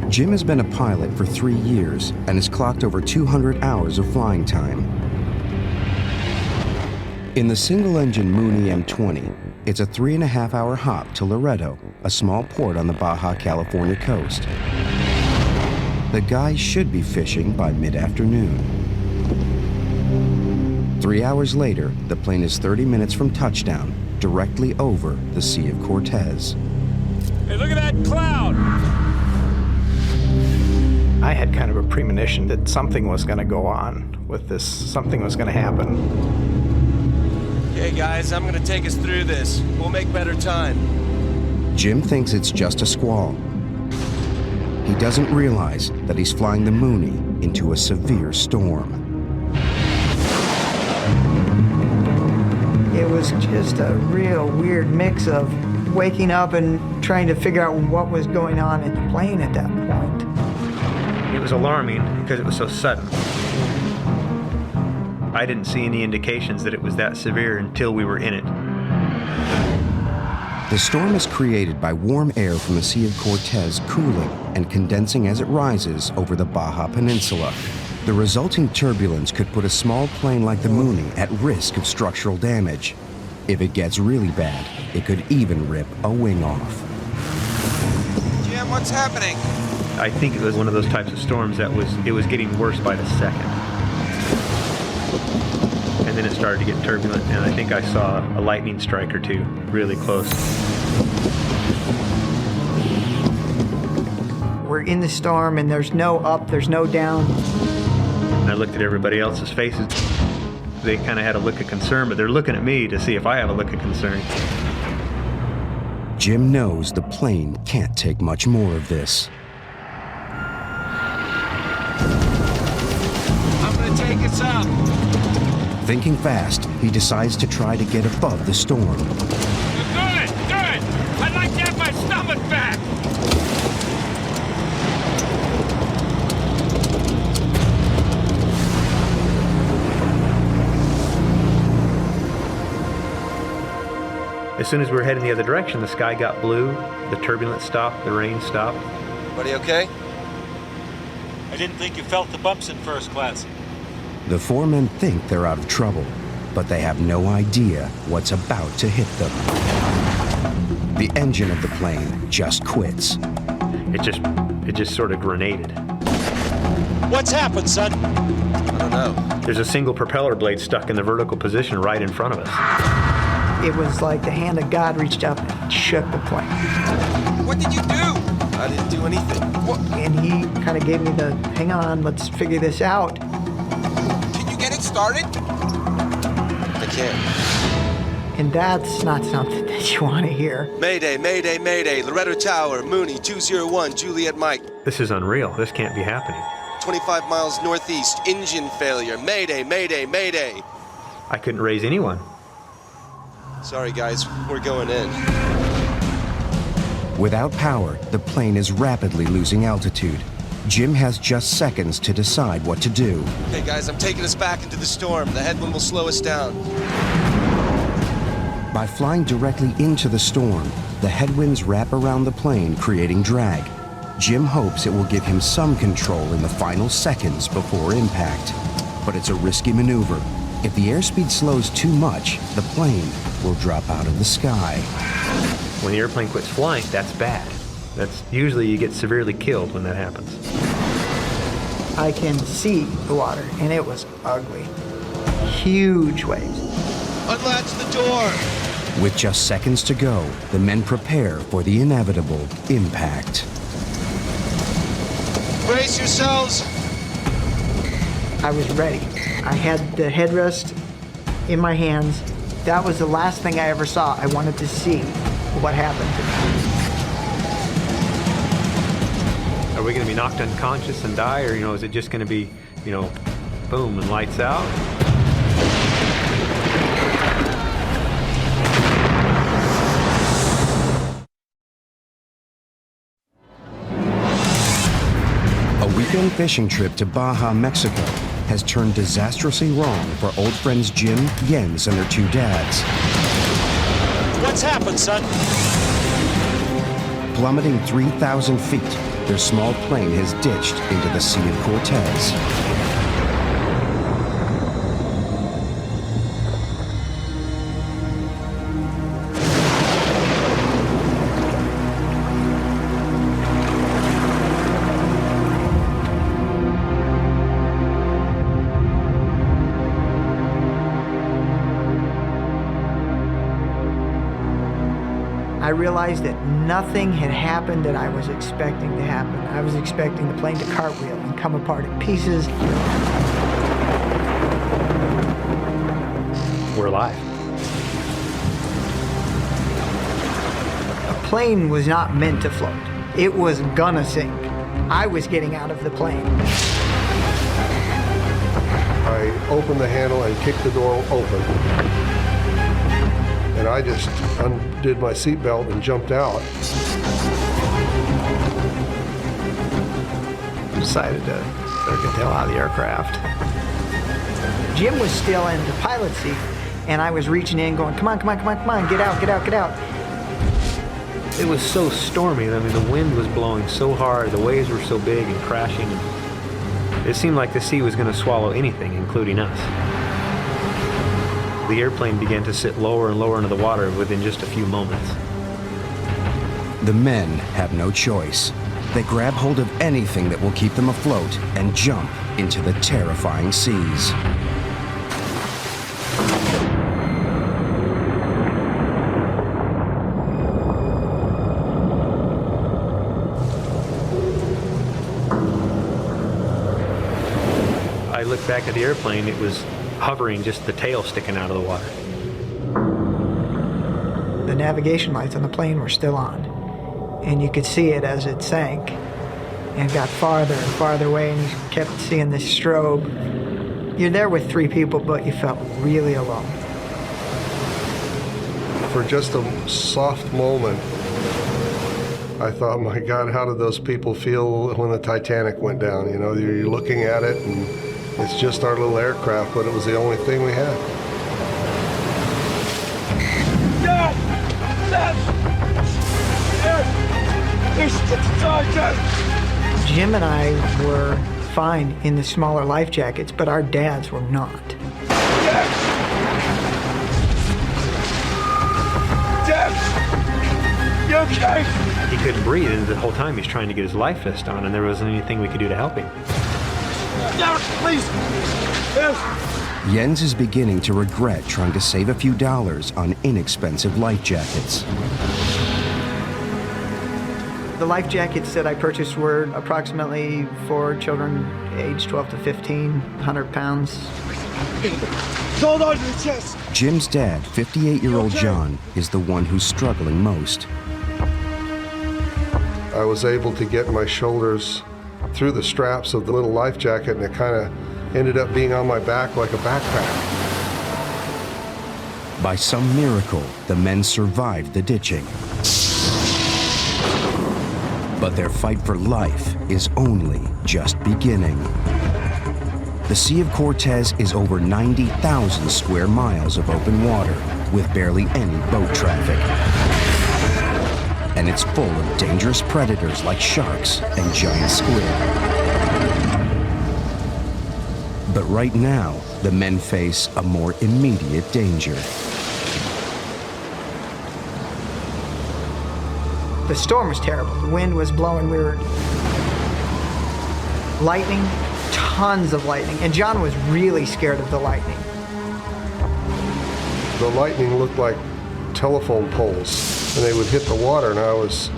Jim has been a pilot for 3 years and has clocked over 200 hours of flying time. In the single-engine Mooney M20, it's a 3.5-hour hop to Laredo, a small port on the Baja California coast. The guy should be fishing by mid-afternoon. 3 hours later, the plane is 30 minutes from touchdown, directly over the Sea of Cortez. Hey, look at that cloud! I had kind of a premonition that something was going to go on with this, something was going to happen. Okay, guys, I'm gonna take us through this. We'll make better time. Jim thinks it's just a squall. He doesn't realize that he's flying the Mooney into a severe storm. It was just a real weird mix of waking up and trying to figure out what was going on in the plane at that point. It was alarming because it was so sudden. I didn't see any indications that it was that severe until we were in it. The storm is created by warm air from the Sea of Cortez cooling and condensing as it rises over the Baja Peninsula. The resulting turbulence could put a small plane like the Mooney at risk of structural damage. If it gets really bad, it could even rip a wing off. Jim, what's happening? I think it was one of those types of storms that was getting worse by the second. And then it started to get turbulent, and I think I saw a lightning strike or two really close. We're in the storm and there's no up, there's no down. And I looked at everybody else's faces. They kind of had a look of concern, but they're looking at me to see if I have a look of concern. Jim knows the plane can't take much more of this. I'm gonna take us up. Thinking fast, he decides to try to get above the storm. Good! I'd like to have my stomach back! As soon as we were heading the other direction, the sky got blue, the turbulence stopped, the rain stopped. Buddy, okay? I didn't think you felt the bumps in first class. The four men think they're out of trouble, but they have no idea what's about to hit them. The engine of the plane just quits. It just sort of grenaded. What's happened, son? I don't know. There's a single propeller blade stuck in the vertical position right in front of us. It was like the hand of God reached up and shook the plane. What did you do? I didn't do anything. What? And he kind of gave me the, hang on, let's figure this out. Can you get it started? I can't. And that's not something that you want to hear. Mayday, mayday, mayday. Loretto Tower, Mooney, 201, Juliet Mike. This is unreal. This can't be happening. 25 miles northeast, engine failure. Mayday, mayday, mayday. I couldn't raise anyone. Sorry, guys, we're going in. Without power, the plane is rapidly losing altitude. Jim has just seconds to decide what to do. Hey, guys, I'm taking us back into the storm. The headwind will slow us down. By flying directly into the storm, the headwinds wrap around the plane, creating drag. Jim hopes it will give him some control in the final seconds before impact. But it's a risky maneuver. If the airspeed slows too much, the plane will drop out of the sky. When the airplane quits flying, that's bad. That's usually you get severely killed when that happens. I can see the water, and it was ugly. Huge waves. Unlatch the door! With just seconds to go, the men prepare for the inevitable impact. Brace yourselves! I was ready. I had the headrest in my hands. That was the last thing I ever saw. I wanted to see what happened to me. Are we going to be knocked unconscious and die, or is it just going to be, boom and lights out? A weekend fishing trip to Baja, Mexico has turned disastrously wrong for old friends Jim, Jens, and their two dads. What's happened, son? Plummeting 3,000 feet, their small plane has ditched into the Sea of Cortez. I realized that nothing had happened that I was expecting to happen. I was expecting the plane to cartwheel and come apart in pieces. We're alive. A plane was not meant to float. It was gonna sink. I was getting out of the plane. I opened the handle and kicked the door open. And I just undid my seatbelt and jumped out. Decided to better get the hell out of the aircraft. Jim was still in the pilot seat, and I was reaching in going, come on, come on, come on, come on, get out, get out, get out. It was so stormy. I mean, the wind was blowing so hard, the waves were so big and crashing. It seemed like the sea was going to swallow anything, including us. The airplane began to sit lower and lower into the water within just a few moments. The men have no choice. They grab hold of anything that will keep them afloat and jump into the terrifying seas. I looked back at the airplane, it was hovering, just the tail sticking out of the water. The navigation lights on the plane were still on, and you could see it as it sank and got farther and farther away, and you kept seeing this strobe. You're there with 3 people, but you felt really alone. For just a soft moment, I thought, my God, how did those people feel when the Titanic went down? You know, you're looking at it, and it's just our little aircraft, but it was the only thing we had. Jim and I were fine in the smaller life jackets, but our dads were not. You okay? He couldn't breathe, and the whole time he's trying to get his life vest on, and there wasn't anything we could do to help him. Please. Yes. Jens is beginning to regret trying to save a few dollars on inexpensive life jackets. The life jackets that I purchased were approximately for children aged 12 to 15, 100 pounds. Hold on to the chest. Jim's dad, 58-year-old John, is the one who's struggling most. I was able to get my shoulders through the straps of the little life jacket, and it kind of ended up being on my back like a backpack. By some miracle, the men survived the ditching. But their fight for life is only just beginning. The Sea of Cortez is over 90,000 square miles of open water with barely any boat traffic. And it's full of dangerous predators like sharks and giant squid. But right now, the men face a more immediate danger. The storm was terrible. The wind was blowing. We were lightning, tons of lightning, and John was really scared of the lightning. The lightning looked like telephone poles, and they would hit the water, and I was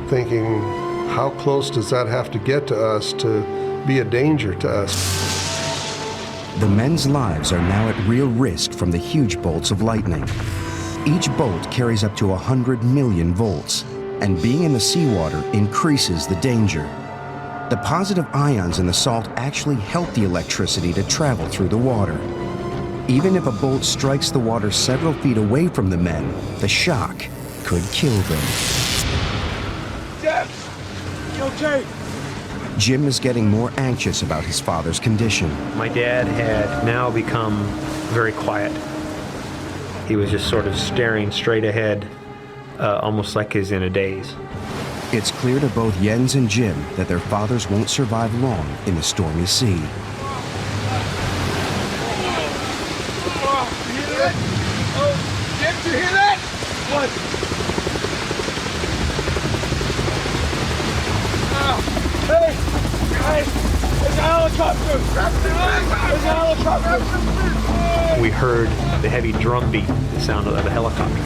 thinking, how close does that have to get to us to be a danger to us? The men's lives are now at real risk from the huge bolts of lightning. Each bolt carries up to 100 million volts, and being in the seawater increases the danger. The positive ions in the salt actually help the electricity to travel through the water. Even if a bolt strikes the water several feet away from the men, the shock could kill them. Dad, you okay? Jim is getting more anxious about his father's condition. My dad had now become very quiet. He was just sort of staring straight ahead, almost like he's in a daze. It's clear to both Jens and Jim that their fathers won't survive long in the stormy sea. Jim, did you hear that? What? Hey! Hey! There's a helicopter! There's a helicopter! We heard the heavy drum beat, the sound of a helicopter.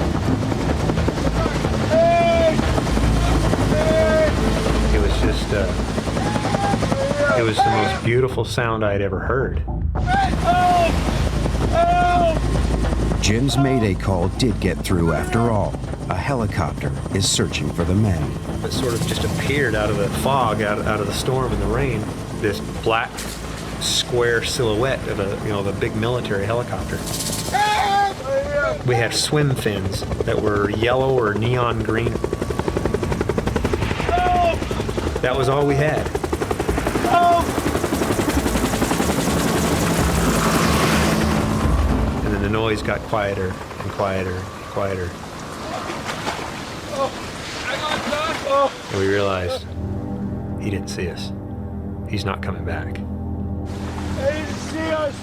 Hey! Hey! It was just, it was the most beautiful sound I'd ever heard. Help! Help! Jim's mayday call did get through after all. A helicopter is searching for the men. It sort of just appeared out of the fog, out of the storm and the rain, this black square silhouette of a big military helicopter. Help! We had swim fins that were yellow or neon green. That was all we had. And then the noise got quieter and quieter and quieter. And we realized he didn't see us. He's not coming back. They didn't see us.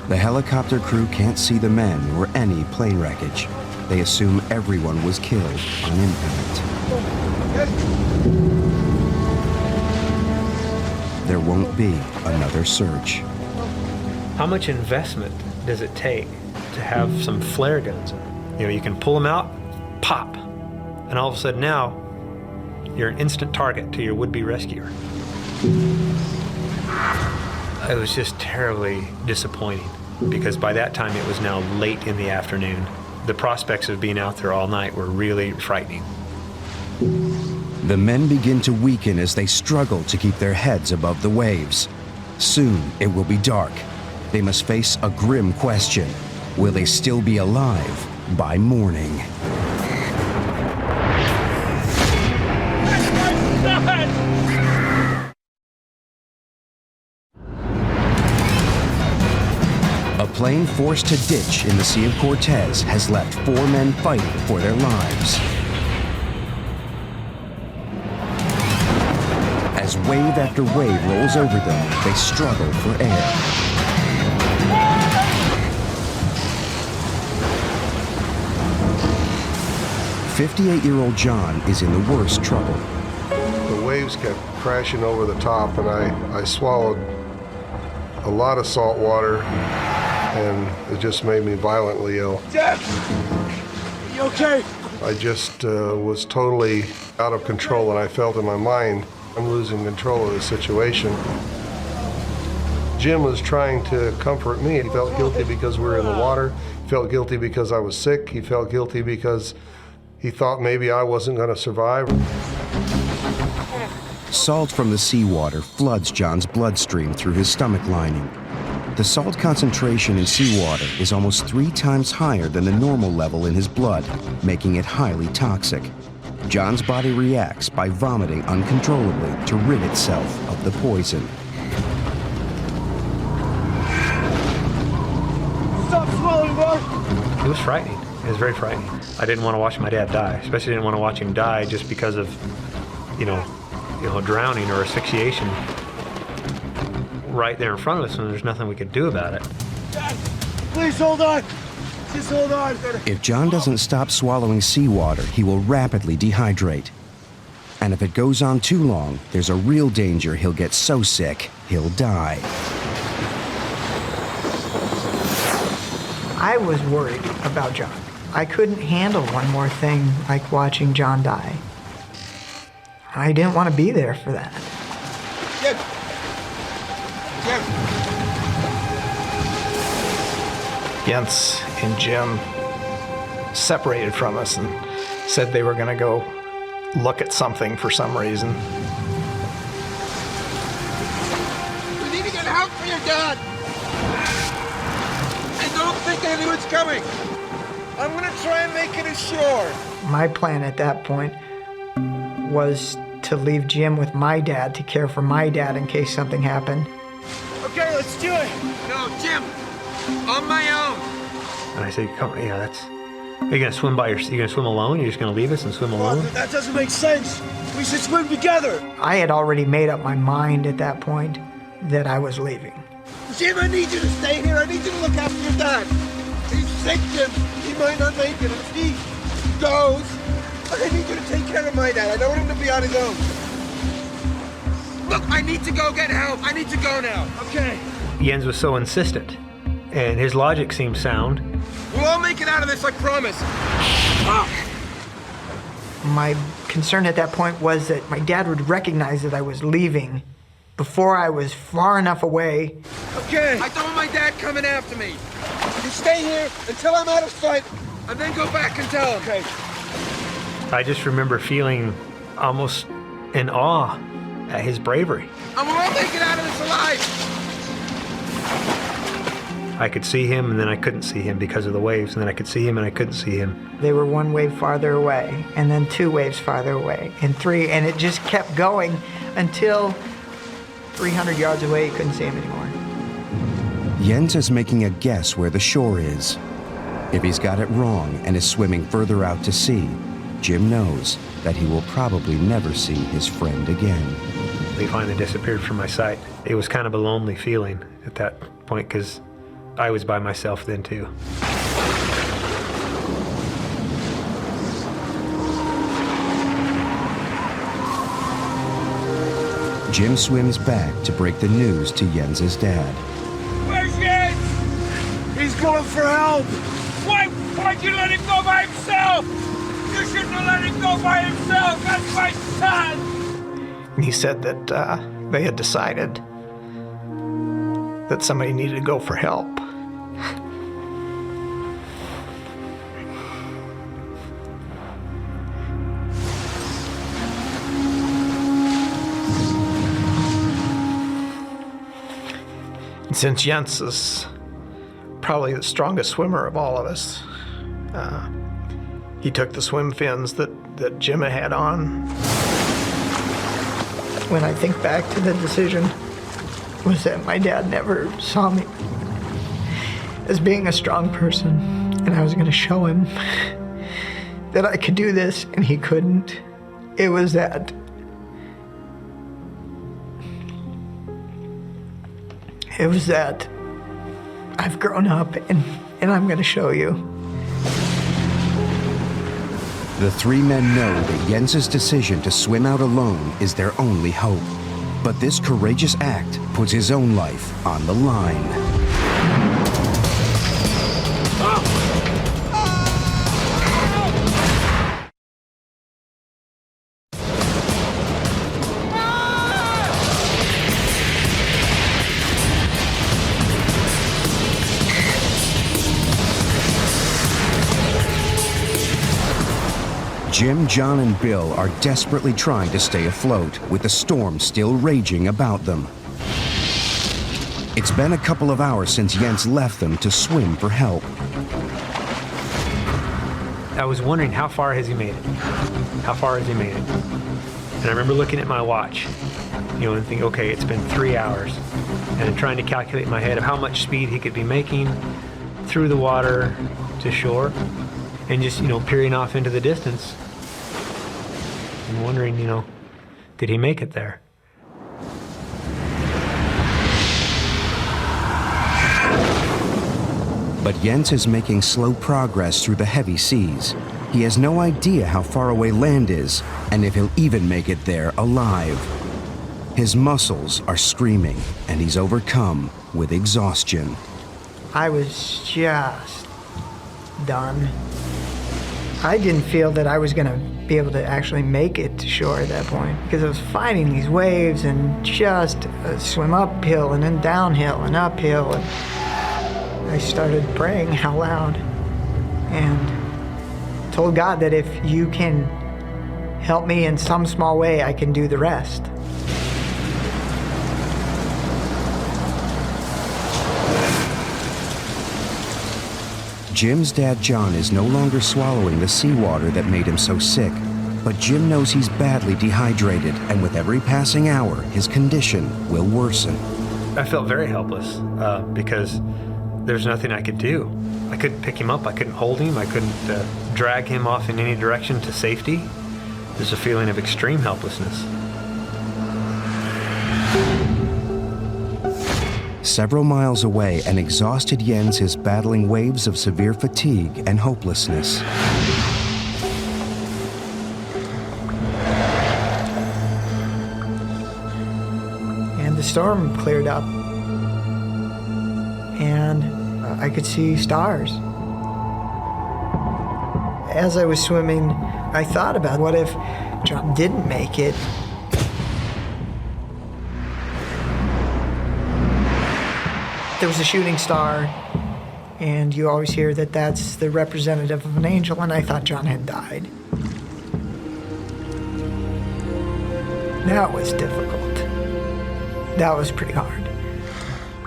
The helicopter crew can't see the men or any plane wreckage. They assume everyone was killed on impact. There won't be another search. How much investment does it take to have some flare guns? You know, you can pull them out, pop, and all of a sudden now, you're an instant target to your would-be rescuer. It was just terribly disappointing because by that time it was now late in the afternoon. The prospects of being out there all night were really frightening. The men begin to weaken as they struggle to keep their heads above the waves. Soon it will be dark. They must face a grim question. Will they still be alive by morning? A plane forced to ditch in the Sea of Cortez has left 4 men fighting for their lives. As wave after wave rolls over them, they struggle for air. "58-year-old John is in the worst trouble. The waves kept crashing over the top, and I swallowed a lot of salt water, and it just made me violently ill. Jeff! You okay? I just was totally out of control, and I felt in my mind I'm losing control of the situation. Jim was trying to comfort me. He felt guilty because we were in the water. He felt guilty because I was sick. He felt guilty because he thought maybe I wasn't going to survive. Salt from the seawater floods John's bloodstream through his stomach lining. The salt concentration in seawater is almost 3 times higher than the normal level in his blood, making it highly toxic. John's body reacts by vomiting uncontrollably to rid itself of the poison. Stop swallowing, Mark! It was frightening. It was very frightening. I didn't want to watch my dad die, especially didn't want to watch him die just because of, you know, drowning or asphyxiation right there in front of us, and there's nothing we could do about it. Dad, please hold on. Just hold on. If John doesn't stop swallowing seawater, he will rapidly dehydrate. And if it goes on too long, there's a real danger he'll get so sick, he'll die. I was worried about John. I couldn't handle one more thing like watching John die. I didn't want to be there for that. Jim! Jim! Jens and Jim separated from us and said they were going to go look at something for some reason. We need to get help for your dad! I don't think anyone's coming! I'm gonna try and make it ashore! My plan at that point was to leave Jim with my dad to care for my dad in case something happened. Okay, let's do it! No, Jim! On my own! And I said, "Come, yeah, that's. Are you gonna swim by yourself? You gonna swim alone? You're just gonna leave us and swim alone?" Oh, that doesn't make sense. We should swim together. I had already made up my mind at that point that I was leaving. Jim, I need you to stay here. I need you to look after your dad. He's sick, Jim. He might not make it. If he goes, I need you to take care of my dad. I don't want him to be on his own. Look, I need to go get help. I need to go now. Okay. Jens was so insistent, and his logic seemed sound. We'll all make it out of this, I promise. Oh. My concern at that point was that my dad would recognize that I was leaving before I was far enough away. Okay. I don't want my dad coming after me. You stay here until I'm out of sight, and then go back and tell him. Okay. I just remember feeling almost in awe at his bravery. And we'll all make it out of this alive. I could see him, and then I couldn't see him because of the waves, and then I could see him, and I couldn't see him. They were one wave farther away, and then 2 waves farther away, and 3, and it just kept going until 300 yards away, you couldn't see him anymore. Jens is making a guess where the shore is. If he's got it wrong and is swimming further out to sea, Jim knows that he will probably never see his friend again. They finally disappeared from my sight. It was kind of a lonely feeling at that point because I was by myself then too. Jim swims back to break the news to Jens's dad. Where's Jens? He's going for help. Why'd you let him go by himself? You shouldn't have let him go by himself. That's my son. And he said that they had decided that somebody needed to go for help. And since Jens is probably the strongest swimmer of all of us, he took the swim fins that Jim had on. When I think back to the decision, was that my dad never saw me as being a strong person, and I was going to show him that I could do this, and he couldn't. It was that I've grown up, and I'm going to show you. The 3 men know that Jens's decision to swim out alone is their only hope. But this courageous act puts his own life on the line. Jim, John, and Bill are desperately trying to stay afloat with the storm still raging about them. It's been a couple of hours since Jens left them to swim for help. I was wondering, how far has he made it? How far has he made it? And I remember looking at my watch, and thinking, okay, it's been 3 hours. And trying to calculate in my head of how much speed he could be making through the water to shore. And just, peering off into the distance and wondering, did he make it there? But Jens is making slow progress through the heavy seas. He has no idea how far away land is, and if he'll even make it there alive. His muscles are screaming, and he's overcome with exhaustion. I was just done. I didn't feel that I was going to be able to actually make it to shore at that point because I was fighting these waves and just swim uphill and then downhill and uphill. And I started praying out loud and told God that if you can help me in some small way, I can do the rest. Jim's dad, John, is no longer swallowing the seawater that made him so sick, but Jim knows he's badly dehydrated, and with every passing hour, his condition will worsen. I felt very helpless because there's nothing I could do. I couldn't pick him up, I couldn't hold him, I couldn't drag him off in any direction to safety. There's a feeling of extreme helplessness. Several miles away, an exhausted Jens is battling waves of severe fatigue and hopelessness. And the storm cleared up, and I could see stars. As I was swimming, I thought about what if John didn't make it. There was a shooting star, and you always hear that that's the representative of an angel, and I thought John had died. That was difficult. That was pretty hard.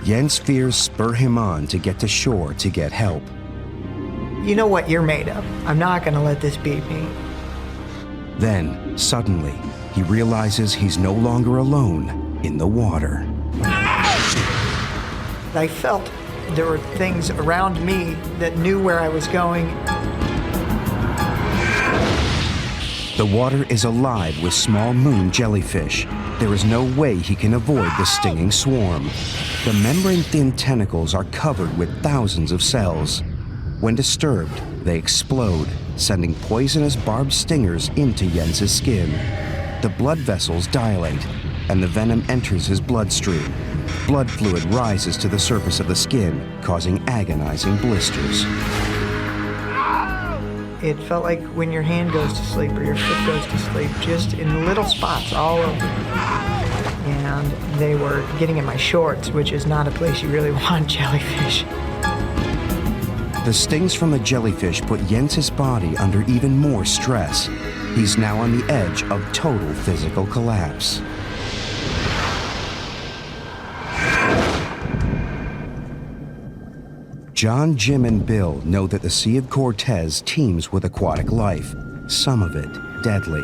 Jens' fears spur him on to get to shore to get help. You know what you're made of. I'm not going to let this beat me. Then, suddenly, he realizes he's no longer alone in the water. I felt there were things around me that knew where I was going. The water is alive with small moon jellyfish. There is no way he can avoid the stinging swarm. The membrane-thin tentacles are covered with thousands of cells. When disturbed, they explode, sending poisonous barbed stingers into Jens's skin. The blood vessels dilate, and the venom enters his bloodstream. Blood fluid rises to the surface of the skin, causing agonizing blisters. It felt like when your hand goes to sleep or your foot goes to sleep, just in little spots all over. And they were getting in my shorts, which is not a place you really want jellyfish. The stings from the jellyfish put Jens's body under even more stress. He's now on the edge of total physical collapse. John, Jim, and Bill know that the Sea of Cortez teems with aquatic life, some of it deadly.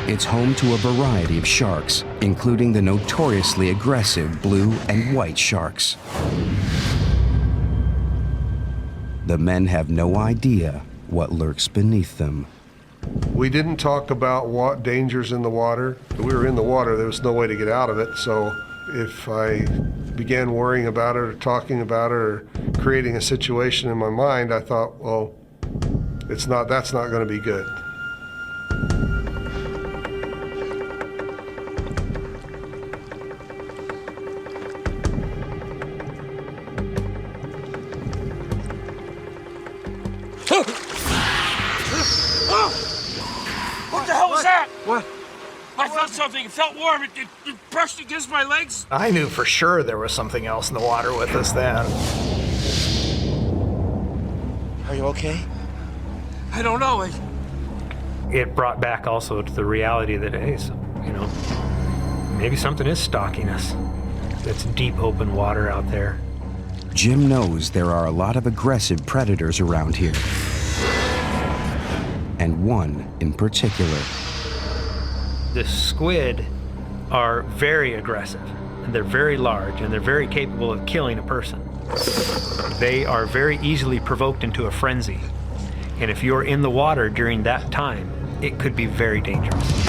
It's home to a variety of sharks, including the notoriously aggressive blue and white sharks. The men have no idea what lurks beneath them. We didn't talk about what dangers in the water. We were in the water, there was no way to get out of it, so if I began worrying about it or talking about it or creating a situation in my mind, I thought, well, that's not going to be good. What the hell was that? What? I felt something. It felt warm. It brushed against my legs. I knew for sure there was something else in the water with us then. Are you okay? I don't know. It brought back also to the reality that, hey, maybe something is stalking us. It's deep open water out there. Jim knows there are a lot of aggressive predators around here. And one in particular. The squid are very aggressive, and they're very large, and they're very capable of killing a person. They are very easily provoked into a frenzy, and if you're in the water during that time, it could be very dangerous.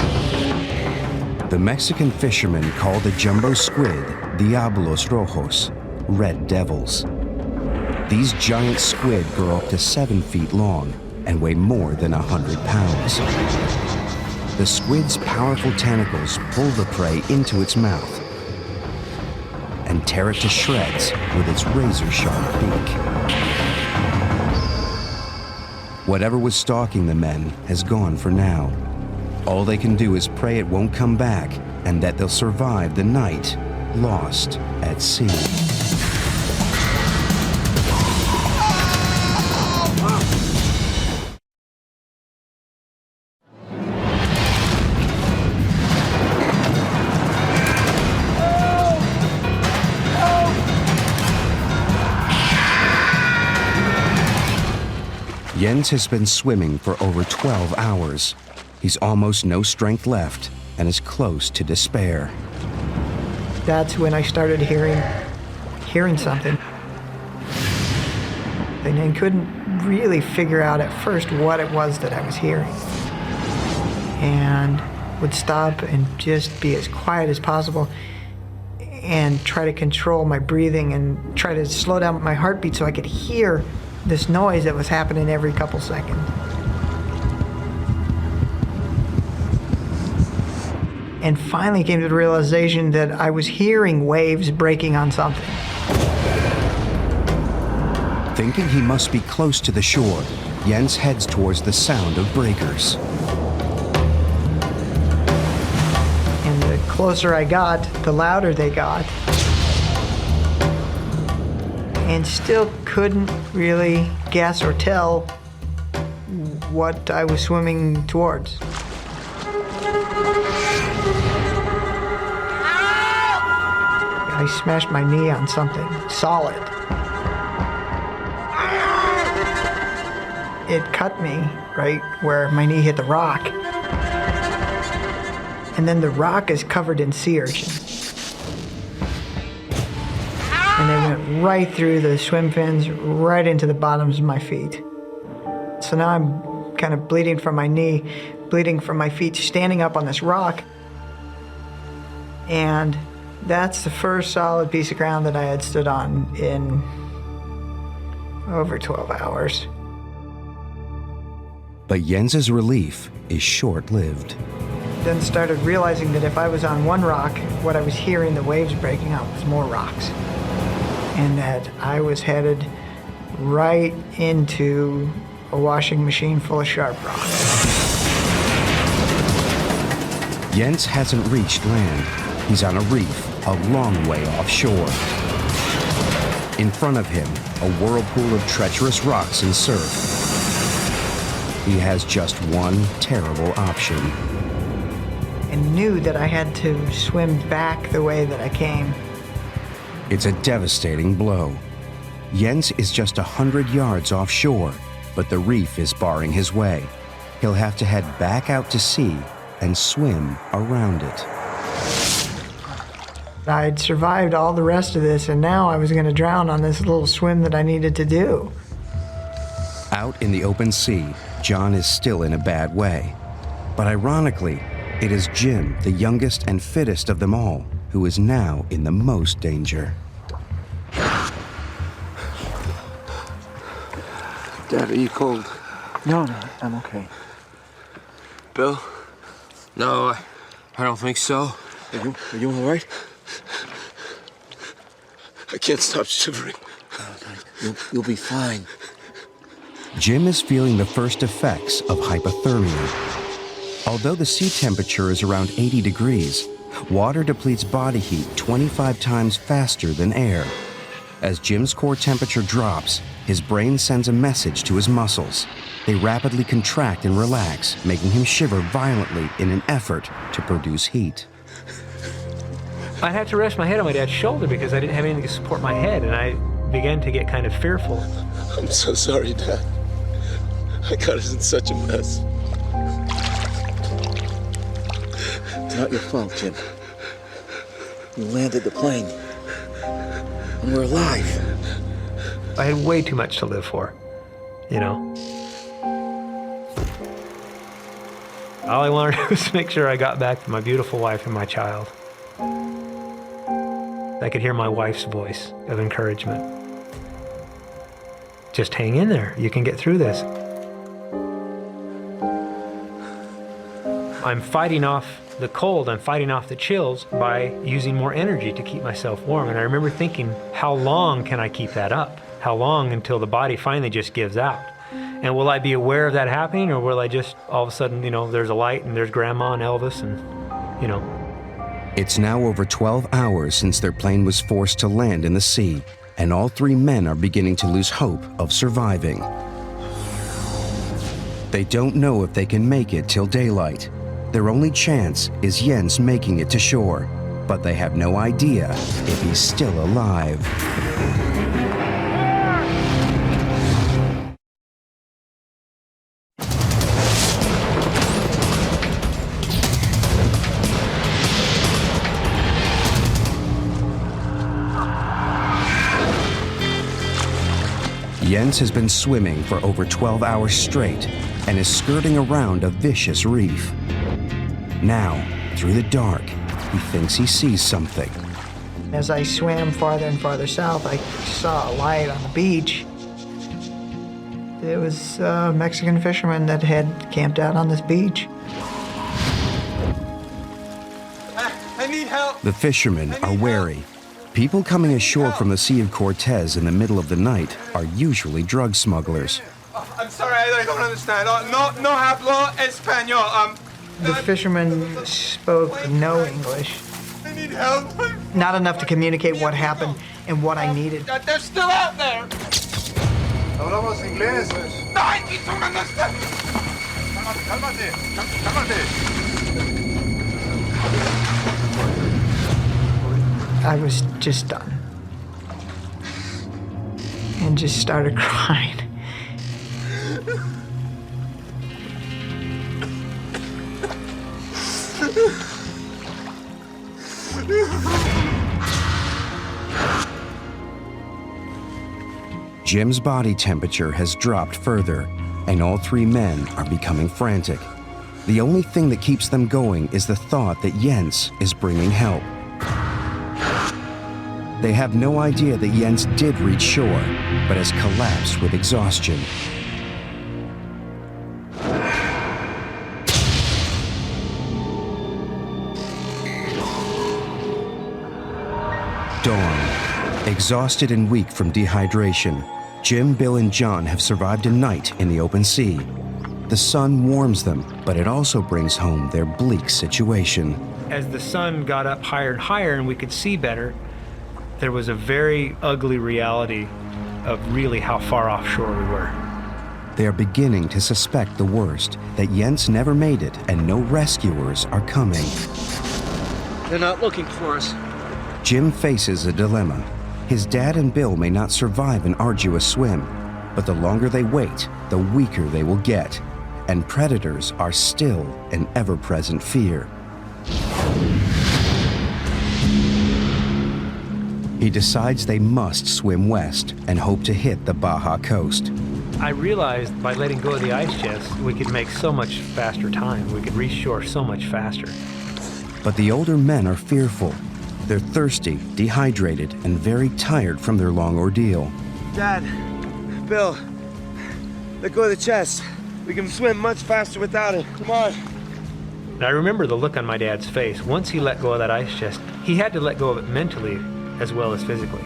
The Mexican fishermen call the jumbo squid Diablos Rojos, red devils. These giant squid grow up to 7 feet long and weigh more than 100 pounds. The squid's powerful tentacles pull the prey into its mouth and tear it to shreds with its razor-sharp beak. Whatever was stalking the men has gone for now. All they can do is pray it won't come back and that they'll survive the night lost at sea. Jens has been swimming for over 12 hours. He's almost no strength left and is close to despair. That's when I started hearing something. And I couldn't really figure out at first what it was that I was hearing. And would stop and just be as quiet as possible and try to control my breathing and try to slow down my heartbeat so I could hear this noise that was happening every couple seconds. And finally came to the realization that I was hearing waves breaking on something. Thinking he must be close to the shore, Jens heads towards the sound of breakers. And the closer I got, the louder they got. And still couldn't really guess or tell what I was swimming towards. I smashed my knee on something solid. It cut me right where my knee hit the rock. And then the rock is covered in sea urchins. And they went right through the swim fins, right into the bottoms of my feet. So now I'm kind of bleeding from my knee, bleeding from my feet, standing up on this rock. And that's the first solid piece of ground that I had stood on in over 12 hours. But Jens's relief is short-lived. Then started realizing that if I was on one rock, what I was hearing the waves breaking up was more rocks. And that I was headed right into a washing machine full of sharp rocks. Jens hasn't reached land. He's on a reef, a long way offshore. In front of him, a whirlpool of treacherous rocks and surf. He has just one terrible option. And knew that I had to swim back the way that I came. It's a devastating blow. Jens is just 100 yards offshore, but the reef is barring his way. He'll have to head back out to sea and swim around it. I'd survived all the rest of this, and now I was going to drown on this little swim that I needed to do. Out in the open sea, John is still in a bad way. But ironically, it is Jim, the youngest and fittest of them all, who is now in the most danger. Dad, are you cold? No, I'm okay. Bill? No, I don't think so. Are you all right? I can't stop shivering. You'll be fine. Jim is feeling the first effects of hypothermia. Although the sea temperature is around 80 degrees, water depletes body heat 25 times faster than air. As Jim's core temperature drops, his brain sends a message to his muscles. They rapidly contract and relax, making him shiver violently in an effort to produce heat. I had to rest my head on my dad's shoulder because I didn't have anything to support my head, and I began to get kind of fearful. I'm so sorry, Dad. I got us in such a mess. It's not your fault, Jim. You landed the plane. And we're alive. I had way too much to live for, you know? All I wanted was to make sure I got back to my beautiful wife and my child. I could hear my wife's voice of encouragement. Just hang in there. You can get through this. I'm fighting off the cold. I'm fighting off the chills by using more energy to keep myself warm. And I remember thinking, how long can I keep that up? How long until the body finally just gives out? And will I be aware of that happening, or will I just all of a sudden, you know, there's a light and there's Grandma and Elvis and, you know. It's now over 12 hours since their plane was forced to land in the sea, and all three men are beginning to lose hope of surviving. They don't know if they can make it till daylight. Their only chance is Jens making it to shore, but they have no idea if he's still alive. Jens has been swimming for over 12 hours straight and is skirting around a vicious reef. Now, through the dark, he thinks he sees something. As I swam farther and farther south, I saw a light on the beach. It was a Mexican fisherman that had camped out on this beach. I need help. The fishermen are wary. People coming ashore from the Sea of Cortez in the middle of the night are usually drug smugglers. I'm sorry, I don't understand. No hablo español. The fisherman spoke no English. I need help. Not enough to communicate what happened and what I needed. They're still out there. Hablamos inglés. Ay, tú no understand. Cálmate, cálmate. I was just done. And just started crying. Jim's body temperature has dropped further, and all three men are becoming frantic. The only thing that keeps them going is the thought that Jens is bringing help. They have no idea that Jens did reach shore, but has collapsed with exhaustion. Dawn. Exhausted and weak from dehydration, Jim, Bill, and John have survived a night in the open sea. The sun warms them, but it also brings home their bleak situation. As the sun got up higher and higher and we could see better, there was a very ugly reality of really how far offshore we were. They are beginning to suspect the worst, that Jens never made it and no rescuers are coming. They're not looking for us. Jim faces a dilemma. His dad and Bill may not survive an arduous swim, but the longer they wait, the weaker they will get, and predators are still an ever-present fear. He decides they must swim west and hope to hit the Baja coast. I realized by letting go of the ice chest, we could make so much faster time. We could reach shore so much faster. But the older men are fearful. They're thirsty, dehydrated, and very tired from their long ordeal. Dad, Bill, let go of the chest. We can swim much faster without it. Come on. And I remember the look on my dad's face. Once he let go of that ice chest, he had to let go of it mentally as well as physically.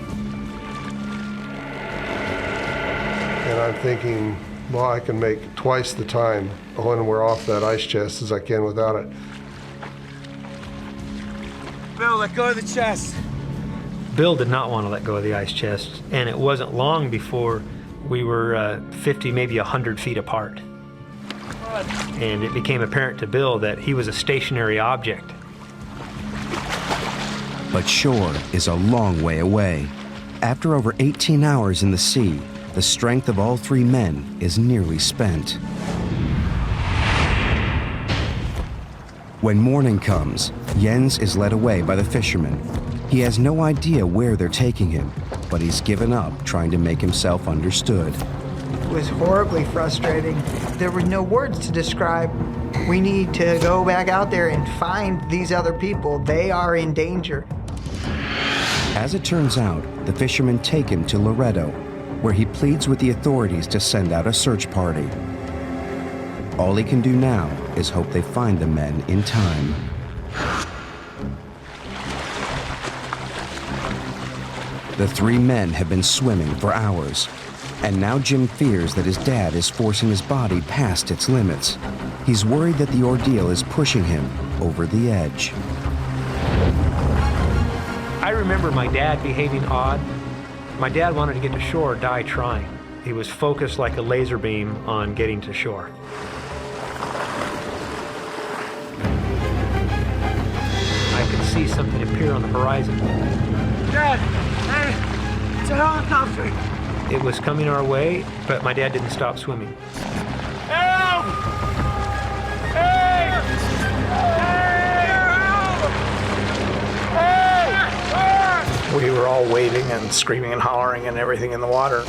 And I'm thinking, well, I can make twice the time when we're off that ice chest as I can without it. Bill, let go of the chest. Bill did not want to let go of the ice chest, and it wasn't long before we were 50, maybe 100 feet apart. And it became apparent to Bill that he was a stationary object. But shore is a long way away. After over 18 hours in the sea, the strength of all three men is nearly spent. When morning comes, Jens is led away by the fishermen. He has no idea where they're taking him, but he's given up trying to make himself understood. It was horribly frustrating. There were no words to describe. We need to go back out there and find these other people. They are in danger. As it turns out, the fishermen take him to Loreto, where he pleads with the authorities to send out a search party. All he can do now is hope they find the men in time. The three men have been swimming for hours, and now Jim fears that his dad is forcing his body past its limits. He's worried that the ordeal is pushing him over the edge. I remember my dad behaving odd. My dad wanted to get to shore or die trying. He was focused like a laser beam on getting to shore. I could see something appear on the horizon. Dad, hey, it's a helicopter. It was coming our way, but my dad didn't stop swimming. Help! Hey! We were all waving and screaming and hollering and everything in the water.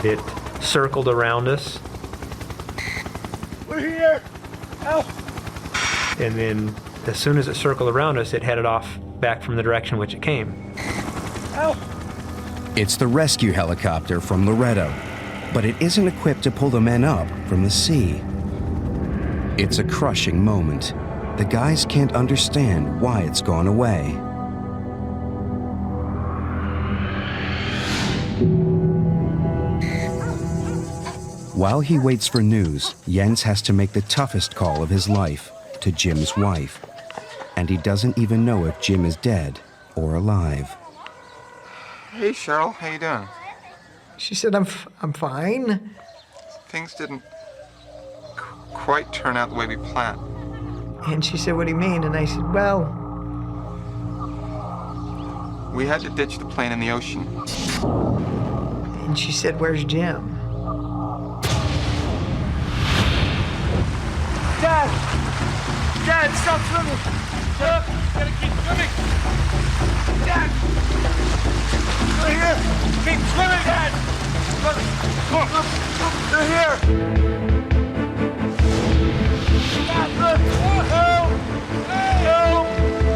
It circled around us. We're here! Help! And then as soon as it circled around us, it headed off back from the direction which it came. Help! It's the rescue helicopter from Loreto, but it isn't equipped to pull the men up from the sea. It's a crushing moment. The guys can't understand why it's gone away. While he waits for news, Jens has to make the toughest call of his life to Jim's wife. And he doesn't even know if Jim is dead or alive. Hey, Cheryl, how you doing? She said, I'm fine. Things didn't quite turn out the way we planned. And she said, what do you mean? And I said, well, We had to ditch the plane in the ocean. And she said, "Where's Jim?" Dad! Dad, stop swimming! Dad, gotta keep swimming! Dad! They're here! Keep swimming, Dad! Look! They're here! Dad, look! Help! Help!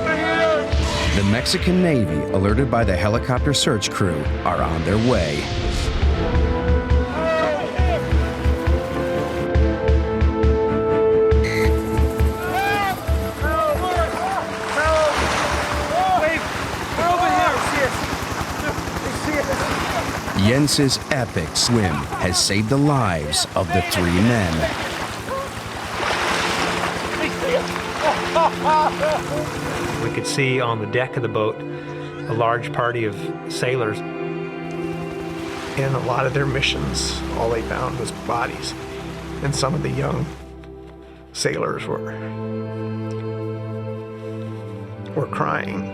They're here! The Mexican Navy, alerted by the helicopter search crew, are on their way. Jens's epic swim has saved the lives of the three men. We could see on the deck of the boat a large party of sailors. In a lot of their missions, all they found was bodies. And some of the young sailors were crying.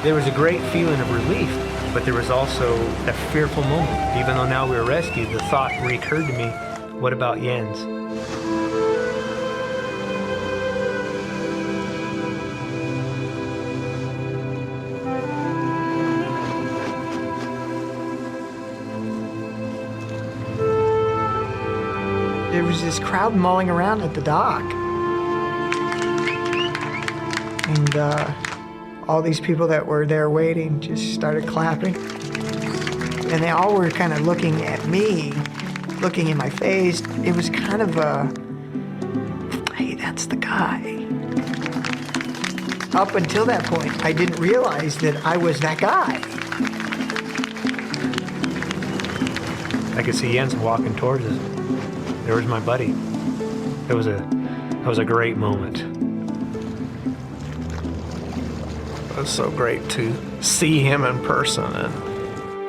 There was a great feeling of relief, but there was also a fearful moment. Even though now we were rescued, the thought recurred to me, what about Jens? There was this crowd mulling around at the dock. And all these people that were there waiting just started clapping. And they all were kind of looking at me, looking in my face. It was kind of a, hey, that's the guy. Up until that point, I didn't realize that I was that guy. I could see Jens walking towards us. There was my buddy. That was a great moment. It was so great to see him in person, and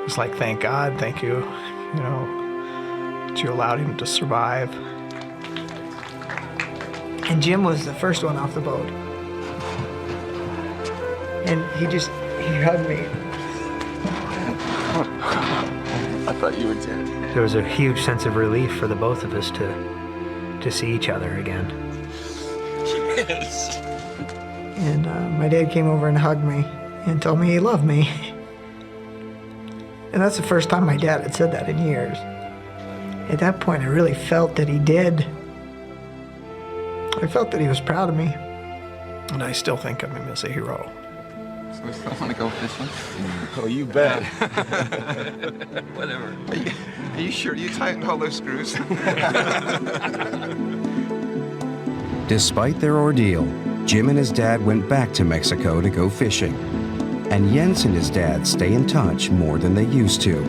it's like, thank God, thank you, that you allowed him to survive. And Jim was the first one off the boat. And he hugged me. I thought you were dead. There was a huge sense of relief for the both of us to see each other again. Yes. And my dad came over and hugged me and told me he loved me. And that's the first time my dad had said that in years. At that point, I really felt that he did. I felt that he was proud of me. And I still think of him as a hero. So we still want to go fishing? Oh, you bet. Whatever. Are you sure you tightened all those screws? Despite their ordeal, Jim and his dad went back to Mexico to go fishing. And Jens and his dad stay in touch more than they used to.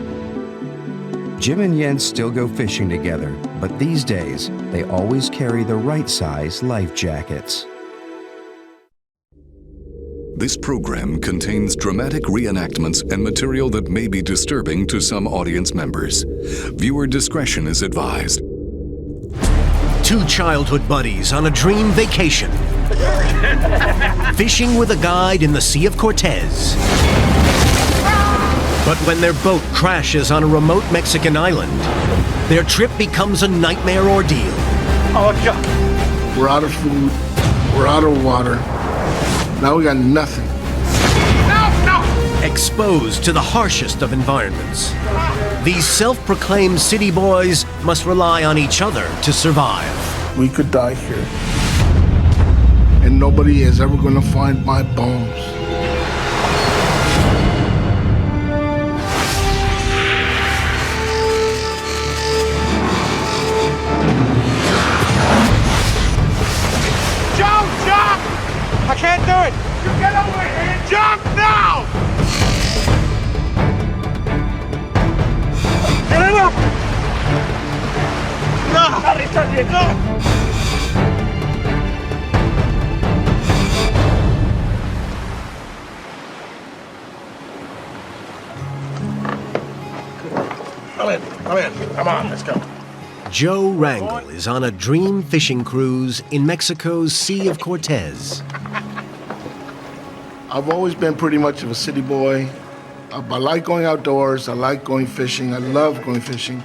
Jim and Jens still go fishing together, but these days, they always carry the right size life jackets. This program contains dramatic reenactments and material that may be disturbing to some audience members. Viewer discretion is advised. Two childhood buddies on a dream vacation. Fishing with a guide in the Sea of Cortez. But when their boat crashes on a remote Mexican island, their trip becomes a nightmare ordeal. Oh, God. We're out of food. We're out of water. Now we got nothing. No! Exposed to the harshest of environments, these self-proclaimed city boys must rely on each other to survive. We could die here. And nobody is ever going to find my bones. Jump! I can't do it! You get over here! Jump now! Get him up! No! No! Come on, let's go. Joe Rangel is on a dream fishing cruise in Mexico's Sea of Cortez. I've always been pretty much of a city boy. I like going outdoors. I like going fishing. I love going fishing.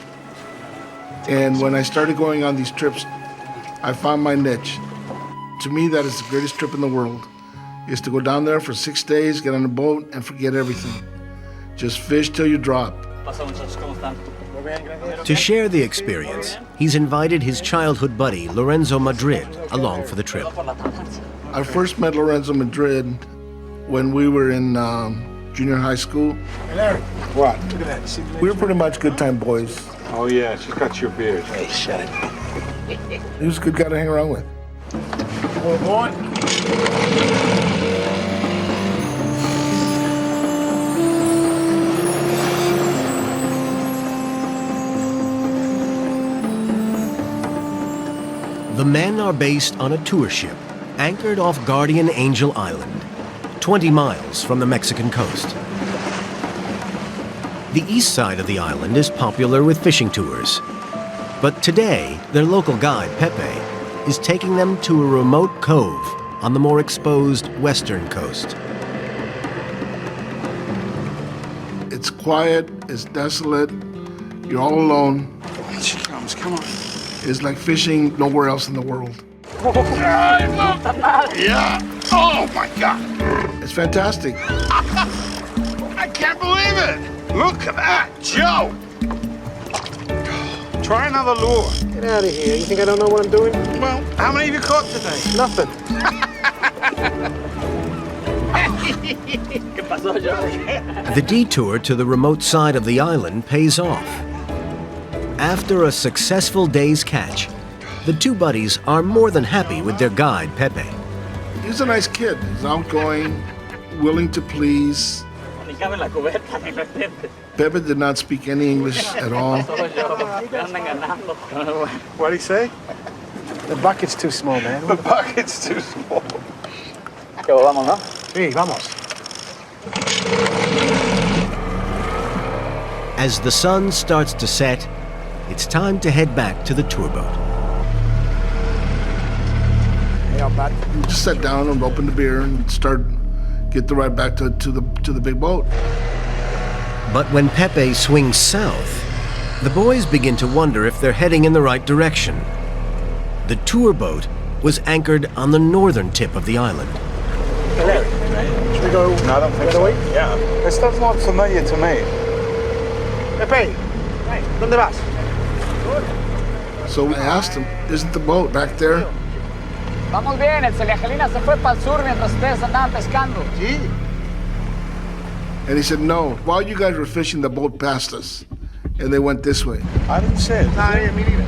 And when I started going on these trips, I found my niche. To me, that is the greatest trip in the world, is to go down there for 6 days, get on a boat, and forget everything. Just fish till you drop. To share the experience, he's invited his childhood buddy, Lorenzo Madrid, along for the trip. I first met Lorenzo Madrid when we were in junior high school. Hey, Larry. What? Look at that. See, We were pretty much good time boys. Oh, yeah, she's got your beard. Hey, shut it. He was a good guy to hang around with. All aboard. The men are based on a tour ship anchored off Guardian Angel Island, 20 miles from the Mexican coast. The east side of the island is popular with fishing tours. But today, their local guide, Pepe, is taking them to a remote cove on the more exposed western coast. It's quiet, it's desolate, you're all alone. She comes, come on. It's like fishing nowhere else in the world. Yeah. Oh, my God. It's fantastic. I can't believe it. Look at that. Joe. Try another lure. Get out of here. You think I don't know what I'm doing? Well, how many have you caught today? Nothing. The detour to the remote side of the island pays off. After a successful day's catch, the two buddies are more than happy with their guide, Pepe. He's a nice kid. He's outgoing, willing to please. Pepe did not speak any English at all. What'd he say? The bucket's too small, man. The bucket's too small. Sí, vamos. As the sun starts to set, it's time to head back to the tour boat. Hey, I'm back. We just sat down and opened the beer and get the ride back to the big boat. But when Pepe swings south, the boys begin to wonder if they're heading in the right direction. The tour boat was anchored on the northern tip of the island. Should we go? No, I don't think so. Yeah. This does not familiar to me. Pepe, hey, ¿dónde vas? So I asked him, isn't the boat back there? Vamos bien, el Celiagelina se fue para el sur mientras ustedes andaban pescando. Sí. And he said, no, while you guys were fishing, the boat passed us. And they went this way. I didn't say it. Nah, me neither.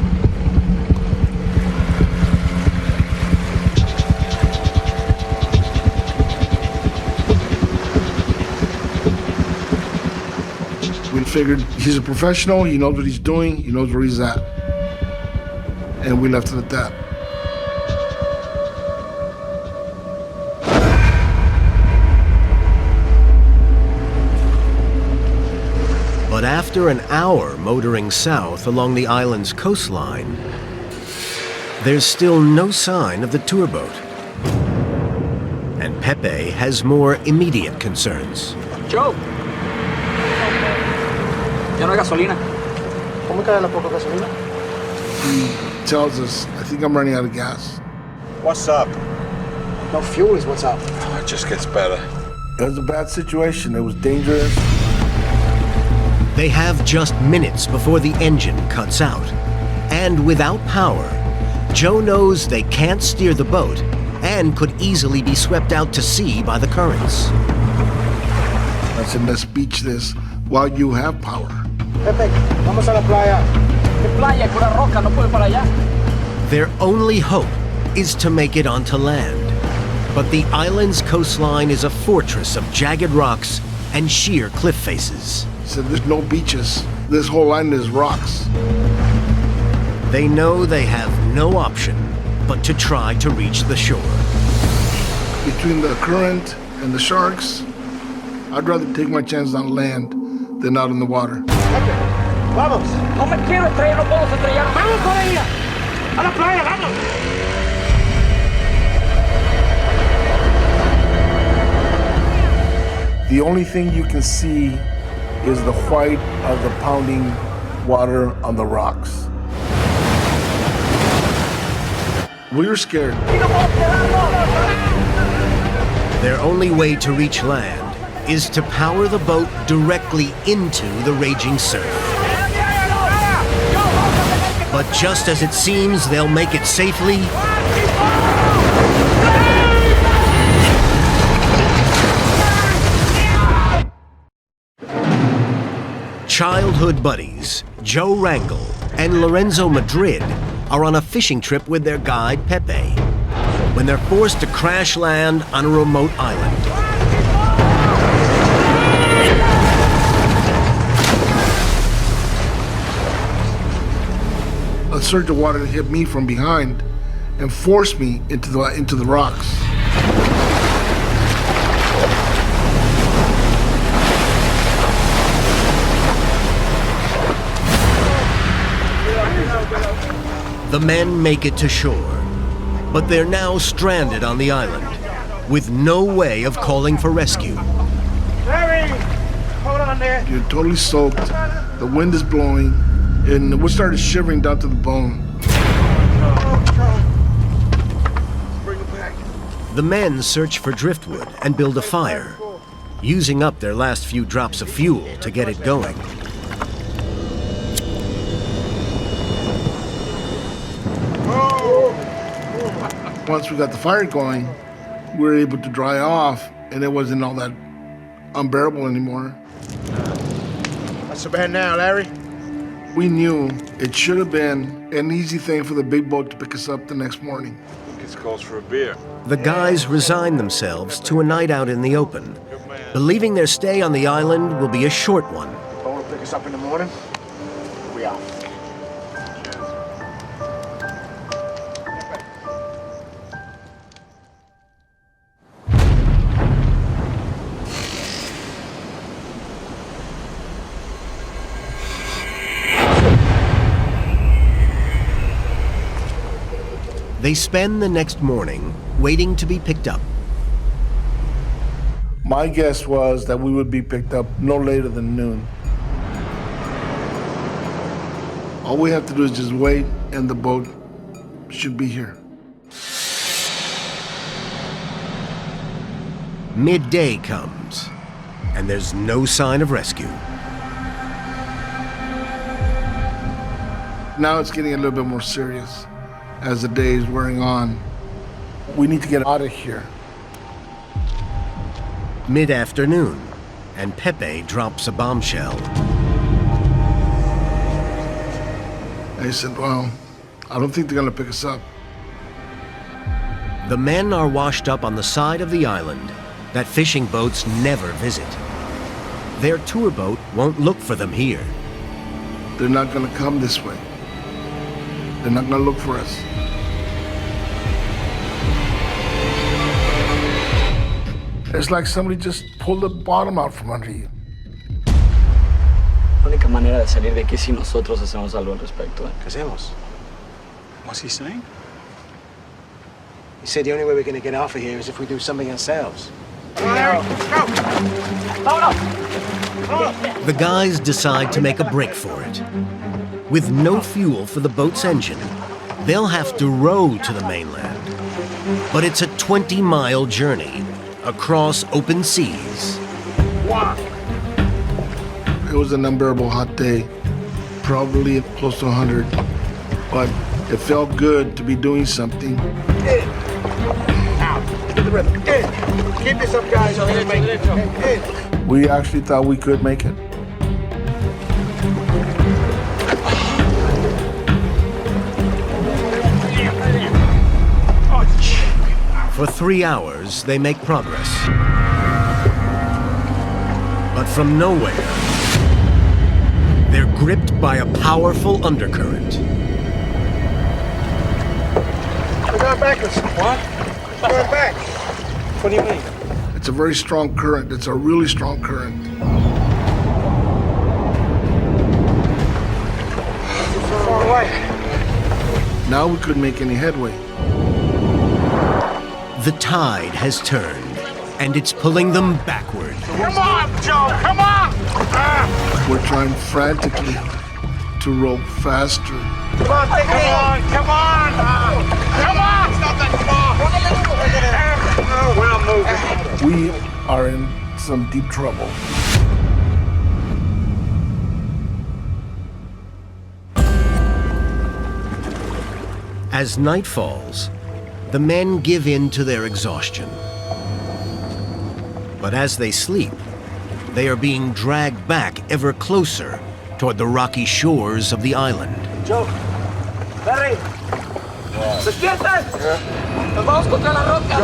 We figured he's a professional, he knows what he's doing, he knows where he's at. And we left it at that. But after an hour motoring south along the island's coastline, there's still no sign of the tour boat. And Pepe has more immediate concerns. Joe. Ya no hay gasolina. ¿Cómo queda la poca gasolina? He tells us, I think I'm running out of gas. What's up? No fuel is what's up. Oh, it just gets better. It was a bad situation, it was dangerous. They have just minutes before the engine cuts out. And without power, Joe knows they can't steer the boat and could easily be swept out to sea by the currents. I said, let's beach this while you have power. Pepe, vamos a la playa. ¿Qué playa? Pura roca, no puedo para allá. Their only hope is to make it onto land. But the island's coastline is a fortress of jagged rocks and sheer cliff faces. He said, there's no beaches. This whole island is rocks. They know they have no option but to try to reach the shore. Between the current and the sharks, I'd rather take my chances on land than out in the water. Vamos. No me quiero estrellar, no puedo estrellar. Vamos con ella. A la playa, vamos. The only thing you can see is the white of the pounding water on the rocks. We were scared. Their only way to reach land is to power the boat directly into the raging surf. But just as it seems they'll make it safely, childhood buddies Joe Rangel and Lorenzo Madrid are on a fishing trip with their guide Pepe when they're forced to crash land on a remote island. A surge of water hit me from behind and forced me into the rocks. The men make it to shore, but they're now stranded on the island with no way of calling for rescue. Larry! Hold on there. You're totally soaked, the wind is blowing, and we started shivering down to the bone. Bring it back. The men search for driftwood and build a fire, using up their last few drops of fuel to get it going. Once we got the fire going, we were able to dry off, and it wasn't all that unbearable anymore. Not so bad now, Larry. We knew it should have been an easy thing for the big boat to pick us up the next morning. It's calls for a beer. The guys resign themselves to a night out in the open, believing their stay on the island will be a short one. Boat will pick us up in the morning. We out. They spend the next morning waiting to be picked up. My guess was that we would be picked up no later than noon. All we have to do is just wait, and the boat should be here. Midday comes, and there's no sign of rescue. Now it's getting a little bit more serious as the day is wearing on. We need to get out of here. Mid-afternoon, and Pepe drops a bombshell. I said, well, I don't think they're gonna pick us up. The men are washed up on the side of the island that fishing boats never visit. Their tour boat won't look for them here. They're not gonna come this way. They're not gonna look for us. It's like somebody just pulled the bottom out from under you. La única manera de salir de aquí si nosotros hacemos algo al respecto. ¿Qué hacemos? What's he saying? He said the only way we're going to get off of here is if we do something ourselves. The guys decide to make a break for it. With no fuel for the boat's engine, they'll have to row to the mainland. But it's a 20-mile journey across open seas. It was an unbearable hot day, probably close to 100, but it felt good to be doing something. Out. To the rhythm. Keep this up, guys. We actually thought we could make it. For 3 hours, they make progress. But from nowhere, they're gripped by a powerful undercurrent. We're going backwards. What? We're going back. What do you mean? It's a very strong current. It's a really strong current. Too far away. Now we couldn't make any headway. The tide has turned, and it's pulling them backward. Come on, Joe, come on! We're trying frantically to row faster. Come on, take it on, come on! Come on! It's not that far! We're not moving. We are in some deep trouble. As night falls, the men give in to their exhaustion. But as they sleep, they are being dragged back ever closer toward the rocky shores of the island. Joe, Barry, despierta! Nos vamos contra la roca!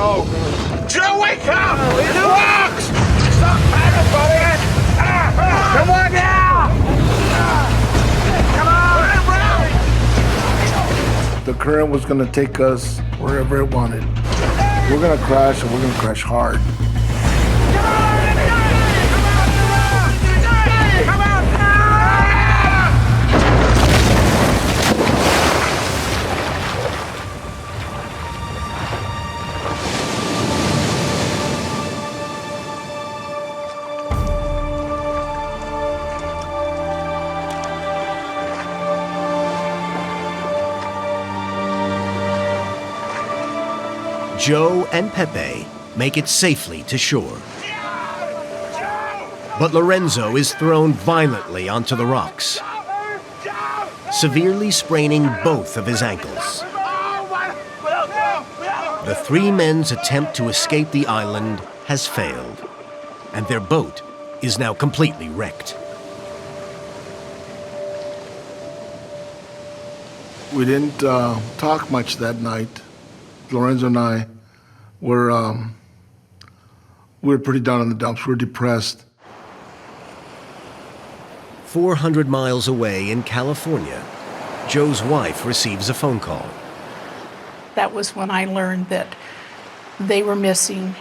Joe, wake up! It's the rocks! Stop panic, buddy! Come on now! Come on! The current was going to take us wherever it wanted. We're going to crash, and we're going to crash hard. Joe and Pepe make it safely to shore. But Lorenzo is thrown violently onto the rocks, severely spraining both of his ankles. The three men's attempt to escape the island has failed, and their boat is now completely wrecked. We didn't talk much that night. Lorenzo and I were pretty down in the dumps. We were depressed. 400 miles away in California, Joe's wife receives a phone call. That was when I learned that they were missing.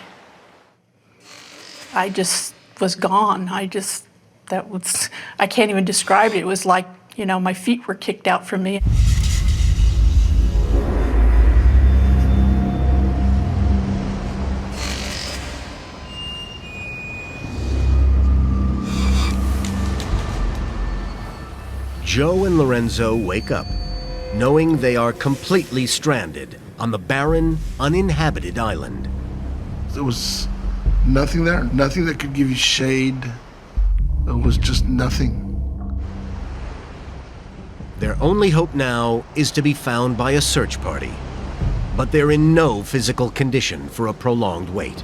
I just was gone. I can't even describe it. It was like, my feet were kicked out from me. Joe and Lorenzo wake up, knowing they are completely stranded on the barren, uninhabited island. There was nothing there, nothing that could give you shade. There was just nothing. Their only hope now is to be found by a search party, but they're in no physical condition for a prolonged wait.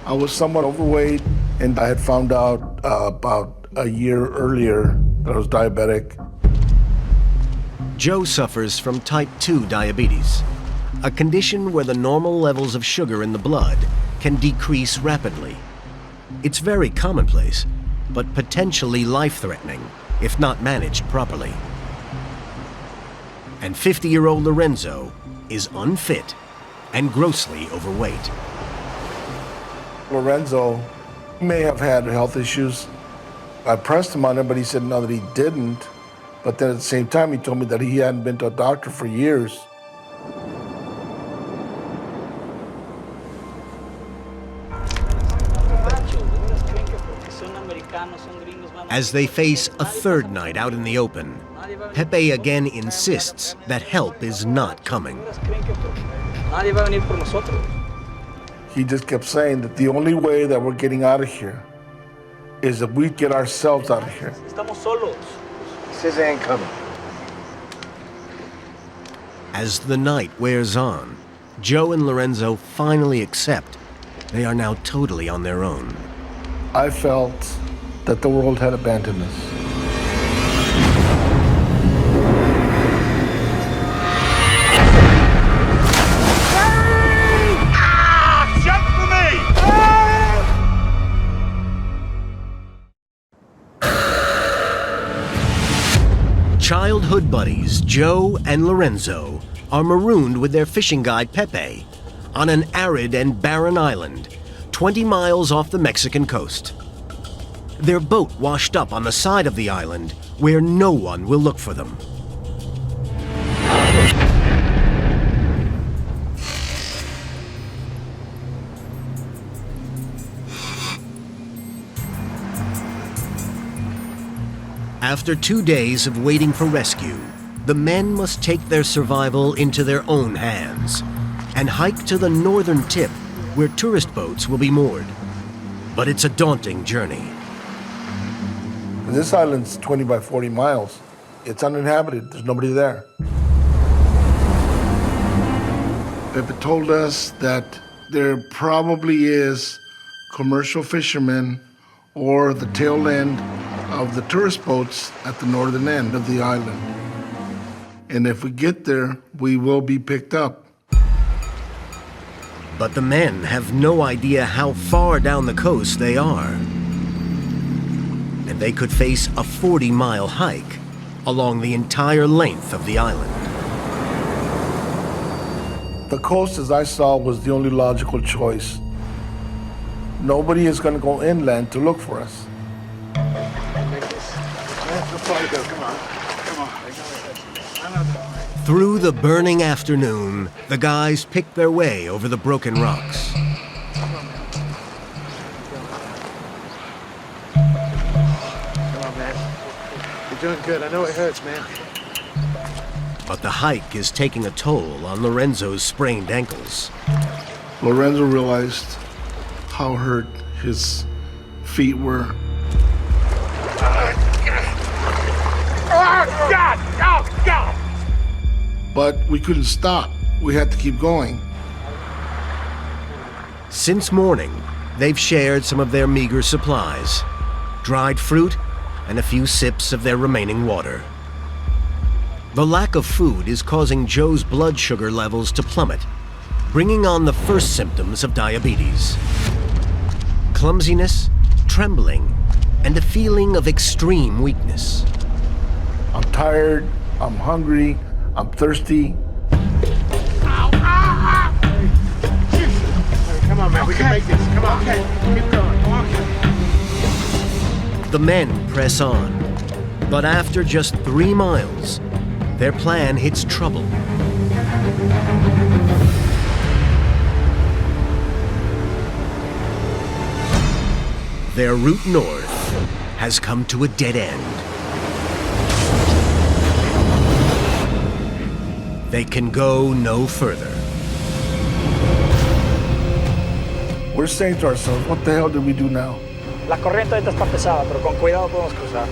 I was somewhat overweight, and I had found out about a year earlier that I was diabetic. Joe suffers from type 2 diabetes, a condition where the normal levels of sugar in the blood can decrease rapidly. It's very commonplace, but potentially life-threatening if not managed properly. And 50-year-old Lorenzo is unfit and grossly overweight. Lorenzo may have had health issues. I pressed him on it, but he said no, that he didn't. But then at the same time, he told me that he hadn't been to a doctor for years. As they face a third night out in the open, Pepe again insists that help is not coming. He just kept saying that the only way that we're getting out of here is that we get ourselves out of here. He says they ain't coming. As the night wears on, Joe and Lorenzo finally accept they are now totally on their own. I felt that the world had abandoned us. Childhood buddies Joe and Lorenzo are marooned with their fishing guide Pepe on an arid and barren island 20 miles off the Mexican coast. Their boat washed up on the side of the island where no one will look for them. After 2 days of waiting for rescue, the men must take their survival into their own hands and hike to the northern tip where tourist boats will be moored. But it's a daunting journey. This island's 20 by 40 miles. It's uninhabited. There's nobody there. Pepe told us that there probably is commercial fishermen or the tail end of the tourist boats at the northern end of the island. And if we get there, we will be picked up. But the men have no idea how far down the coast they are. And they could face a 40-mile hike along the entire length of the island. The coast, as I saw, was the only logical choice. Nobody is going to go inland to look for us. Through the burning afternoon, the guys pick their way over the broken rocks. Come on, man. You're doing good. I know it hurts, man. But the hike is taking a toll on Lorenzo's sprained ankles. Lorenzo realized how hurt his feet were. Oh, God! Oh, God! But we couldn't stop. We had to keep going. Since morning, they've shared some of their meager supplies, dried fruit, and a few sips of their remaining water. The lack of food is causing Joe's blood sugar levels to plummet, bringing on the first symptoms of diabetes. Clumsiness, trembling, and a feeling of extreme weakness. I'm tired, I'm hungry, I'm thirsty. Come on, man. We can make this. Come on. Okay. Keep going. Okay. The men press on, but after just 3 miles, their plan hits trouble. Their route north has come to a dead end. They can go no further. We're saying to ourselves, what the hell did we do now? La corriente ahorita está pesada, pero con cuidado podemos cruzar.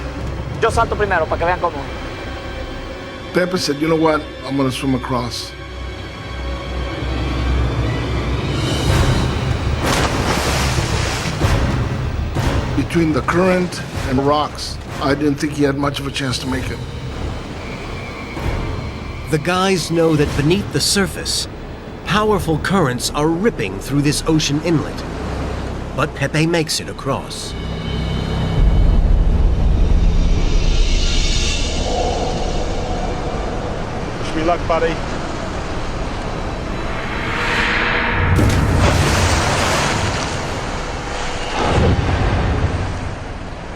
Yo salto primero para que vean cómo. Pepe said, you know what? I'm gonna swim across. Between the current and rocks, I didn't think he had much of a chance to make it. The guys know that beneath the surface, powerful currents are ripping through this ocean inlet. But Pepe makes it across. Wish me luck, buddy.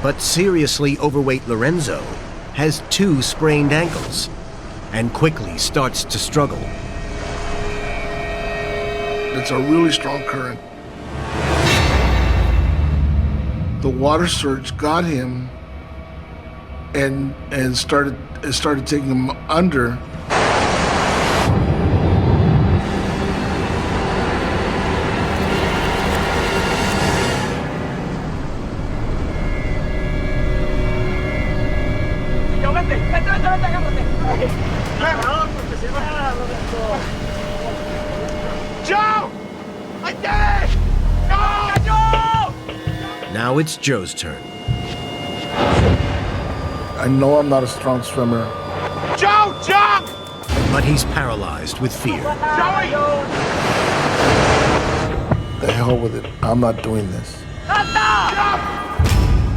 But seriously overweight Lorenzo has 2 sprained ankles and quickly starts to struggle. It's a really strong current. The water surge got him and started taking him under. Joe! I did it! Joe! Now it's Joe's turn. I know I'm not a strong swimmer. Joe, jump! But he's paralyzed with fear. Joey! The hell with it. I'm not doing this.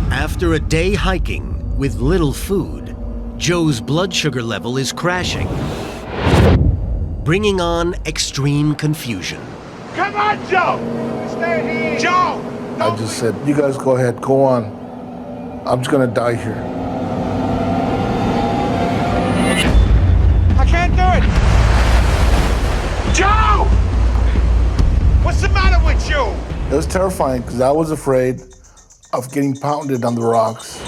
After a day hiking with little food, Joe's blood sugar level is crashing, bringing on extreme confusion. Come on, Joe! Stay here! Joe! I just said, you guys go ahead, go on. I'm just gonna die here. I can't do it! Joe! What's the matter with you? It was terrifying because I was afraid of getting pounded on the rocks.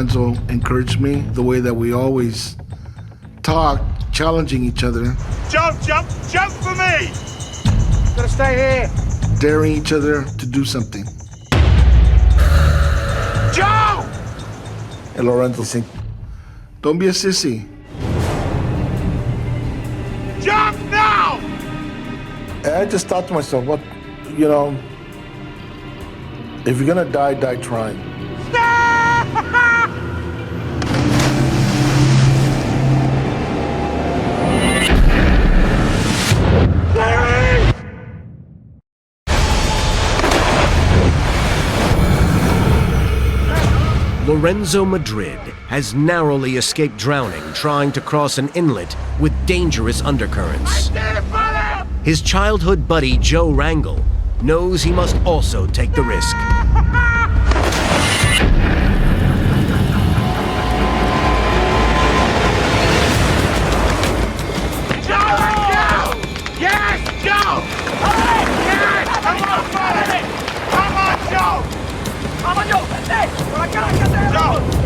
Lorenzo encouraged me the way that we always talk, challenging each other. Jump, jump, jump for me! Gotta stay here. Daring each other to do something. Joe! And Lorenzo said, don't be a sissy. Jump now! And I just thought to myself, what, you know, if you're gonna die, die trying. Lorenzo Madrid has narrowly escaped drowning trying to cross an inlet with dangerous undercurrents. His childhood buddy Joe Rangel knows he must also take the risk.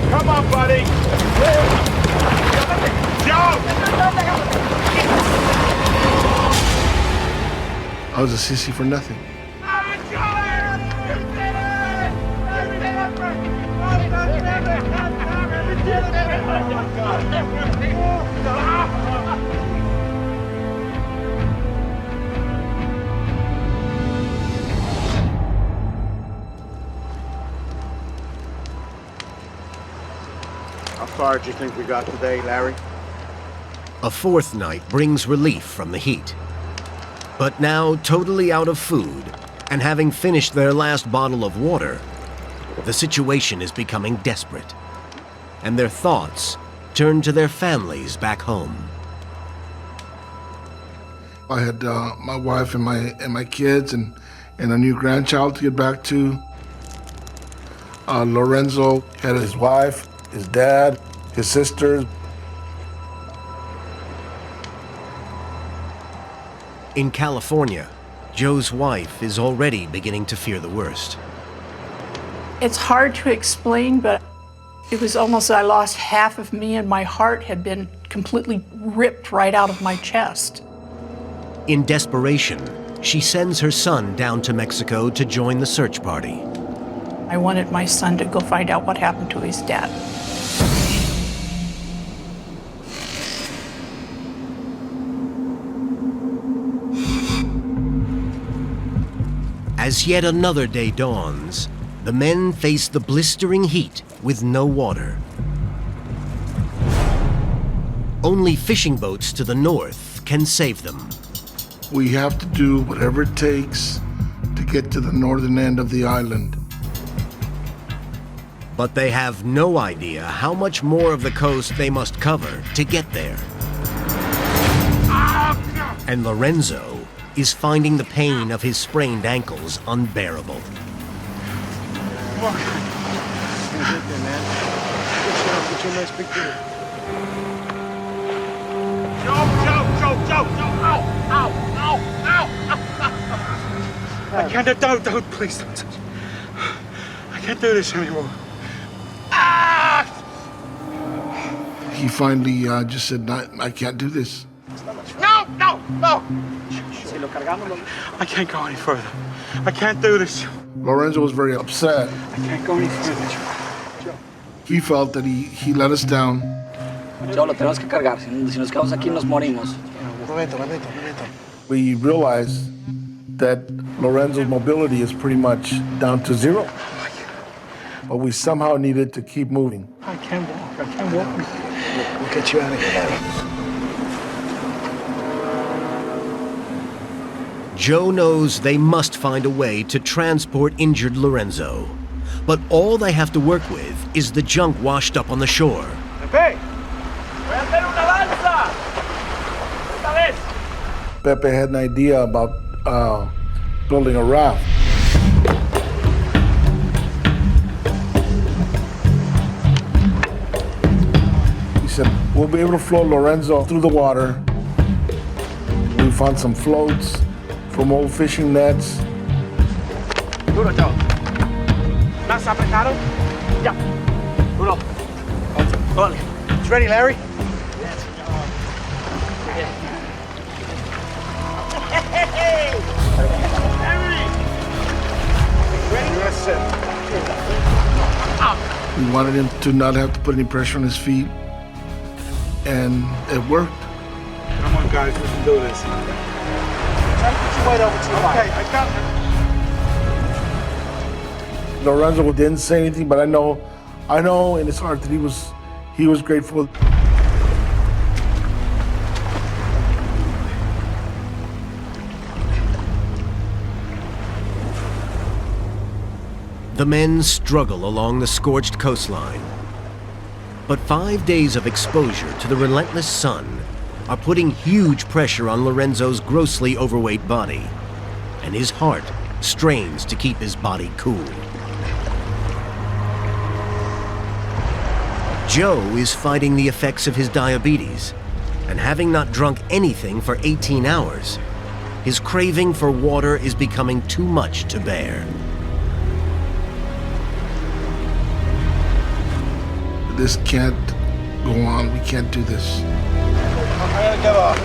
Come on, buddy! Joe! I was a sissy for nothing. How far do you think we got today, Larry? A fourth night brings relief from the heat. But now totally out of food, and having finished their last bottle of water, the situation is becoming desperate. And their thoughts turn to their families back home. I had my wife and my kids and a new grandchild to get back to. Lorenzo had his wife, his dad, his sisters. In California, Joe's wife is already beginning to fear the worst. It's hard to explain, but it was almost I lost half of me and my heart had been completely ripped right out of my chest. In desperation, she sends her son down to Mexico to join the search party. I wanted my son to go find out what happened to his dad. As yet another day dawns, the men face the blistering heat with no water. Only fishing boats to the north can save them. We have to do whatever it takes to get to the northern end of the island. But they have no idea how much more of the coast they must cover to get there. And Lorenzo is finding the pain of his sprained ankles unbearable. Joe! Ow! I can't, don't, please don't touch. I can't do this anymore. He finally just said, I can't do this. No! I can't go any further. I can't do this. Lorenzo was very upset. I can't go any further. He felt that he let us down. Joe, lo tenemos que cargar. Si nos quedamos aquí, nos morimos. We realized that Lorenzo's mobility is pretty much down to zero. But we somehow needed to keep moving. I can't walk. We'll get you out of here. Joe knows they must find a way to transport injured Lorenzo. But all they have to work with is the junk washed up on the shore. Pepe, voy a hacer una lanza. Esta vez. Pepe had an idea about building a raft. He said, we'll be able to float Lorenzo through the water. We found some floats from old fishing nets. Duro, Joe. ¿Más apretado? Ya. Duro. Well, it's ready, Larry. Hey! Larry! Ready? Yes, sir. We wanted him to not have to put any pressure on his feet, and it worked. Come on, guys, we can do this. Try to put your weight over to your body. Okay, I got it. Lorenzo didn't say anything, but I know in his heart that he was grateful. The men struggle along the scorched coastline. But 5 days of exposure to the relentless sun are putting huge pressure on Lorenzo's grossly overweight body, and his heart strains to keep his body cool. Joe is fighting the effects of his diabetes, and having not drunk anything for 18 hours, his craving for water is becoming too much to bear. This can't go on. We can't do this. I gotta get off.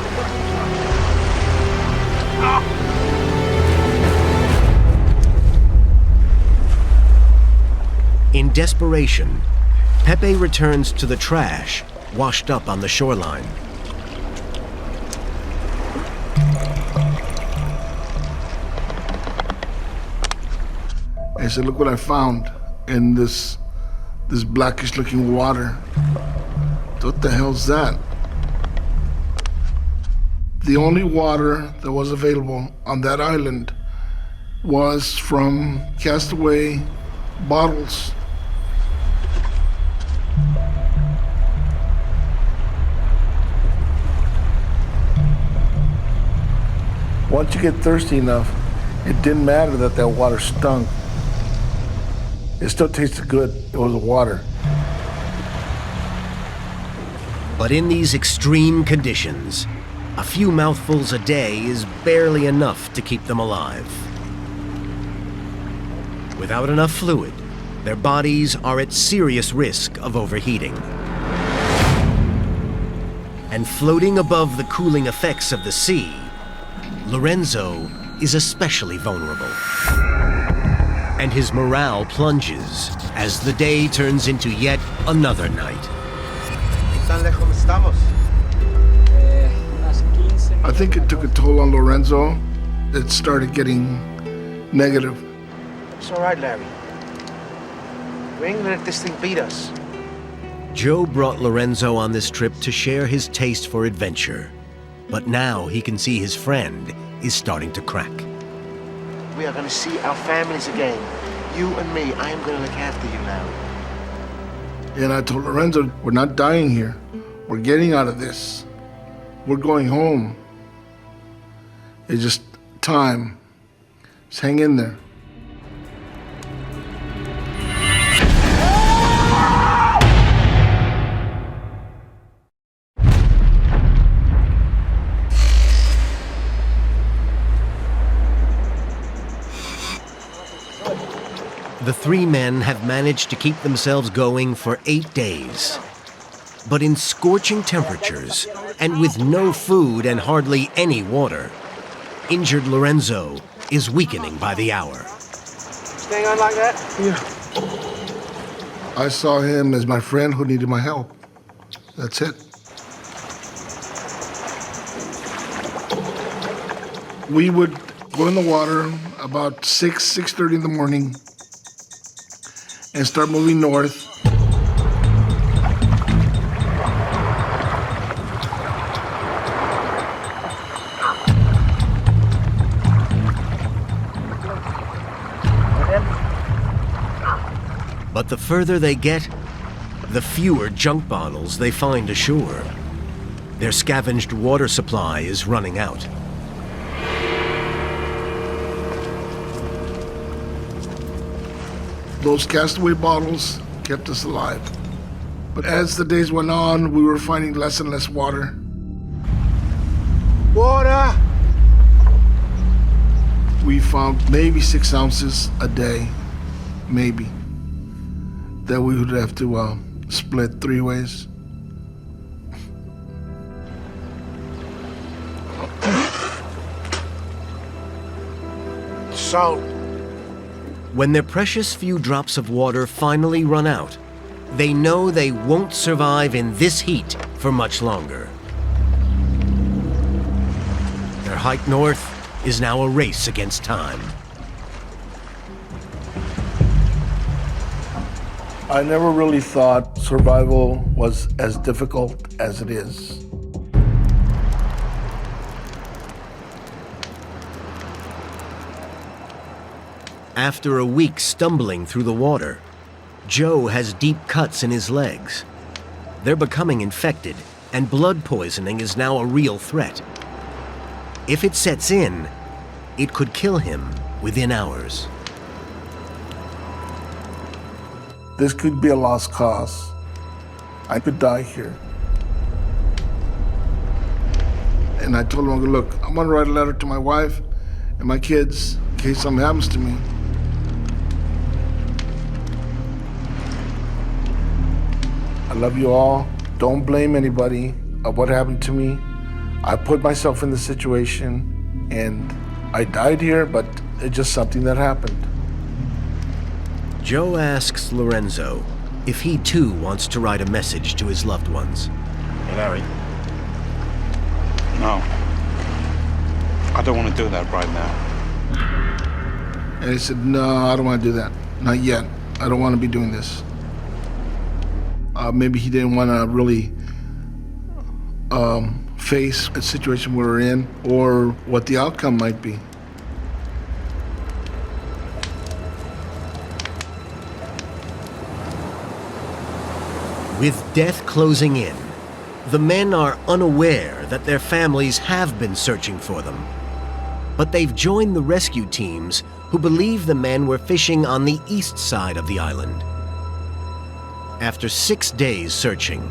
In desperation, Pepe returns to the trash washed up on the shoreline. I said, look what I found in this blackish looking water. What the hell's that? The only water that was available on that island was from castaway bottles. Once you get thirsty enough, it didn't matter that that water stunk. It still tasted good. It was water. But in these extreme conditions, a few mouthfuls a day is barely enough to keep them alive. Without enough fluid, their bodies are at serious risk of overheating. And floating above the cooling effects of the sea, Lorenzo is especially vulnerable. And his morale plunges as the day turns into yet another night. I think it took a toll on Lorenzo. It started getting negative. It's all right, Larry. We ain't gonna let this thing beat us. Joe brought Lorenzo on this trip to share his taste for adventure. But now he can see his friend is starting to crack. We are gonna see our families again. You and me, I am gonna look after you, Larry. And I told Lorenzo, we're not dying here. We're getting out of this. We're going home. It's just time. Just hang in there. The three men have managed to keep themselves going for 8 days. But in scorching temperatures, and with no food and hardly any water, injured Lorenzo is weakening by the hour. Staying on like that? Yeah. I saw him as my friend who needed my help. That's it. We would go in the water about 6:30 in the morning and start moving north. But the further they get, the fewer junk bottles they find ashore. Their scavenged water supply is running out. Those castaway bottles kept us alive. But as the days went on, we were finding less and less water. Water! We found maybe 6 ounces a day, maybe, that we would have to split 3 ways. Salt. When their precious few drops of water finally run out, they know they won't survive in this heat for much longer. Their hike north is now a race against time. I never really thought survival was as difficult as it is. After a week stumbling through the water, Joe has deep cuts in his legs. They're becoming infected, and blood poisoning is now a real threat. If it sets in, it could kill him within hours. This could be a lost cause. I could die here. And I told him, look, I'm gonna write a letter to my wife and my kids in case something happens to me. I love you all. Don't blame anybody of what happened to me. I put myself in the situation and I died here, but it's just something that happened. Joe asks Lorenzo if he too wants to write a message to his loved ones. Hey, Larry. No. I don't want to do that right now. And he said, no, I don't want to do that. Not yet. I don't want to be doing this. Maybe he didn't want to really face a situation we're in or what the outcome might be. With death closing in, the men are unaware that their families have been searching for them. But they've joined the rescue teams who believe the men were fishing on the east side of the island. After 6 days searching,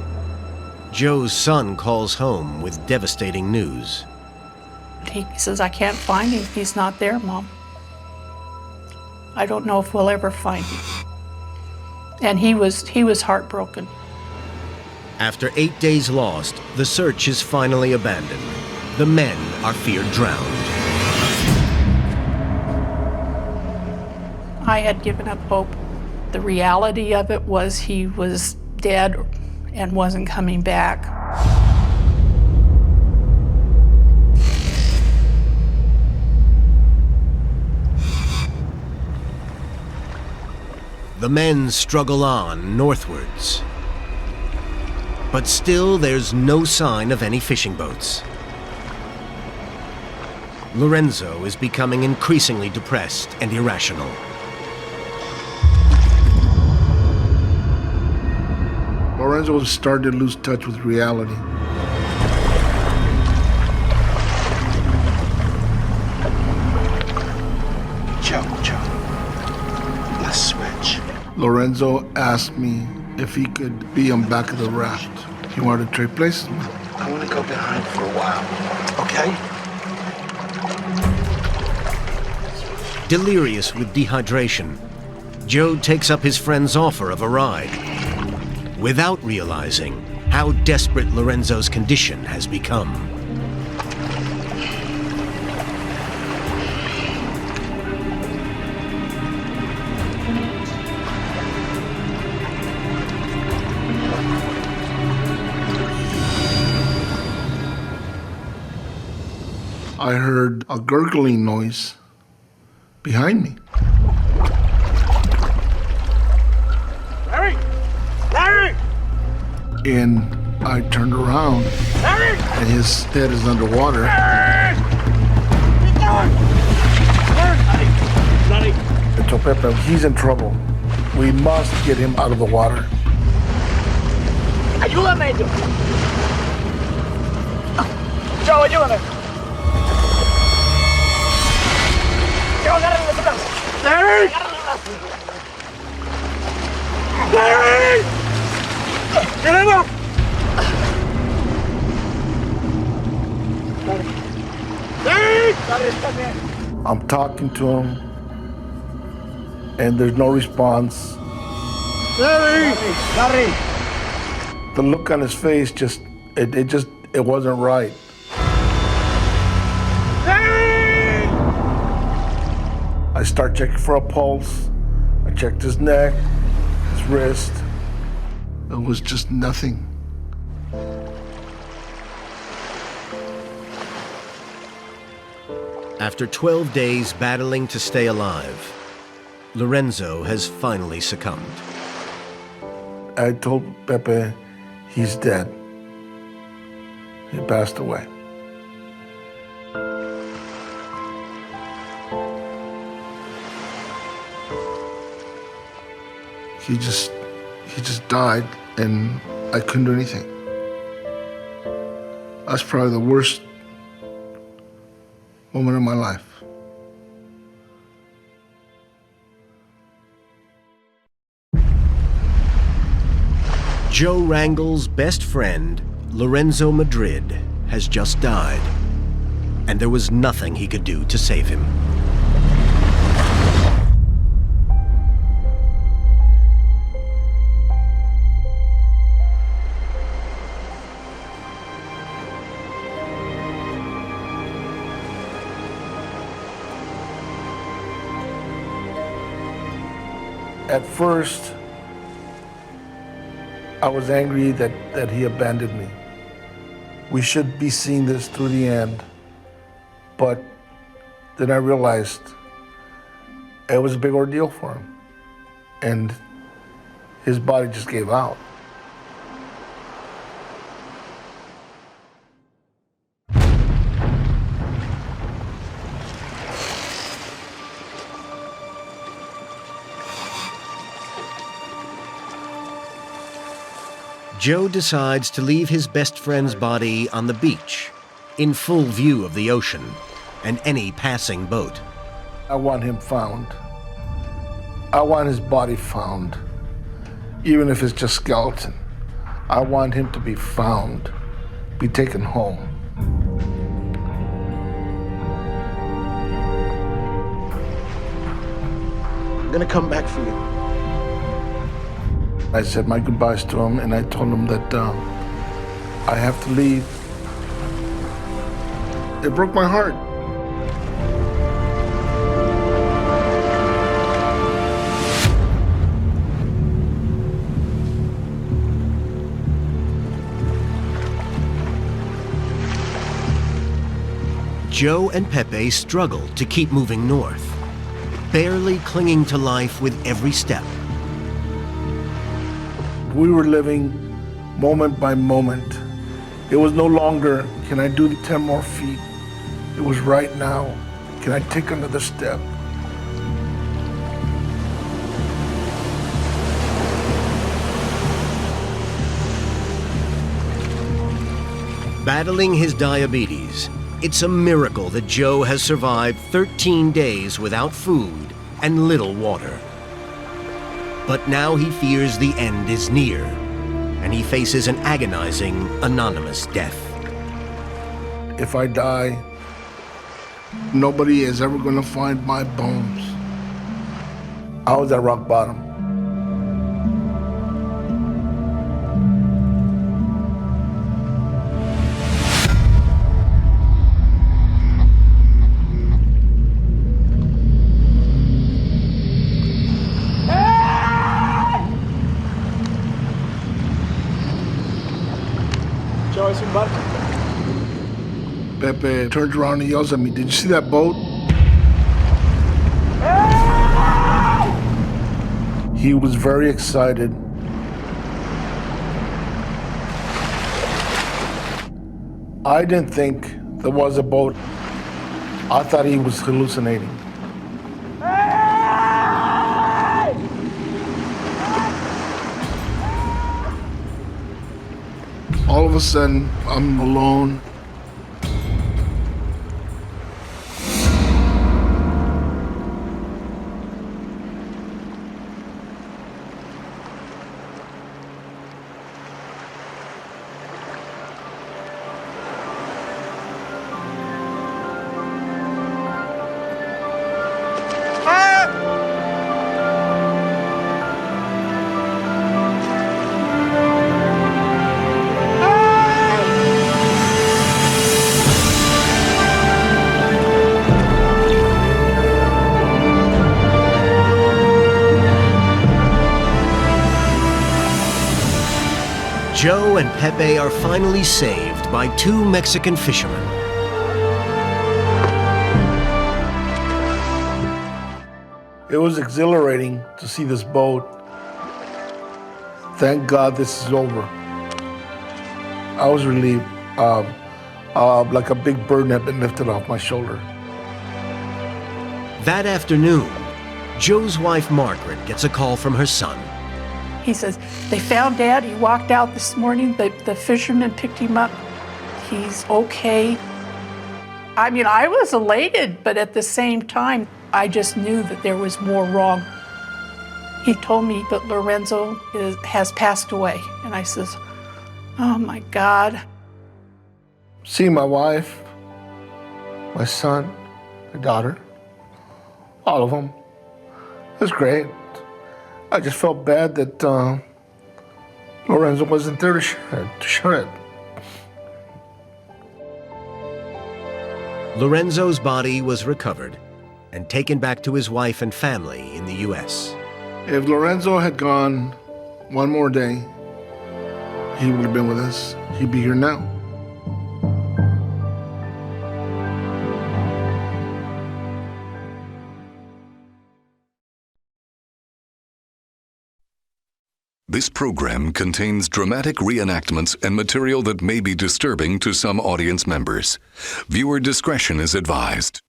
Joe's son calls home with devastating news. He says, I can't find him. He's not there, Mom. I don't know if we'll ever find him. And he was heartbroken. After 8 days lost, the search is finally abandoned. The men are feared drowned. I had given up hope. The reality of it was he was dead and wasn't coming back. The men struggle on northwards. But still, there's no sign of any fishing boats. Lorenzo is becoming increasingly depressed and irrational. Lorenzo was starting to lose touch with reality. Joe, let's switch. Lorenzo asked me if he could be on back of the raft. He wanted to trade places with me. I want to go behind for a while, okay? Delirious with dehydration, Joe takes up his friend's offer of a ride, without realizing how desperate Lorenzo's condition has become. I heard a gurgling noise behind me. Larry! Larry! And I turned around, Larry! and his head is underwater. Larry! Keep going! Larry! I told Pepe, he's in trouble. We must get him out of the water. Ayúdame, Joe. Joe, ayúdame. Joe, agárrale de tu brazo. Larry! Larry! Get him up! Larry! I'm talking to him, and there's no response. Larry! Larry! The look on his face it wasn't right. I start checking for a pulse. I checked his neck, his wrist. It was just nothing. After 12 days battling to stay alive, Lorenzo has finally succumbed. I told Pepe he's dead. He passed away. He just died, and I couldn't do anything. That's probably the worst moment of my life. Joe Rangel's best friend, Lorenzo Madrid, has just died, and there was nothing he could do to save him. At first, I was angry that he abandoned me. We should be seeing this through the end. But then I realized it was a big ordeal for him. And his body just gave out. Joe decides to leave his best friend's body on the beach, in full view of the ocean and any passing boat. I want him found. I want his body found, even if it's just skeleton. I want him to be found, be taken home. I'm gonna come back for you. I said my goodbyes to him, and I told him that I have to leave. It broke my heart. Joe and Pepe struggle to keep moving north, barely clinging to life with every step. We were living moment by moment. It was no longer, can I do the 10 more feet? It was right now, can I take another step? Battling his diabetes, it's a miracle that Joe has survived 13 days without food and little water. But now he fears the end is near, and he faces an agonizing, anonymous death. If I die, nobody is ever gonna find my bones. I was at rock bottom. Pepe turns around and yells at me, "Did you see that boat?" He was very excited. I didn't think there was a boat. I thought he was hallucinating. All of a sudden, I'm alone. Joe and Pepe are finally saved by two Mexican fishermen. It was exhilarating to see this boat. Thank God this is over. I was relieved, like a big burden had been lifted off my shoulder. That afternoon, Joe's wife Margaret gets a call from her son. He says, they found Dad. He walked out this morning. The fishermen picked him up. He's okay. I mean, I was elated, but at the same time, I just knew that there was more wrong. He told me that Lorenzo has passed away. And I says, oh my God. Seeing my wife, my son, my daughter, all of them, it was great. I just felt bad that Lorenzo wasn't there to share it. Lorenzo's body was recovered and taken back to his wife and family in the U.S. If Lorenzo had gone one more day, he would have been with us. He'd be here now. This program contains dramatic reenactments and material that may be disturbing to some audience members. Viewer discretion is advised.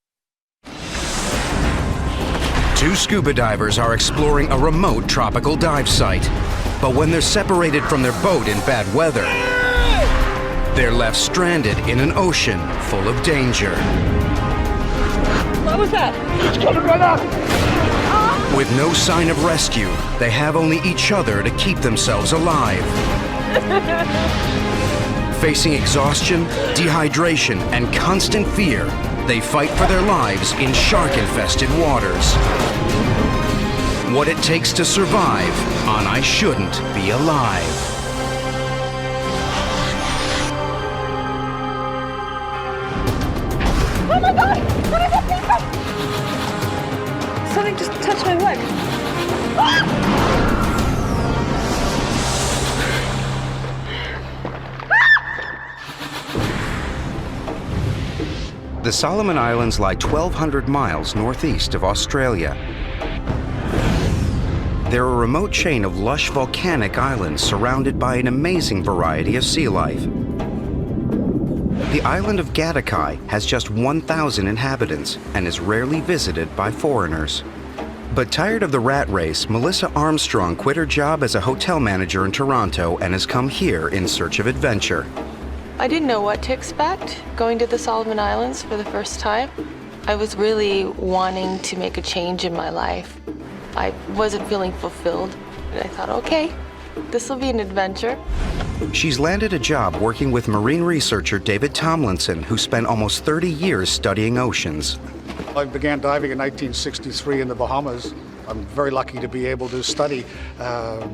Two scuba divers are exploring a remote tropical dive site. But when they're separated from their boat in bad weather, they're left stranded in an ocean full of danger. What was that? It's coming right up! With no sign of rescue, they have only each other to keep themselves alive. Facing exhaustion, dehydration, and constant fear, they fight for their lives in shark-infested waters. What it takes to survive on I Shouldn't Be Alive. Oh my God! What is it, people? Something just touched my leg. The Solomon Islands lie 1,200 miles northeast of Australia. They're a remote chain of lush volcanic islands surrounded by an amazing variety of sea life. The island of Gatakai has just 1,000 inhabitants and is rarely visited by foreigners. But tired of the rat race, Melissa Armstrong quit her job as a hotel manager in Toronto and has come here in search of adventure. I didn't know what to expect going to the Solomon Islands for the first time. I was really wanting to make a change in my life. I wasn't feeling fulfilled, and I thought, okay, this will be an adventure. She's landed a job working with marine researcher David Tomlinson, who spent almost 30 years studying oceans. I began diving in 1963 in the Bahamas. I'm very lucky to be able to study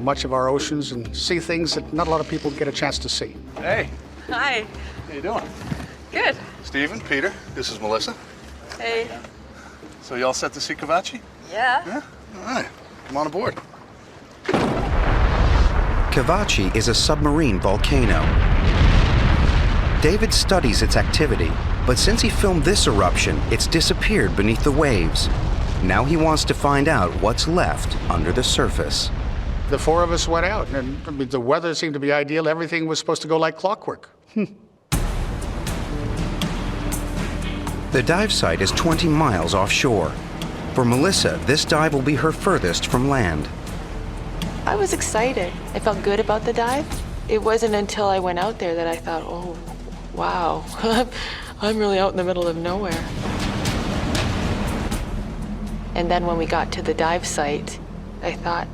much of our oceans and see things that not a lot of people get a chance to see. Hey. Hi. How you doing? Good. Stephen, Peter, this is Melissa. Hey. So you all set to see Cavachi? Yeah. All right, come on aboard. Cavachi is a submarine volcano. David studies its activity, but since he filmed this eruption, it's disappeared beneath the waves. Now he wants to find out what's left under the surface. The four of us went out, and I mean, the weather seemed to be ideal. Everything was supposed to go like clockwork. The dive site is 20 miles offshore. For Melissa, this dive will be her furthest from land. I was excited. I felt good about the dive. It wasn't until I went out there that I thought, oh, wow, I'm really out in the middle of nowhere. And then when we got to the dive site, I thought,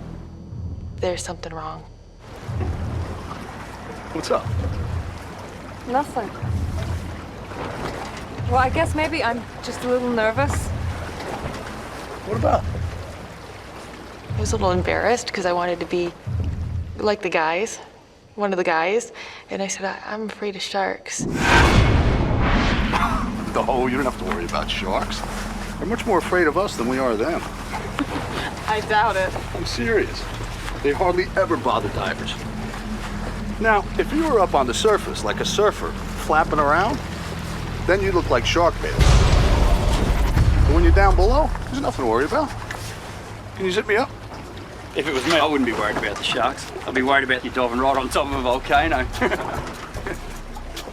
there's something wrong. What's up? Nothing. Well, I guess maybe I'm just a little nervous. What about? I was a little embarrassed because I wanted to be like the guys, one of the guys. And I said, I'm afraid of sharks. Oh, you don't have to worry about sharks. They're much more afraid of us than we are of them. I doubt it. I'm serious. They hardly ever bother divers. Now, if you were up on the surface like a surfer, flapping around, then you look like shark bait. But when you're down below, there's nothing to worry about. Can you zip me up? If it was me, I wouldn't be worried about the sharks. I'd be worried about you diving right on top of a volcano.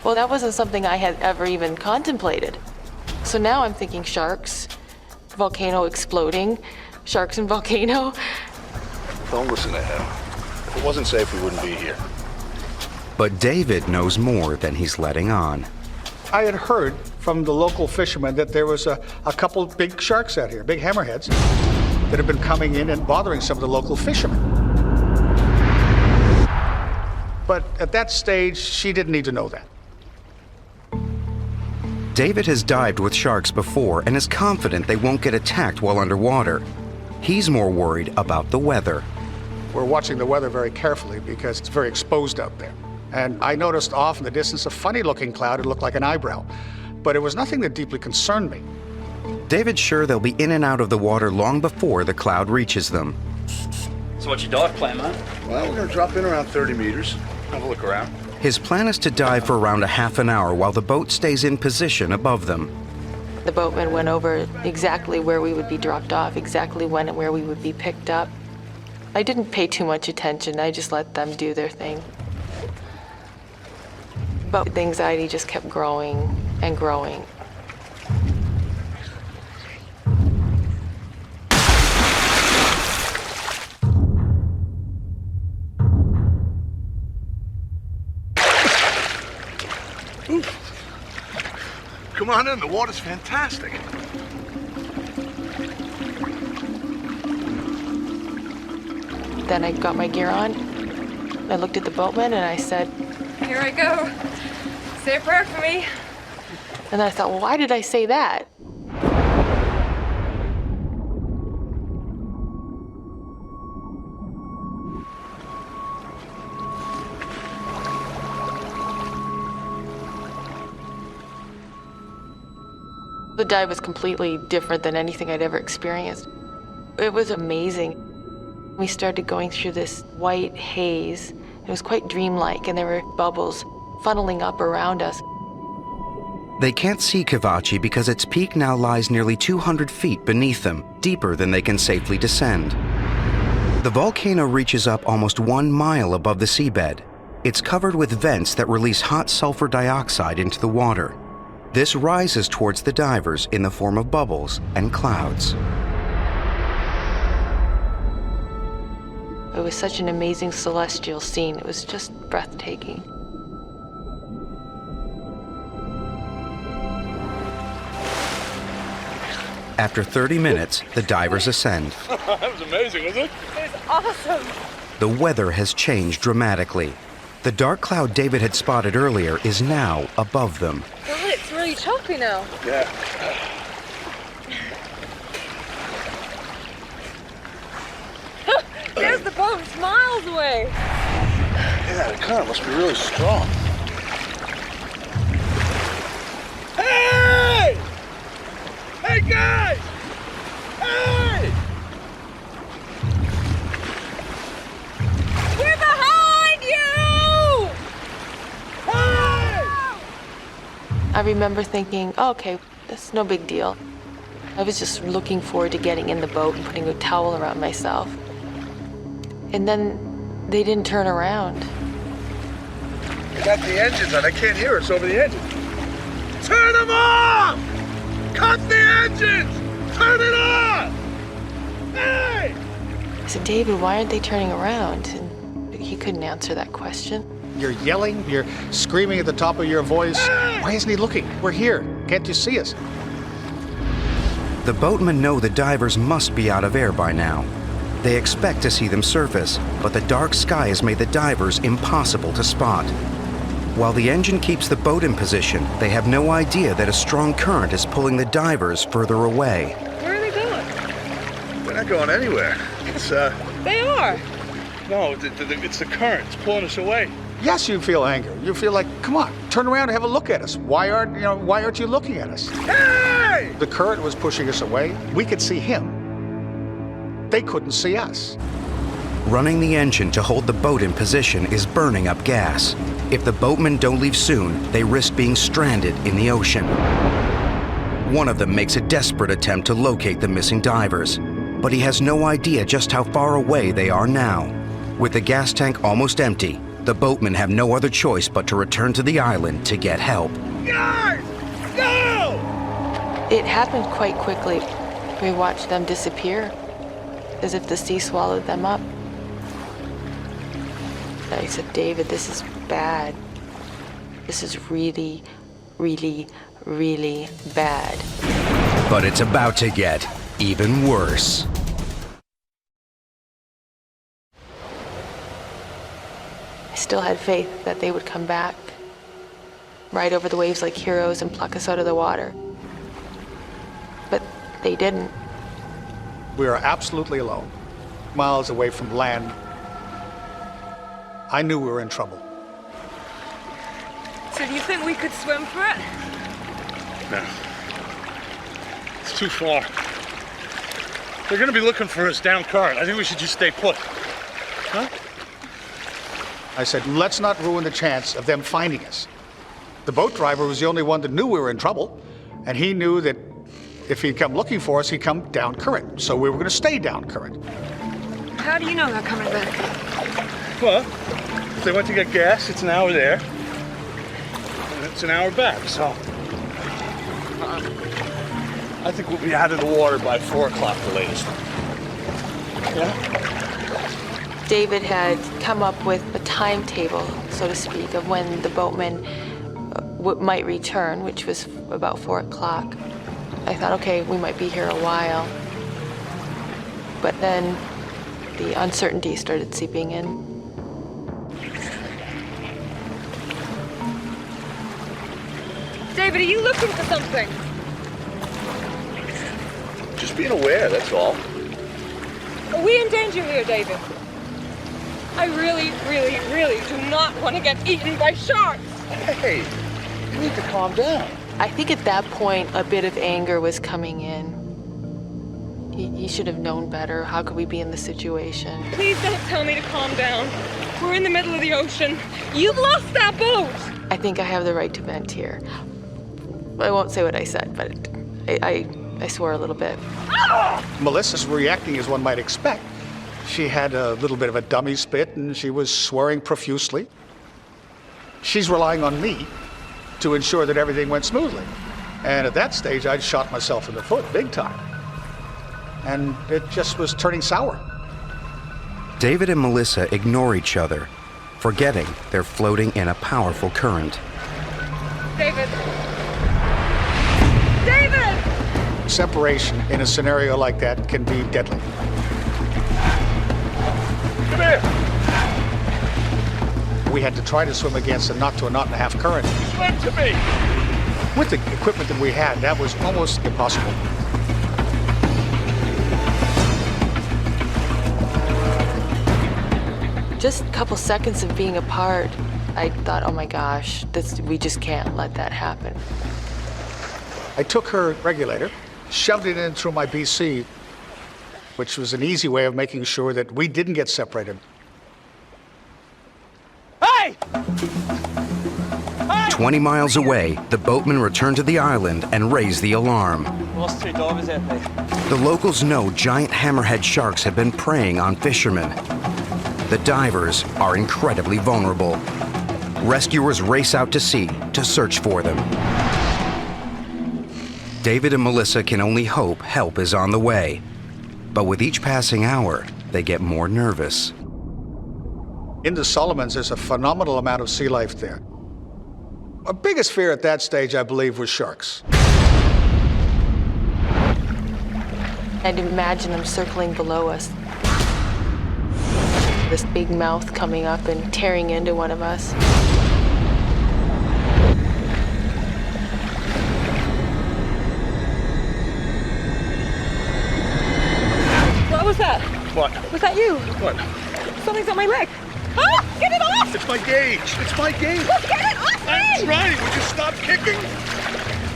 Well, that wasn't something I had ever even contemplated. So now I'm thinking sharks, volcano exploding, sharks and volcano. Don't listen to him. If it wasn't safe, we wouldn't be here. But David knows more than he's letting on. I had heard from the local fishermen that there was a couple big sharks out here, big hammerheads, that have been coming in and bothering some of the local fishermen. But at that stage, she didn't need to know that. David has dived with sharks before and is confident they won't get attacked while underwater. He's more worried about the weather. We're watching the weather very carefully because it's very exposed out there. And I noticed off in the distance a funny-looking cloud. It looked like an eyebrow. But it was nothing that deeply concerned me. David's sure they'll be in and out of the water long before the cloud reaches them. So what's your dive plan, mate? Well, we're gonna drop in around 30 meters, have a look around. His plan is to dive for around a half an hour while the boat stays in position above them. The boatman went over exactly where we would be dropped off, exactly when and where we would be picked up. I didn't pay too much attention. I just let them do their thing. But the anxiety just kept growing and growing. Come on in, the water's fantastic. Then I got my gear on. I looked at the boatman and I said, Here I go. Say a prayer for me. and I thought, well, why did I say that? The dive was completely different than anything I'd ever experienced. It was amazing. We started going through this white haze. It was quite dreamlike, and there were bubbles funneling up around us. They can't see Kavachi because its peak now lies nearly 200 feet beneath them, deeper than they can safely descend. The volcano reaches up almost 1 mile above the seabed. It's covered with vents that release hot sulfur dioxide into the water. This rises towards the divers in the form of bubbles and clouds. It was such an amazing celestial scene. It was just breathtaking. After 30 minutes, the divers ascend. That was amazing, wasn't it? It was awesome. The weather has changed dramatically. The dark cloud David had spotted earlier is now above them. God, it's really choppy now. Yeah. There's the boat. It's miles away. Yeah, the current must be really strong. Hey! Hey, guys! Hey! We're behind you! Hey! I remember thinking, oh, okay, that's no big deal. I was just looking forward to getting in the boat and putting a towel around myself. And then they didn't turn around. They got the engines on. I can't hear us over the engine. Turn them off! Cut the engines! Turn it off! Hey! I said, David, why aren't they turning around? And he couldn't answer that question. You're yelling, you're screaming at the top of your voice. Why isn't he looking? We're here. Can't you see us? The boatmen know the divers must be out of air by now. They expect to see them surface, but the dark sky has made the divers impossible to spot. While the engine keeps the boat in position, they have no idea that a strong current is pulling the divers further away. Where are they going? We're not going anywhere. It's, They are. No, it's the current. It's pulling us away. Yes, you feel anger. You feel like, come on, turn around and have a look at us. Why aren't you looking at us? Hey! The current was pushing us away. We could see him. They couldn't see us. Running the engine to hold the boat in position is burning up gas. If the boatmen don't leave soon, they risk being stranded in the ocean. One of them makes a desperate attempt to locate the missing divers, but he has no idea just how far away they are now. With the gas tank almost empty, the boatmen have no other choice but to return to the island to get help. Guys, go! It happened quite quickly. We watched them disappear, as if the sea swallowed them up. I said, David, this is bad. This is really, really, really bad. But it's about to get even worse. I still had faith that they would come back, ride over the waves like heroes and pluck us out of the water. But they didn't. We were absolutely alone, miles away from land. I knew we were in trouble. So do you think we could swim for it? No. It's too far. They're gonna be looking for us down current. I think we should just stay put. Huh? I said, let's not ruin the chance of them finding us. The boat driver was the only one that knew we were in trouble, and he knew that if he'd come looking for us, he'd come down current. So we were gonna stay down current. How do you know they're coming back? Well, if they went to get gas, it's an hour there, and it's an hour back, so I think we'll be out of the water by 4 o'clock the latest. Yeah? David had come up with a timetable, so to speak, of when the boatmen might return, which was about 4 o'clock. I thought, okay, we might be here a while. But then the uncertainty started seeping in. David, are you looking for something? Just being aware, that's all. Are we in danger here, David? I really, really, really do not want to get eaten by sharks. Hey, you need to calm down. I think at that point, a bit of anger was coming in. He should have known better. How could we be in this situation? Please don't tell me to calm down. We're in the middle of the ocean. You've lost that boat. I think I have the right to vent here. I won't say what I said, but I swore a little bit. Melissa's reacting as one might expect. She had a little bit of a dummy spit, and she was swearing profusely. She's relying on me to ensure that everything went smoothly. And at that stage, I'd shot myself in the foot, big time. And it just was turning sour. David and Melissa ignore each other, forgetting they're floating in a powerful current. David! David! Separation in a scenario like that can be deadly. Come here! We had to try to swim against a knot to a knot and a half current. Swim to me! With the equipment that we had, that was almost impossible. Just a couple seconds of being apart, I thought, oh my gosh, we just can't let that happen. I took her regulator, shoved it in through my BC, which was an easy way of making sure that we didn't get separated. Hey! 20 miles away, the boatmen return to the island and raise the alarm. Lost 2 divers out there. The locals know giant hammerhead sharks have been preying on fishermen. The divers are incredibly vulnerable. Rescuers race out to sea to search for them. David and Melissa can only hope help is on the way. But with each passing hour, they get more nervous. In the Solomons, there's a phenomenal amount of sea life there. Our biggest fear at that stage, I believe, was sharks. I'd imagine them circling below us. This big mouth coming up and tearing into one of us. What was that? What? Was that you? What? Something's on my leg. Ah! Get it off! It's my gauge. It's my gauge. Well, get it off me! I'm trying. Would you stop kicking?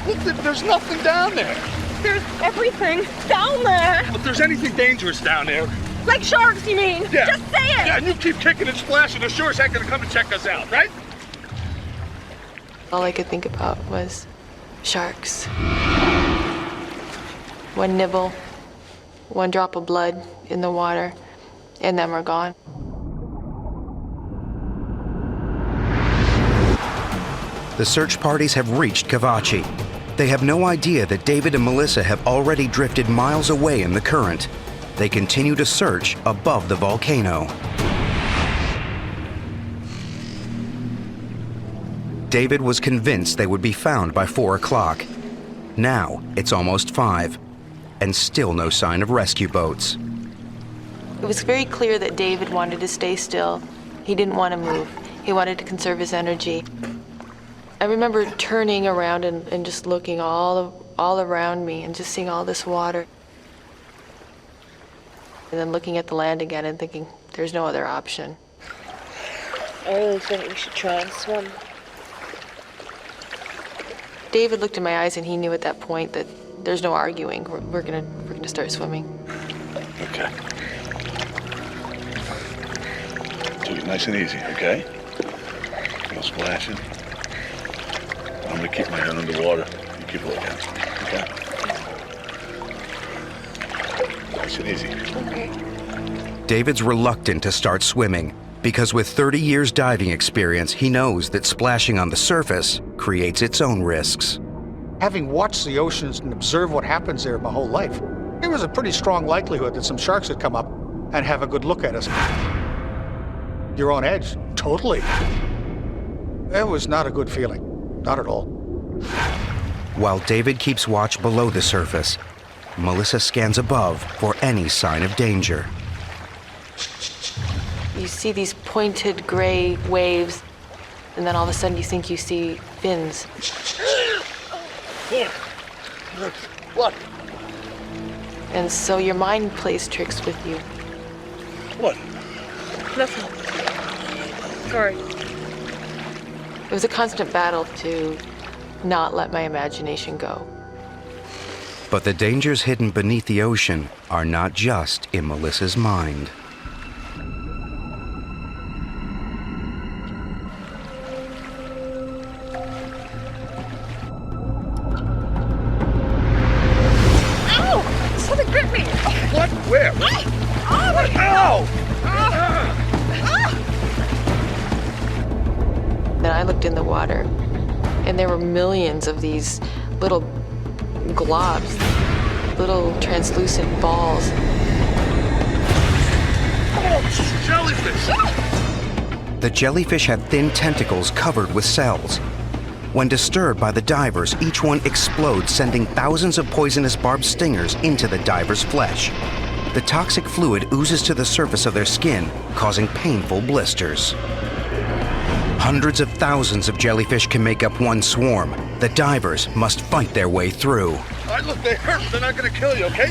Look, there's nothing down there. There's everything down there. If there's anything dangerous down there, Like sharks, you mean? Yeah. Just say it! Yeah, and you keep kicking and splashing, the sharks ain't gonna come and check us out, right? All I could think about was sharks. One nibble, one drop of blood in the water, and then we're gone. The search parties have reached Kavachi. They have no idea that David and Melissa have already drifted miles away in the current. They continue to search above the volcano. David was convinced they would be found by 4 o'clock. Now it's almost 5, and still no sign of rescue boats. It was very clear that David wanted to stay still. He didn't want to move. He wanted to conserve his energy. I remember turning around and just looking all around me and just seeing all this water. And then looking at the land again and thinking, there's no other option. I really think we should try and swim. David looked in my eyes and he knew at that point that there's no arguing. We're gonna start swimming. Okay. Take it nice and easy, okay? No splashing. I'm gonna keep my head underwater. You keep looking. Okay? Nice and easy. Okay. David's reluctant to start swimming because with 30 years diving experience, he knows that splashing on the surface creates its own risks. Having watched the oceans and observed what happens there my whole life, there was a pretty strong likelihood that some sharks would come up and have a good look at us. You're on edge, totally. It was not a good feeling, not at all. While David keeps watch below the surface, Melissa scans above for any sign of danger. You see these pointed gray waves, and then all of a sudden you think you see fins. Here. Look. What? And so your mind plays tricks with you. What? Nothing. Sorry. It was a constant battle to not let my imagination go. But the dangers hidden beneath the ocean are not just in Melissa's mind. Ow! Something bit me! What? Where? Oh, my Ow! Then I looked in the water, and there were millions of these little globs, little translucent balls. Oh, jellyfish! The jellyfish had thin tentacles covered with cells. When disturbed by the divers, each one explodes, sending thousands of poisonous barbed stingers into the diver's flesh. The toxic fluid oozes to the surface of their skin, causing painful blisters. Hundreds of thousands of jellyfish can make up one swarm. The divers must fight their way through. All right, look, they hurt. They're not gonna kill you, okay?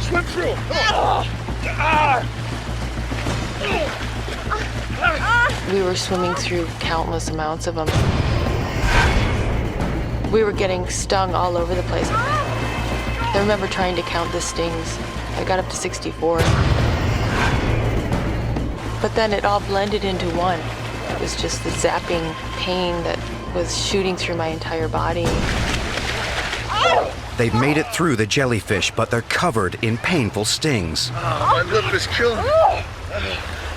Swim through. Come on. We were swimming through countless amounts of them. We were getting stung all over the place. I remember trying to count the stings. I got up to 64. But then it all blended into one. It was just the zapping pain that was shooting through my entire body. They've made it through the jellyfish, but they're covered in painful stings. My lip is killing me.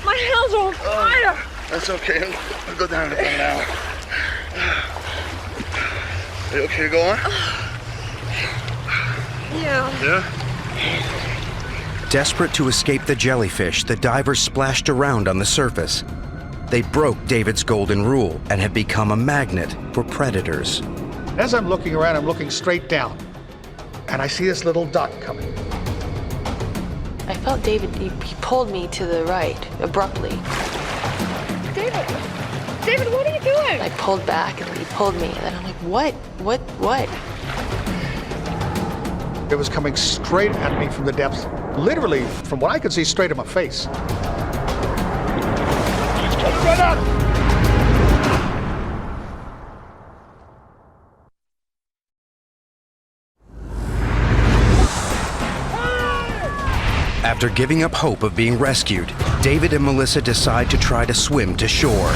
My hands are on fire! That's okay. I'll go down in about an hour. Are you okay to go on? Yeah. Yeah? Desperate to escape the jellyfish, the divers splashed around on the surface. They broke David's golden rule and have become a magnet for predators. As I'm looking around, I'm looking straight down, and I see this little dot coming. I felt David, he pulled me to the right, abruptly. David! David, what are you doing? I pulled back, and he pulled me, and then I'm like, what? What? It was coming straight at me from the depths, literally, from what I could see, straight at my face. Run up! After giving up hope of being rescued, David and Melissa decide to try to swim to shore.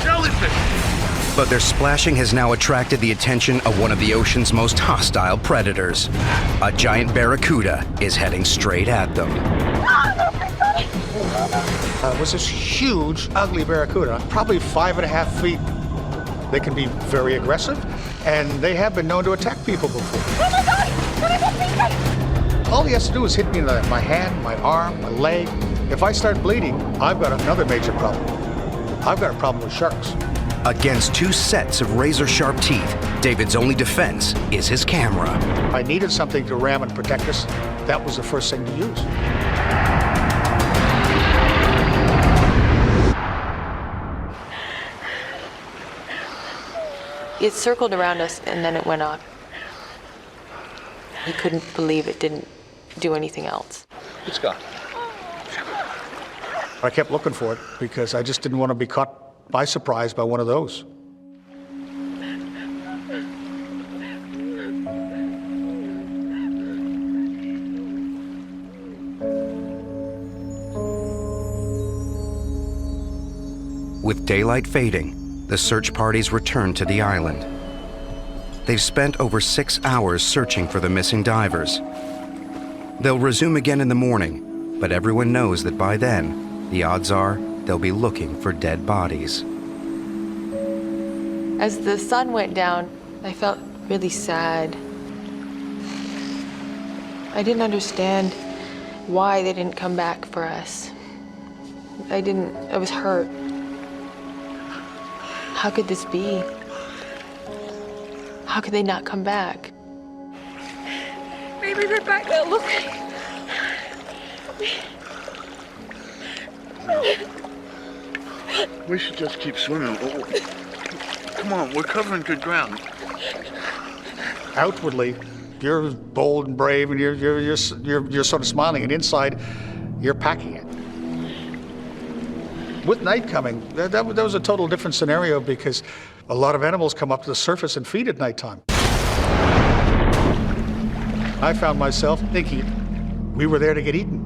Jellyfish! But their splashing has now attracted the attention of one of the ocean's most hostile predators. A giant barracuda is heading straight at them. It was this huge, ugly barracuda, probably 5.5 feet. They can be very aggressive, and they have been known to attack people before. Oh my God! What is it? All he has to do is hit me in my hand, my arm, my leg. If I start bleeding, I've got another major problem. I've got a problem with sharks. Against two sets of razor-sharp teeth, David's only defense is his camera. I needed something to ram and protect us. That was the first thing to use. It circled around us and then it went up. He couldn't believe it didn't do anything else. It's gone. I kept looking for it because I just didn't want to be caught by surprise by one of those. With daylight fading, the search parties return to the island. They've spent over 6 hours searching for the missing divers. They'll resume again in the morning, but everyone knows that by then, the odds are they'll be looking for dead bodies. As the sun went down, I felt really sad. I didn't understand why they didn't come back for us. I was hurt. How could this be? How could they not come back? Maybe they're back there, look. We should just keep swimming. Oh, come on, we're covering good ground. Outwardly, you're bold and brave, and you're sort of smiling, and inside, you're packing it. With night coming, that was a total different scenario because a lot of animals come up to the surface and feed at nighttime. I found myself thinking we were there to get eaten.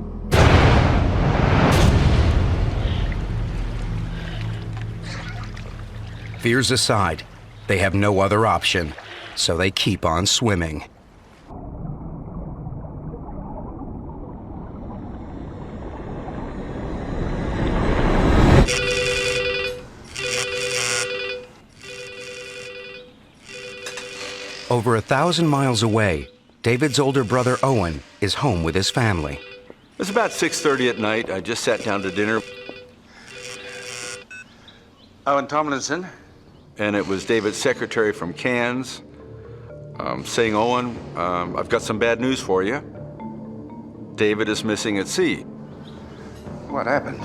Fears aside, they have no other option, so they keep on swimming. Over 1,000 miles away, David's older brother Owen is home with his family. It was about 6:30 at night. I just sat down to dinner. Owen Tomlinson. And it was David's secretary from Cairns saying, Owen, I've got some bad news for you. David is missing at sea. What happened?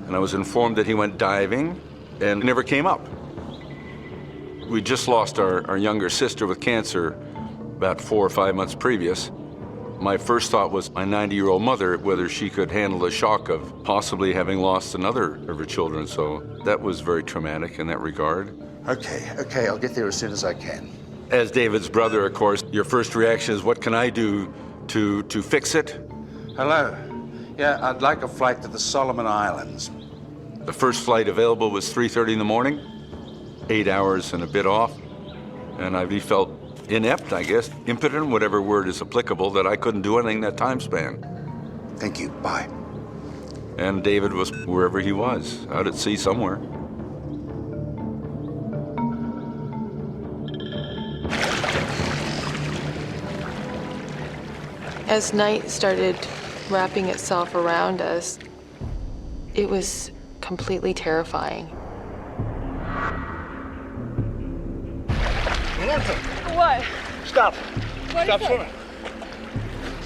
And I was informed that he went diving and never came up. We just lost our younger sister with cancer about 4 or 5 months previous. My first thought was my 90-year-old mother, whether she could handle the shock of possibly having lost another of her children. So that was very traumatic in that regard. Okay, I'll get there as soon as I can. As David's brother, of course, your first reaction is, what can I do to fix it? Hello. Yeah, I'd like a flight to the Solomon Islands. The first flight available was 3:30 in the morning, 8 hours and a bit off. And I felt inept, I guess, impotent, whatever word is applicable, that I couldn't do anything that time span. Thank you, bye. And David was wherever he was, out at sea somewhere. As night started wrapping itself around us, it was completely terrifying. What? Stop. What Stop is it? swimming.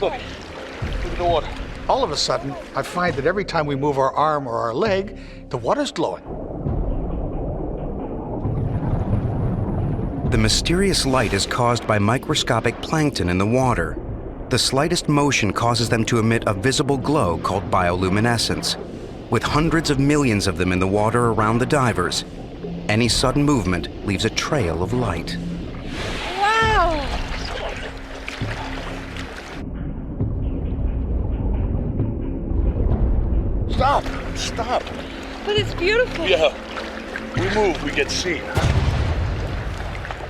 Look. Look at the water. All of a sudden, I find that every time we move our arm or our leg, the water's glowing. The mysterious light is caused by microscopic plankton in the water. The slightest motion causes them to emit a visible glow called bioluminescence. With hundreds of millions of them in the water around the divers, any sudden movement leaves a trail of light. Wow! Stop. Stop. But it's beautiful. Yeah. We move, we get seen.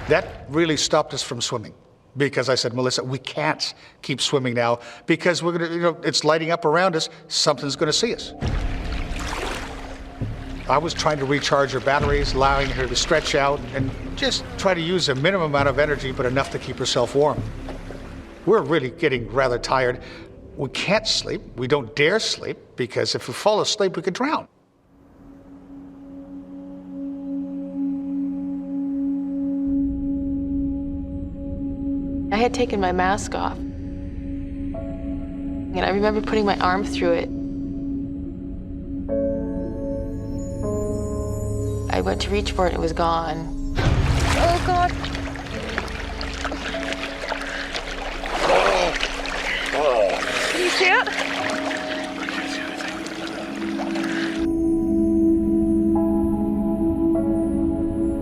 That really stopped us from swimming. Because I said, Melissa, we can't keep swimming now because we're gonna, it's lighting up around us. Something's gonna see us. I was trying to recharge her batteries, allowing her to stretch out and just try to use a minimum amount of energy, but enough to keep herself warm. We're really getting rather tired. We can't sleep. We don't dare sleep because if we fall asleep, we could drown. I had taken my mask off, and I remember putting my arm through it. I went to reach for it, and it was gone. Oh, God. Can you see it?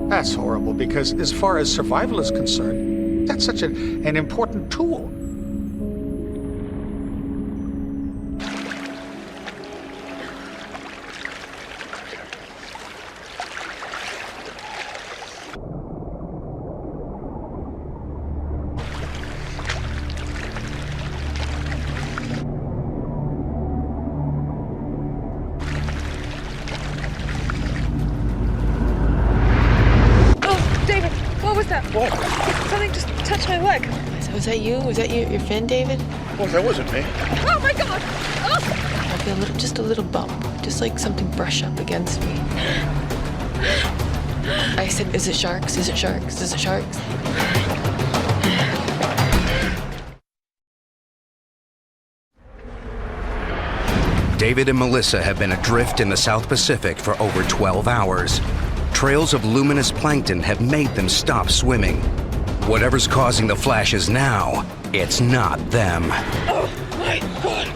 That's horrible because as far as survival is concerned, that's such an important tool. Oh, David, what was that? What? Something just touched my leg. So was that you? Was that your fin, David? Well, that wasn't me. Oh, my God. Oh. I feel just a little bump, just like something brush up against me. I said, is it sharks? Is it sharks? Is it sharks? David and Melissa have been adrift in the South Pacific for over 12 hours. Trails of luminous plankton have made them stop swimming. Whatever's causing the flashes now, it's not them. Oh, my God.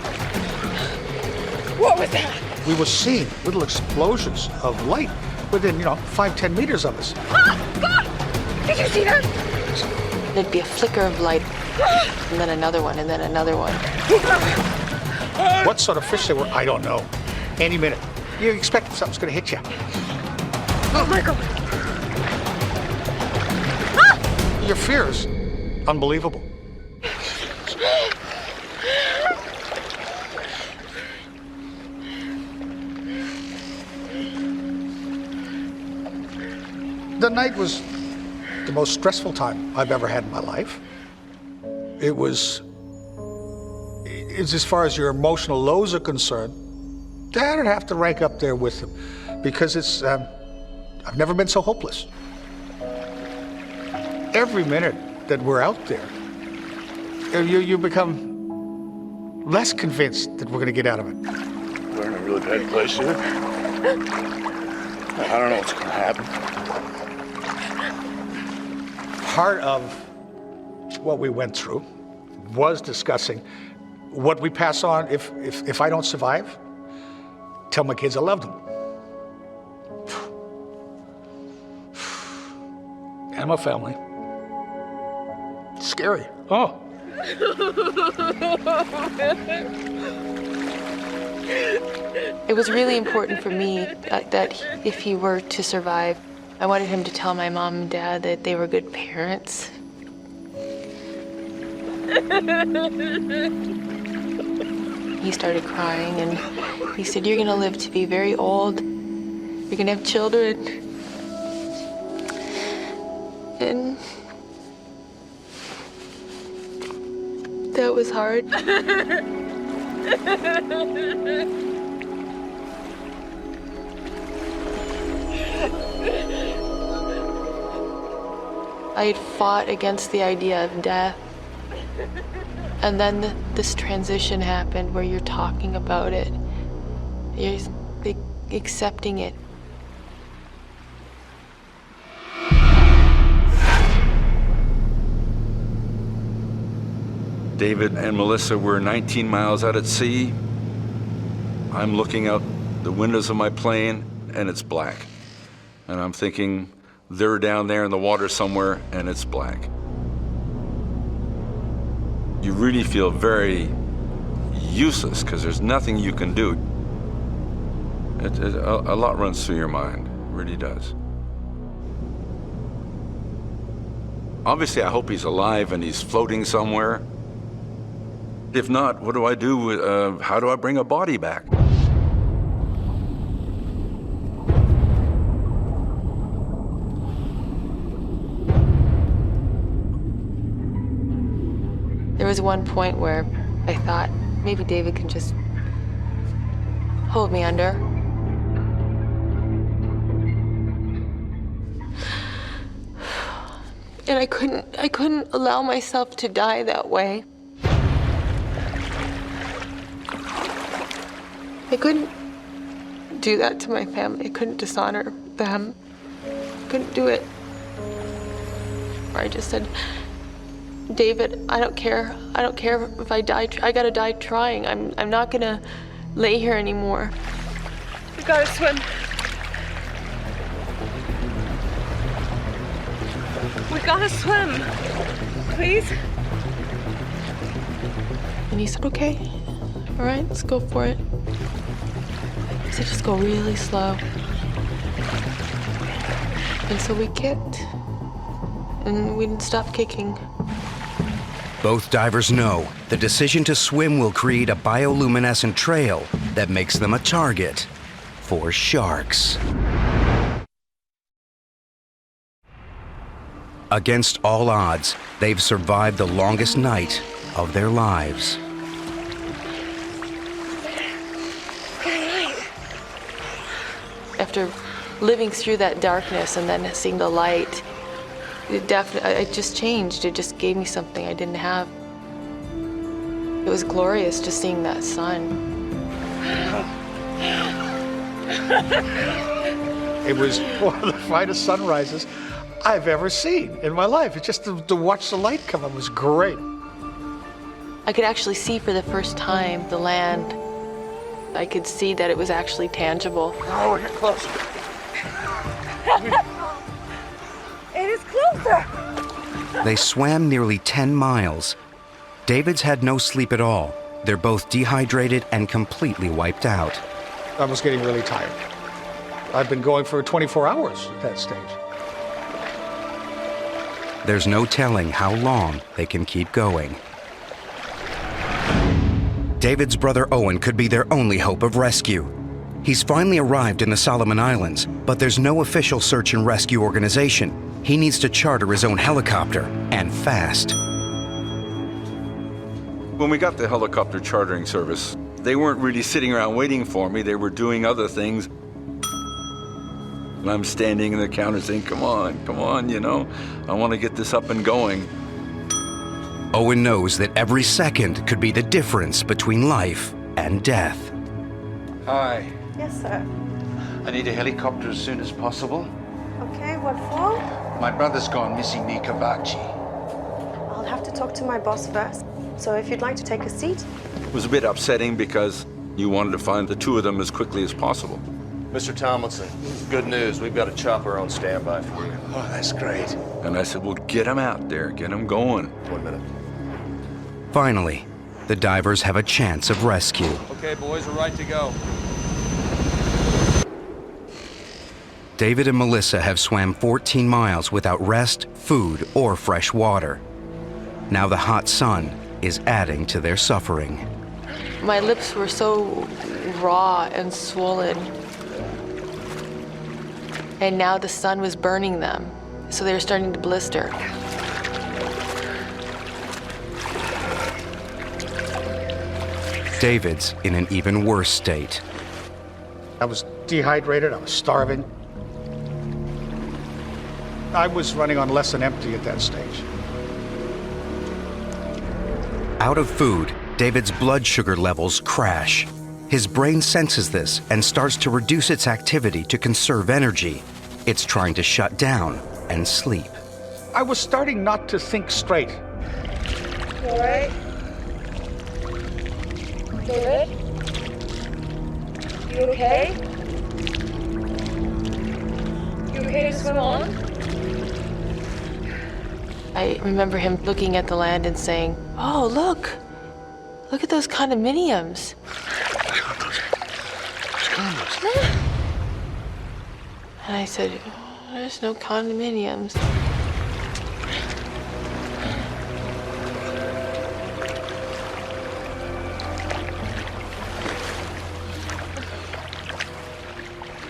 What was that? We were seeing little explosions of light within, 5-10 meters of us. Oh, God! Did you see that? There'd be a flicker of light, and then another one, and then another one. What sort of fish they were, I don't know. Any minute. You expect something's gonna hit you. Oh, my God. Your fear is unbelievable. The night was the most stressful time I've ever had in my life. It's as far as your emotional lows are concerned, that'd have to rank up there with them because I've never been so hopeless. Every minute that we're out there, you become less convinced that we're gonna get out of it. We're in a really bad place here. I don't know what's gonna happen. Part of what we went through was discussing what we pass on if I don't survive. Tell my kids I love them. And my family. It's scary. Oh. It was really important for me that if he were to survive, I wanted him to tell my mom and dad that they were good parents. He started crying and he said, "You're gonna live to be very old. You're gonna have children." And that was hard. I had fought against the idea of death. And then this transition happened where you're talking about it. You're accepting it. David and Melissa were 19 miles out at sea. I'm looking out the windows of my plane and it's black. And I'm thinking, they're down there in the water somewhere and it's black. You really feel very useless because there's nothing you can do. A lot runs through your mind, it really does. Obviously, I hope he's alive and he's floating somewhere. If not, what do I do? How do I bring a body back? There was one point where I thought maybe David can just hold me under. And I couldn't allow myself to die that way. I couldn't do that to my family. I couldn't dishonor them. I couldn't do it. I just said, David, I don't care. I don't care if I die. I gotta die trying. I'm not gonna lay here anymore. We gotta swim. We gotta swim. Please? And he said, okay. All right, let's go for it. He said, just go really slow. And so we kicked. And we didn't stop kicking. Both divers know the decision to swim will create a bioluminescent trail that makes them a target for sharks. Against all odds, they've survived the longest night of their lives. After living through that darkness and then seeing the light, it just changed. It just gave me something I didn't have. It was glorious just seeing that sun. It was one of the finest sunrises I've ever seen in my life. It just to watch the light come up was great. I could actually see for the first time the land. I could see that it was actually tangible. Oh, we're getting closer. It is closer. They swam nearly 10 miles. David's had no sleep at all. They're both dehydrated and completely wiped out. I was getting really tired. I've been going for 24 hours at that stage. There's no telling how long they can keep going. David's brother Owen could be their only hope of rescue. He's finally arrived in the Solomon Islands, but there's no official search and rescue organization. He needs to charter his own helicopter, and fast. When we got the helicopter chartering service, they weren't really sitting around waiting for me. They were doing other things. And I'm standing in the counter saying, come on, you know, I want to get this up and going. Owen knows that every second could be the difference between life and death. Hi. Yes, sir. I need a helicopter as soon as possible. Okay, what for? My brother's gone missing near Kavachi. I'll have to talk to my boss first. So if you'd like to take a seat. It was a bit upsetting because you wanted to find the two of them as quickly as possible. Mr. Tomlinson, good news. We've got a chopper on standby for you. Oh, that's great. And I said, well, get them out there, get them going. 1 minute. Finally, the divers have a chance of rescue. Okay, boys, we're right to go. David and Melissa have swam 14 miles without rest, food, or fresh water. Now the hot sun is adding to their suffering. My lips were so raw and swollen. And now the sun was burning them, so they were starting to blister. David's in an even worse state. I was dehydrated, I was starving. I was running on less than empty at that stage. Out of food, David's blood sugar levels crash. His brain senses this and starts to reduce its activity to conserve energy. It's trying to shut down and sleep. I was starting not to think straight. All right. David? You okay? You okay to swim on? I remember him looking at the land and saying, oh, look at those condominiums. condos. And I said, there's no condominiums.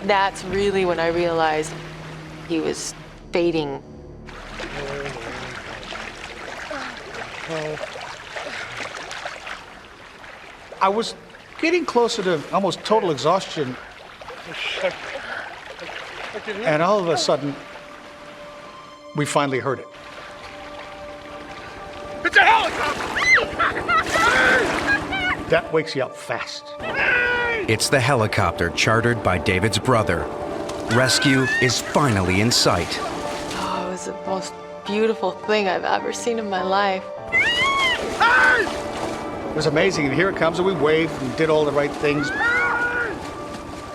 That's really when I realized he was fading. I was getting closer to almost total exhaustion, and all of a sudden, we finally heard it. It's a helicopter! That wakes you up fast. It's the helicopter chartered by David's brother. Rescue is finally in sight. Oh, it was the most beautiful thing I've ever seen in my life. It was amazing, and here it comes, and we waved and did all the right things.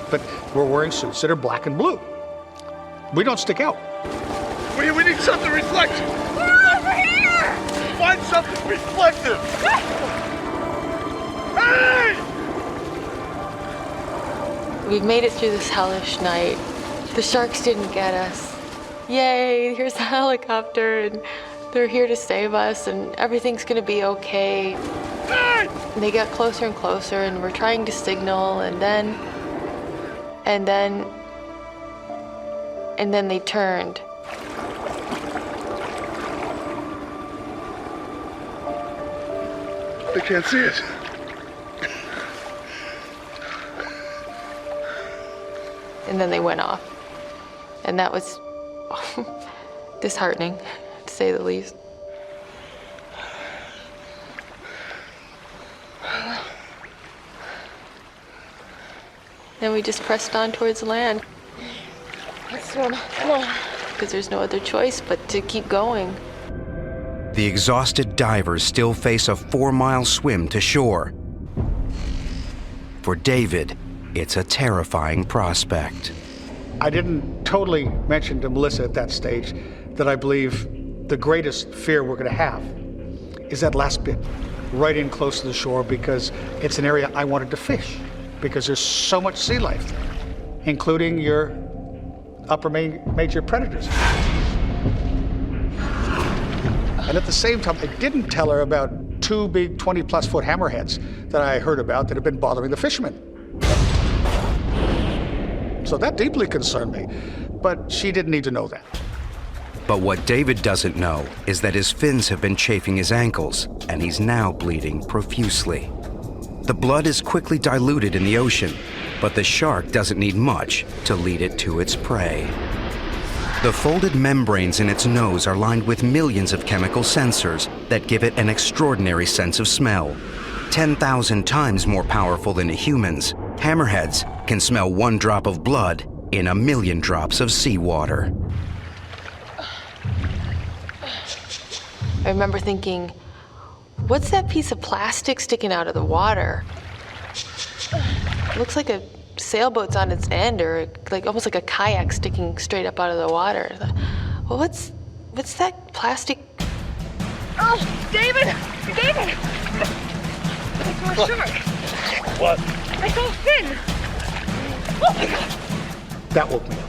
But we're wearing suits that are black and blue. We don't stick out. We need something reflective. Over here! Find something reflective. Hey! We've made it through this hellish night. The sharks didn't get us. Yay, here's the helicopter, and they're here to save us, and everything's gonna be okay. And they got closer and closer, and we're trying to signal, and then they turned. They can't see it. And then they went off. And that was disheartening, to say the least. Then we just pressed on towards land. Let's swim. Come on. Because there's no other choice but to keep going. The exhausted divers still face a 4-mile swim to shore. For David, it's a terrifying prospect. I didn't totally mention to Melissa at that stage that I believe the greatest fear we're going to have is that last bit, right in close to the shore, because it's an area I wanted to fish, because there's so much sea life there, including your upper major predators. And at the same time, I didn't tell her about 2 big 20-plus foot hammerheads that I heard about that had been bothering the fishermen. So that deeply concerned me, but she didn't need to know that. But what David doesn't know is that his fins have been chafing his ankles, and he's now bleeding profusely. The blood is quickly diluted in the ocean, but the shark doesn't need much to lead it to its prey. The folded membranes in its nose are lined with millions of chemical sensors that give it an extraordinary sense of smell. 10,000 times more powerful than a human's, hammerheads can smell 1 drop of blood in 1,000,000 drops of seawater. I remember thinking, what's that piece of plastic sticking out of the water? It looks like a sailboat's on its end, or like almost like a kayak sticking straight up out of the water. Well, what's that plastic? Oh, David! David! I saw a shark. What? I saw a fin. Oh my God! That woke me up.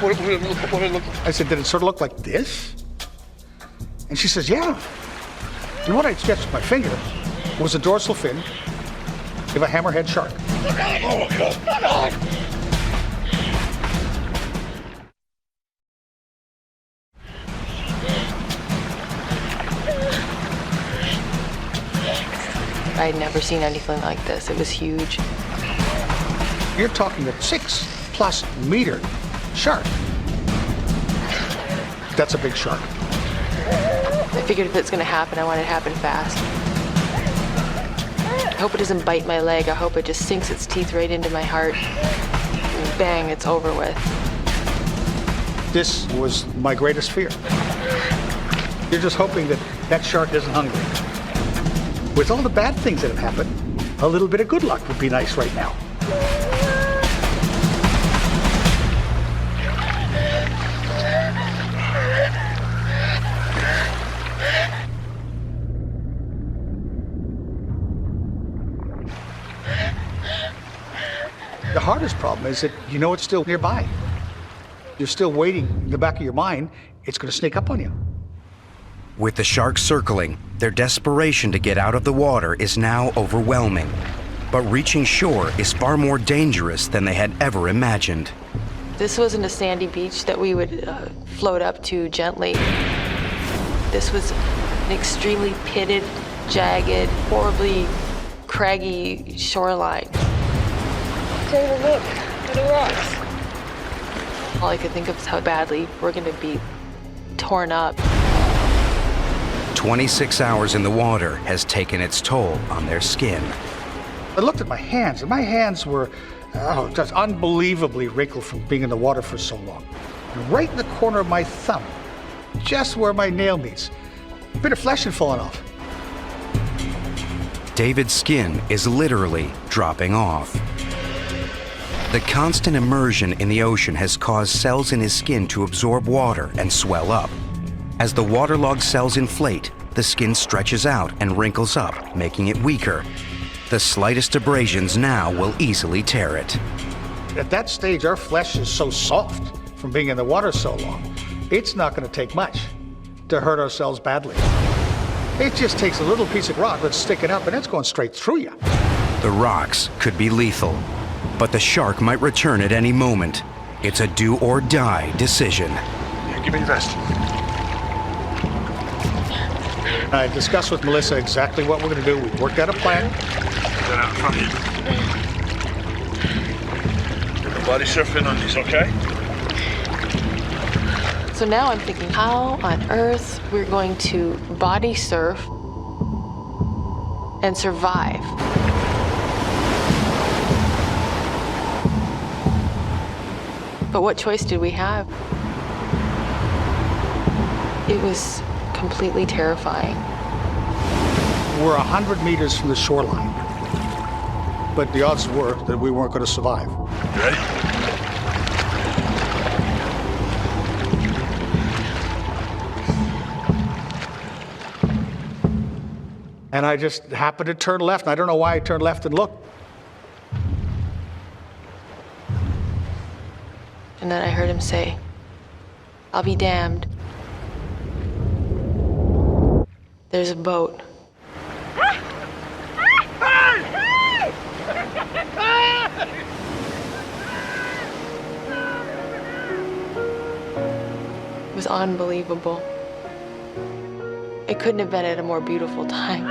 What did it look like? I said, did it sort of look like this? And she says, yeah. And what I sketched with my finger was a dorsal fin of a hammerhead shark. Oh my God! Oh God! I had never seen anything like this. It was huge. You're talking a 6+ meter shark. That's a big shark. I figured if it's gonna happen, I want it to happen fast. I hope it doesn't bite my leg. I hope it just sinks its teeth right into my heart. And bang, it's over with. This was my greatest fear. You're just hoping that that shark isn't hungry. With all the bad things that have happened, a little bit of good luck would be nice right now. The hardest problem is that you know it's still nearby. You're still waiting in the back of your mind, it's going to sneak up on you. With the shark circling, their desperation to get out of the water is now overwhelming. But reaching shore is far more dangerous than they had ever imagined. This wasn't a sandy beach that we would float up to gently. This was an extremely pitted, jagged, horribly craggy shoreline. David, look at the rocks. All I could think of is how badly we're going to be torn up. 26 hours in the water has taken its toll on their skin. I looked at my hands, and my hands were just unbelievably wrinkled from being in the water for so long. And right in the corner of my thumb, just where my nail meets, a bit of flesh had fallen off. David's skin is literally dropping off. The constant immersion in the ocean has caused cells in his skin to absorb water and swell up. As the waterlogged cells inflate, the skin stretches out and wrinkles up, making it weaker. The slightest abrasions now will easily tear it. At that stage, our flesh is so soft from being in the water so long, it's not going to take much to hurt ourselves badly. It just takes a little piece of rock that's sticking up and it's going straight through you. The rocks could be lethal, but the shark might return at any moment. It's a do-or-die decision. Here, give me the vest. I discussed with Melissa exactly what we're going to do. We've worked out a plan. Get out in front of you. Get the body surfing on these, okay? So now I'm thinking, how on earth we're going to body surf and survive? But what choice did we have? It was completely terrifying. We're 100 meters from the shoreline, but the odds were that we weren't going to survive. You ready? And I just happened to turn left, and I don't know why I turned left and looked. And then I heard him say, "I'll be damned. There's a boat." It was unbelievable. It couldn't have been at a more beautiful time.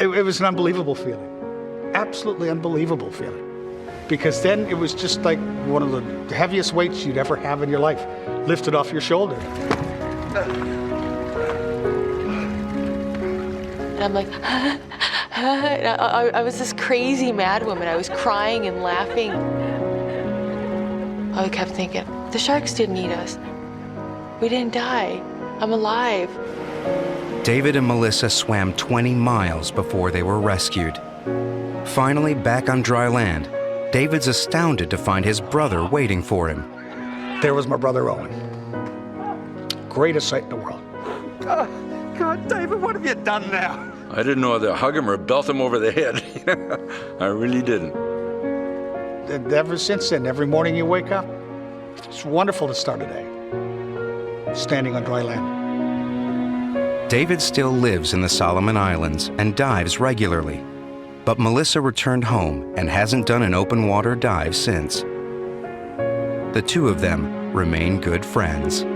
It was an unbelievable feeling. Absolutely unbelievable feeling. Because then it was just like one of the heaviest weights you'd ever have in your life lifted off your shoulder. And I'm like, I was this crazy mad woman. I was crying and laughing. I kept thinking, the sharks didn't eat us. We didn't die. I'm alive. David and Melissa swam 20 miles before they were rescued. Finally back on dry land, David's astounded to find his brother waiting for him. There was my brother Owen. Greatest sight in the world. God, David, what have you done now? I didn't know whether to hug him or belt him over the head. I really didn't. And ever since then, every morning you wake up, it's wonderful to start a day, standing on dry land. David still lives in the Solomon Islands and dives regularly. But Melissa returned home and hasn't done an open water dive since. The two of them remain good friends.